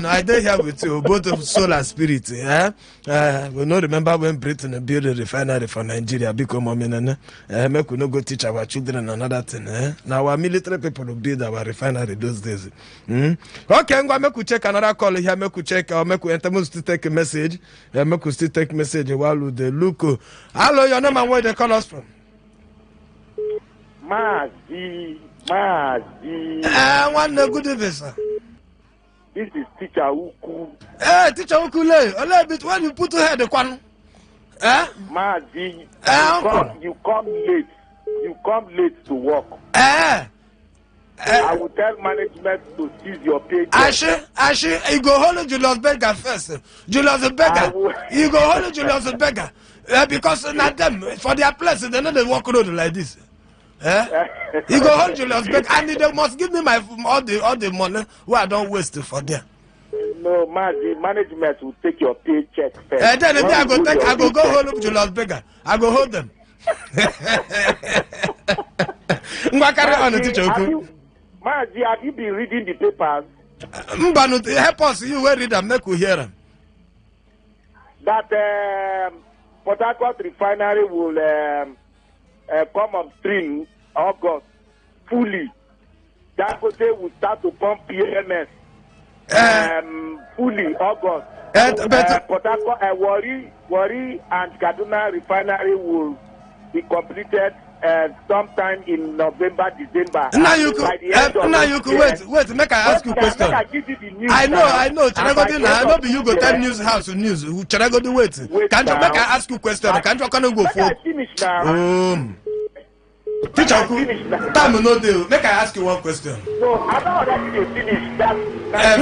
I did here with you, both soul and spirit. We not remember when Britain built a refinery for Nigeria because mommy make we no go teach our children another thing. Now our military people will build our refinery those days. Okay, I'm going to make we check another call here. Make we check or make we enter to take a message. Make we still take message while we look. Hello, your name and where they call us from?
Mazi
One good evening, sir.
This is teacher Uku.
Teacher Ukule. A little bit when you put your head the one.
Mazi, you come late. You come late to work. I will tell management to seize your paycheck.
Ashe, you go hold Julius Berger first. Julius Berger. You go hold Julius Berger. Because not them, for their place, they know they walk road like this. You go hold Julius Berger, and they must give me my all the money where I don't waste for them.
No, the management will take your paycheck first.
Then I go hold Julius Berger. I go hold them.
Mazi, have you been reading the papers?
Help us, you will read and make we hear them.
That Port Harcourt refinery will come on stream August fully. Dangote will start to pump PMS fully August. Port Harcourt, Warri and Kaduna refinery will be completed sometime in November, December.
Now you could wait. Make I ask you a question. I know. Chiragodi, I know you go tell news house news. Chiragodi, wait. Can't you make I ask you a question? Can't you go for?
Finish now.
Teacher, time no deal. Make I ask you one question.
No, I don't want to finish that.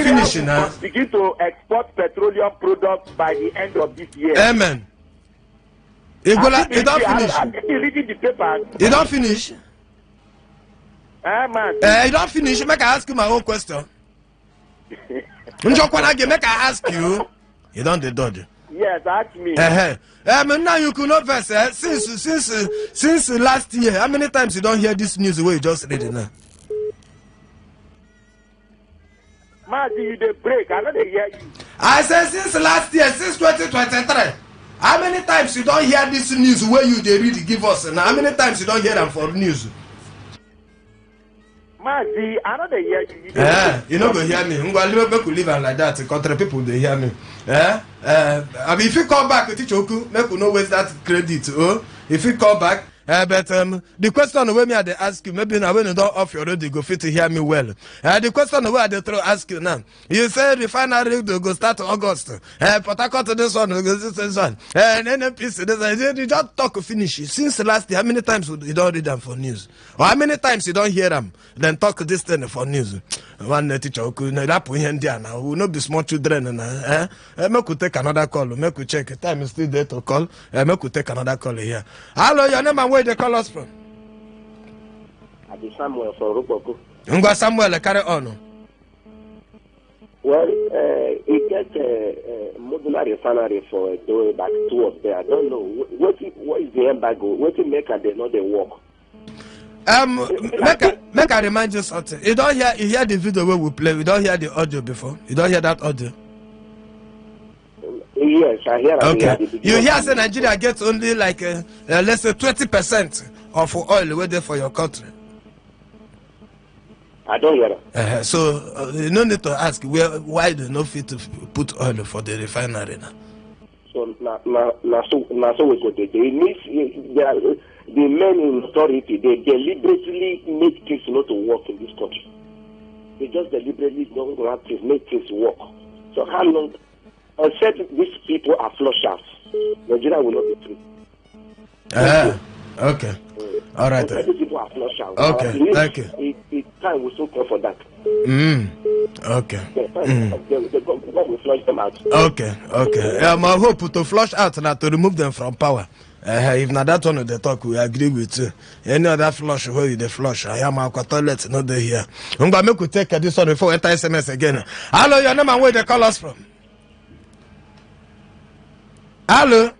Finishing now.
Begin to export petroleum products by the end of this year.
Amen. You don't finish.
You reading the paper.
You don't finish.
Man.
You don't finish. Make I ask you my own question. Make I ask you. You don't dodge.
Yes, ask me.
Now you could not verse since last year. How many times you don't hear this news the way you just read it now?
Mazi, you dey break. I don't hear you.
I said since last year, since 2023. How many times you don't hear this news where you they read give us now? How many times you don't hear them for news?
Mazi, I don't hear you.
You know go hear me. Make we live like that. Country people they hear me. I mean, if you come back, teacher Oku, make we no waste that credit. Oh, if you come back. But the question where me I ask you, maybe now when you don't off your road, you go fit to hear me well. The question where I throw ask you now, you say refinery to go start August. Port Harcourt to this one, this one, and NNPC this one. You just talk finish. Since last year, how many times you don't read them for news? Or how many times you don't hear them? Then talk this thing for news. One teacher who that put here now. We not be small children now. Make we take another call. Make we check. Time is still there to call. Make we take another call here. Hello, your name and where they call us from?
I be Samuel from Rupoko.
Ngwa Samuel, carry on.
Well, it gets a modular refinery for doing back two of there. I don't know what is the embargo. What to make and they know they work.
Make I remind you something. You hear the video where we play. We don't hear the audio before. You don't hear that audio.
Yes, I hear.
Okay. You hear say Nigeria gets only like let's say 20% of oil where there for your country.
I don't hear that.
So you no need to ask why they no fit to put oil for the refinery now.
So so we go there. It means the men in authority, they deliberately make things not to work in this country. They just deliberately don't want to make things work. So how long? Except these people are flushers, Nigeria will not be free.
Okay. All right.
These people are flushers.
Okay. Thank you.
It's time we soon call for that.
Okay.
God will flush them out.
Okay. I hope to flush out now to remove them from power. If not that one they talk, we agree with you. Any other flush where you the flush, I am our toilet, not there here. I'm going to make you take this one before enter SMS again. Hello, your name and where they call us from? Hello.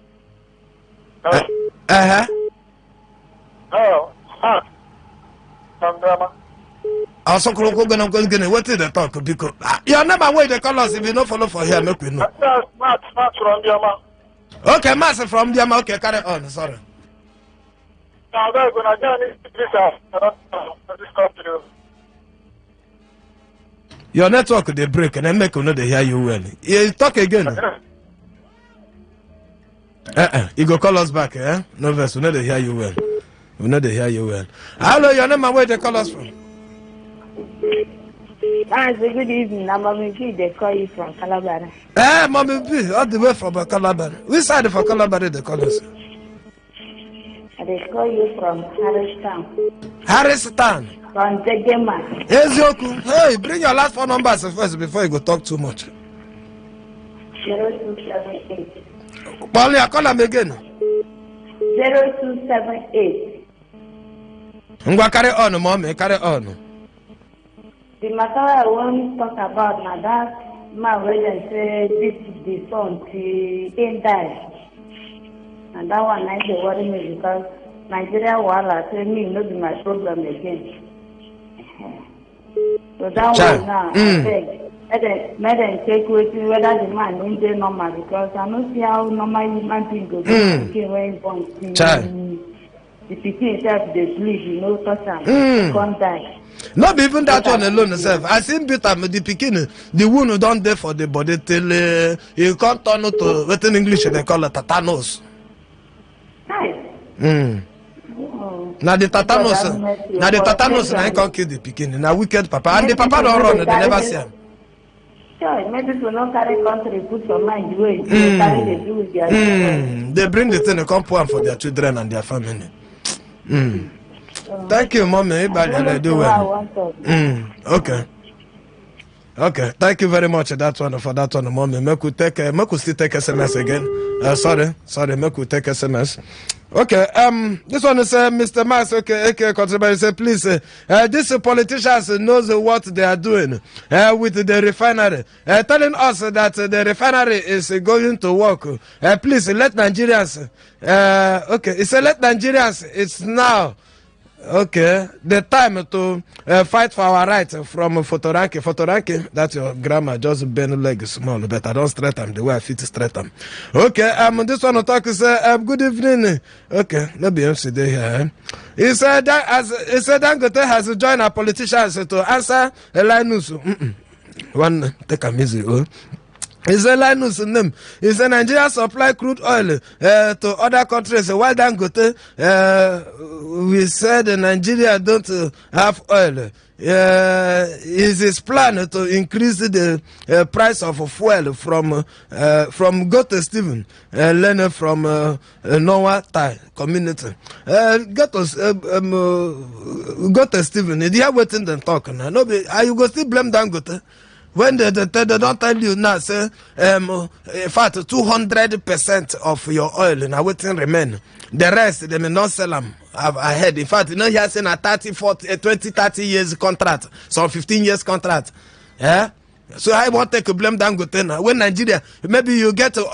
Also, what is the talk? Because your name and where they call us if you don't follow for here, make we know.
Matt from Diama.
Okay, Master from Diama. Okay, carry on. Sorry.
Now, they're going to get this company.
Your network they break and then make you know they hear you well. You talk again. You go call us back, eh? No verse, we know they hear you well. We know they hear you well. Hello, your name and where they call us from?
Good evening. I'm Mommy B. They call you from Calabar.
Mommy B, all the way from Calabar. Which side of Calabar they call us?
They call you from Harristown.
Harristown.
From Zegema.
Ezioku. Hey, bring your last 4 numbers first before you go talk too much.
0278.
Paulie, I call them again.
0278.
Ngwa, carry on, Mommy. Carry on.
The matter I want to talk about now, that man when they say this is the son, he ain't died. And that one I dey worry me because Nigeria wahala say me no be my problem again. So that one now, I beg, let them take waiting whether the man ain't dey normal because I don't see how normal human being go do pikin when he born. The pikin itself dey bleed, you know, touch am, come die.
Not even that one alone itself. I seen better the pikin, the wound don't there for the body till you can't turn it to what in English they call it tetanus. Now the tetanus, now you can't kill the pikin. Now wicked papa, and the papa don't run, they never see him.
Sure, maybe we not carry country put your mind way. They carry they do with their children.
They bring the thing, they come pour for their children and their family. Thank you, Mommy. Everybody do well. Okay. Okay. Thank you very much. That one for that one, Mommy. Make we still take SMS again. Sorry. Make we take SMS. Okay. This one is Mr. Mas. Okay. Contributor say, please. These politicians knows what they are doing with the refinery. Telling us that the refinery is going to work. Please let Nigerians. Okay. He said let Nigerians. It's now. Okay, the time to fight for our rights from Fotoranki, that's your grammar, just bend leg small, but I don't straighten the way I fit straighten. Okay, this one to talk is good evening. Okay, let me MC here. He said that Dangote has joined our politicians to answer a line news. One take a easy. Is a Linus name. Is a Nigeria supply crude oil to other countries. Why Dangote? We said Nigeria don't have oil. Is his plan to increase the price of fuel from Gote Stephen, learner from Noah Thai community. Gote Stephen, did you have waiting and talking? No, you go still blame Dangote. When they don't tell you now, say, in fact, 200% of your oil now waiting remain. The rest, they may not sell them ahead. In fact, you know, here saying a 30 years contract, some 15 years contract. Yeah? So I won't take a blame Dangote now. When Nigeria, maybe you get the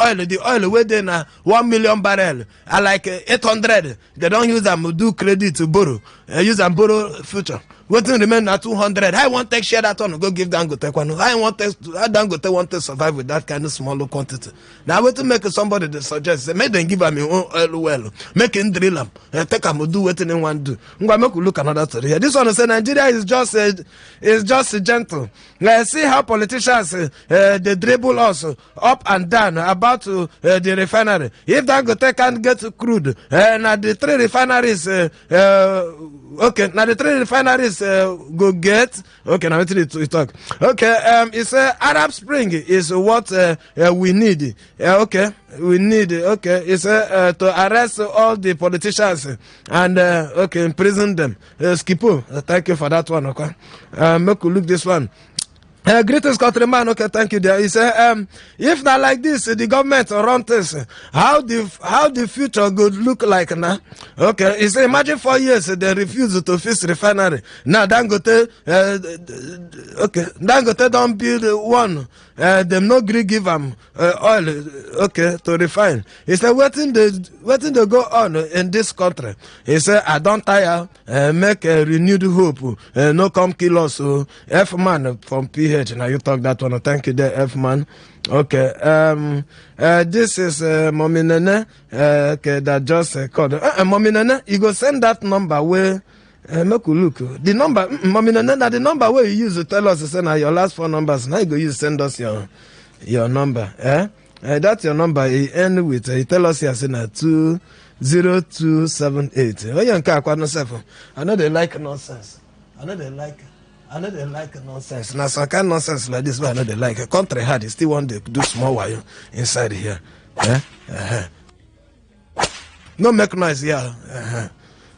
oil within 1 million barrel, like 800, they don't use them to do credit to borrow. Use them borrow future. Waiting remain at 200. I won't take share that one, go give Dangote one. I Dangote want to survive with that kind of small quantity. Now, I want to make somebody that suggests, say, make them give them your own oil well, make him drill them, take them do what they want to do. I'm going to make you look another story here. This one say Nigeria is just gentle. Let's see how politicians they dribble us up and down about the refinery. If Dangote can't get crude, now the 3 refineries, okay, now the 3 refineries go get. Okay, now we talk. Okay, it's Arab Spring is what we need. Okay, we need. Okay, it's to arrest all the politicians and okay, imprison them. Skipo, thank you for that one. Okay, make you look this one. Greetings, countryman. Okay, thank you. There. He said, if not like this, the government run this. How the future could look like now? Okay, he said, imagine 4 years they refuse to fix refinery. Now Dangote, Dangote don't build one. Them no gree give them oil. Okay, to refine. He said, waiting they go on in this country. He said, I don't tire. Make a renewed hope. No come kill us. F man from PH. Now you talk that one. Thank you there, F man. Okay. This is Mommy Nene. Okay, that just called. Mommy Nene, you go send that number where. Make you look. The number, Mommy Nene, the number where you use to tell us to send your last 4 numbers. Now you go use send us your number. That's your number. He end with. He tell us here saying 20278. When you can't I know they like nonsense. I know they like. I know they like nonsense. Now some kind of nonsense like this, but I know they like. A country hard, they still want to do small wire inside here. No make noise here.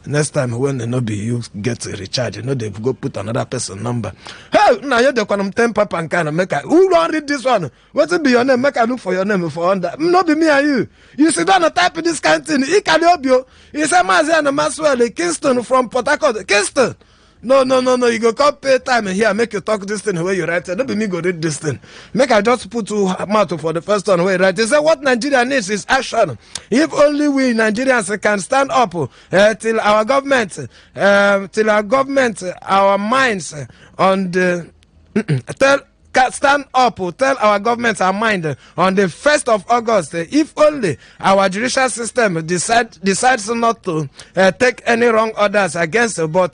Next time when they no be you get a recharge, you know they go put another person number. Hey, now you the one 10 papa and kind of make who don't read this one? What's it be your name? Make I look for your name for under. No be me and you. You sit down and type in this kind of thing. He can help you. He said Maziana Maxwell, Kingston from Port Harcourt. Kingston. No. You go come pay time here, make you talk this thing where you write it. Don't be me go read this thing. Make I just put two mouth for the first one where you write. They say what Nigeria needs is action. If only we Nigerians can stand up till our government, our minds on the stand up, tell our government our mind on the 1st of August. If only our judicial system decides not to take any wrong orders against, but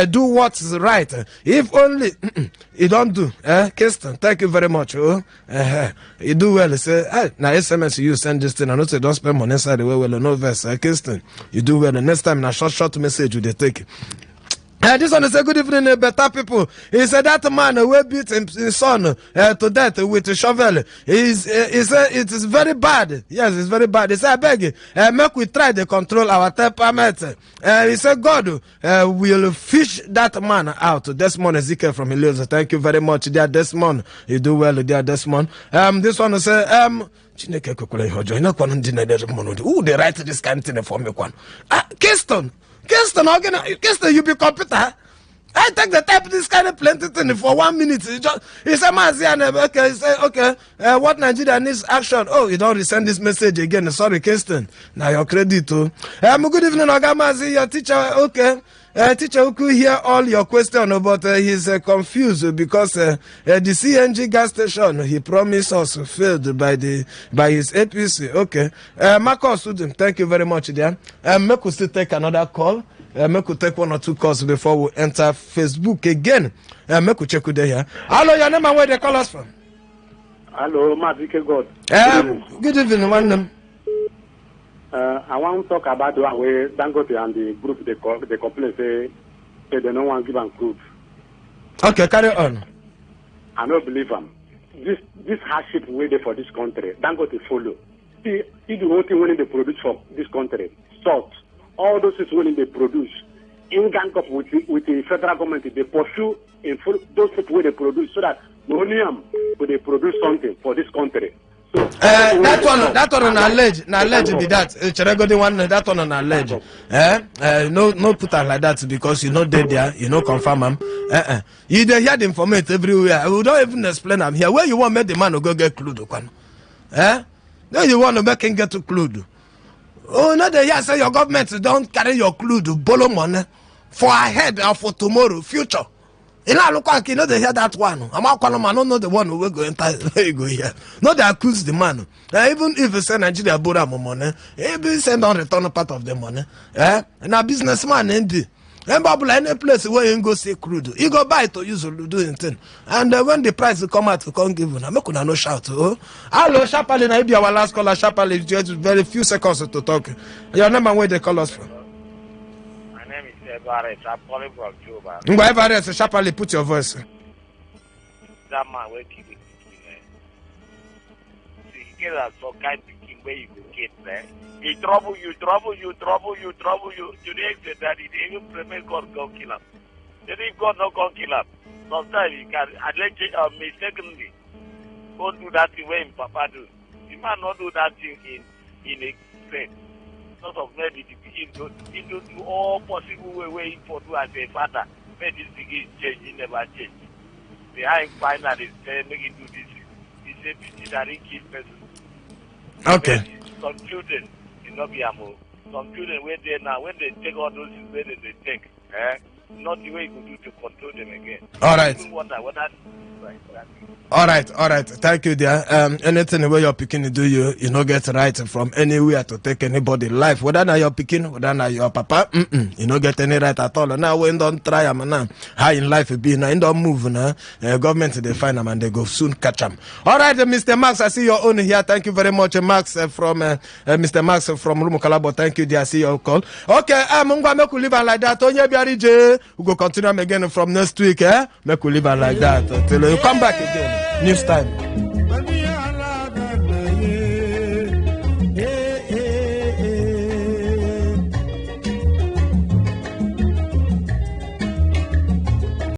do what's right. If only you don't do, Kirsten, thank you very much. You do well. Say, now SMS you send this thing. I know say don't spend money inside the way. Well, no verse, Kirsten, you do well. The next time, na short message you they take. This one is a good evening, better people. He said that man will beat his son to death with a shovel. He said it is very bad. Yes, it's very bad. He said, I beg you, make we try to control our temperament. He said, God will fish that man out. Desmond Ezekiel from Helios. Thank you very much, dear Desmond. You do well, dear Desmond. This one is who they write this kind of thing for me? Kingston, you be computer. I take the type of this kind of plenty thing for 1 minute. He said, okay, he said, okay, what Nigeria needs action. Oh, you don't resend this message again. Sorry, Kingston. Now your credit too. Good evening, Ogamazi, your teacher, okay. Teacher who could hear all your questions, but he's confused because the CNG gas station he promised us failed by his APC. Okay. Marcus student, thank you very much, dear. Make we still take another call. Make we take 1 or 2 calls before we enter Facebook again. Make we check with here. Hello, your name and where they call us from?
Hello, Madike God.
Good evening, one name.
I want to talk about the one where Dangote and the group they complain say they don't want to give them crude.
Okay, carry on.
I don't believe them. This hardship waiting for this country. Dangote follow. He the only thing when they produce for this country. Salt. All those things when they produce. In gang up with the federal government, they pursue in full those people where they produce so that Millennium will they produce something for this country.
That one on allege be that Cheregodi one that one on allege. No put her like that because you know dead there, you know confirm them. You dey hear the information everywhere. We don't even explain them here. Where you want make the man to go get clue? Then you want to make him get to clue. Oh no, they hear say your government don't carry your clue to borrow money for ahead or for tomorrow, future. You know, look like you know they hear that one. I'm not calling man, no the one who will go enter go here. No, they accuse the man. Even if you say Nigeria borrow money, he be send on return part of the money. And a businessman ain't any place where you go see crude, you go buy it to use to do anything. And when the price will come out, you can't give you. I'm not gonna no shout. Oh, hello, Shapali, now be our last caller. Shapali, just very few seconds to talk. Your name and where they call us from.
My name is Everett. I'm calling from Cuba.
Everett, Shapali, put your voice.
That man will keep it. So you get that some kind of picking where you will get there. He trouble you to the extent that he even pray God go kill him. Then if God not go kill him, sometimes you can mistakenly go do that thing when Papa do. The man not do that thing in a sense. Sort of maybe he do all possible way for do as a father. When this thing is changed, he never change. Behind finally say make him do this. He say this that he kill person.
Okay.
Some children. Not be amo. Some children when they take all those things where they take, not the way you do to control them again.
All right. All right. Thank you, dear. Anything where you're picking to do, you know, get right from anywhere to take anybody life. Whether now you're picking, whether now your papa, you know, get any right at all. Now when don't try them now, how in life it be now, in don't move now. Government they find them and they go soon catch them. All right, Mr. Max, I see your own here. Thank you very much, Max from Mr. Max from Rumukalabo. Thank you, dear. I see your call. Okay, I'm gonna make you live like that. Onye Biarije, we go continue again from next week. Make you live like that till you come back again. News time.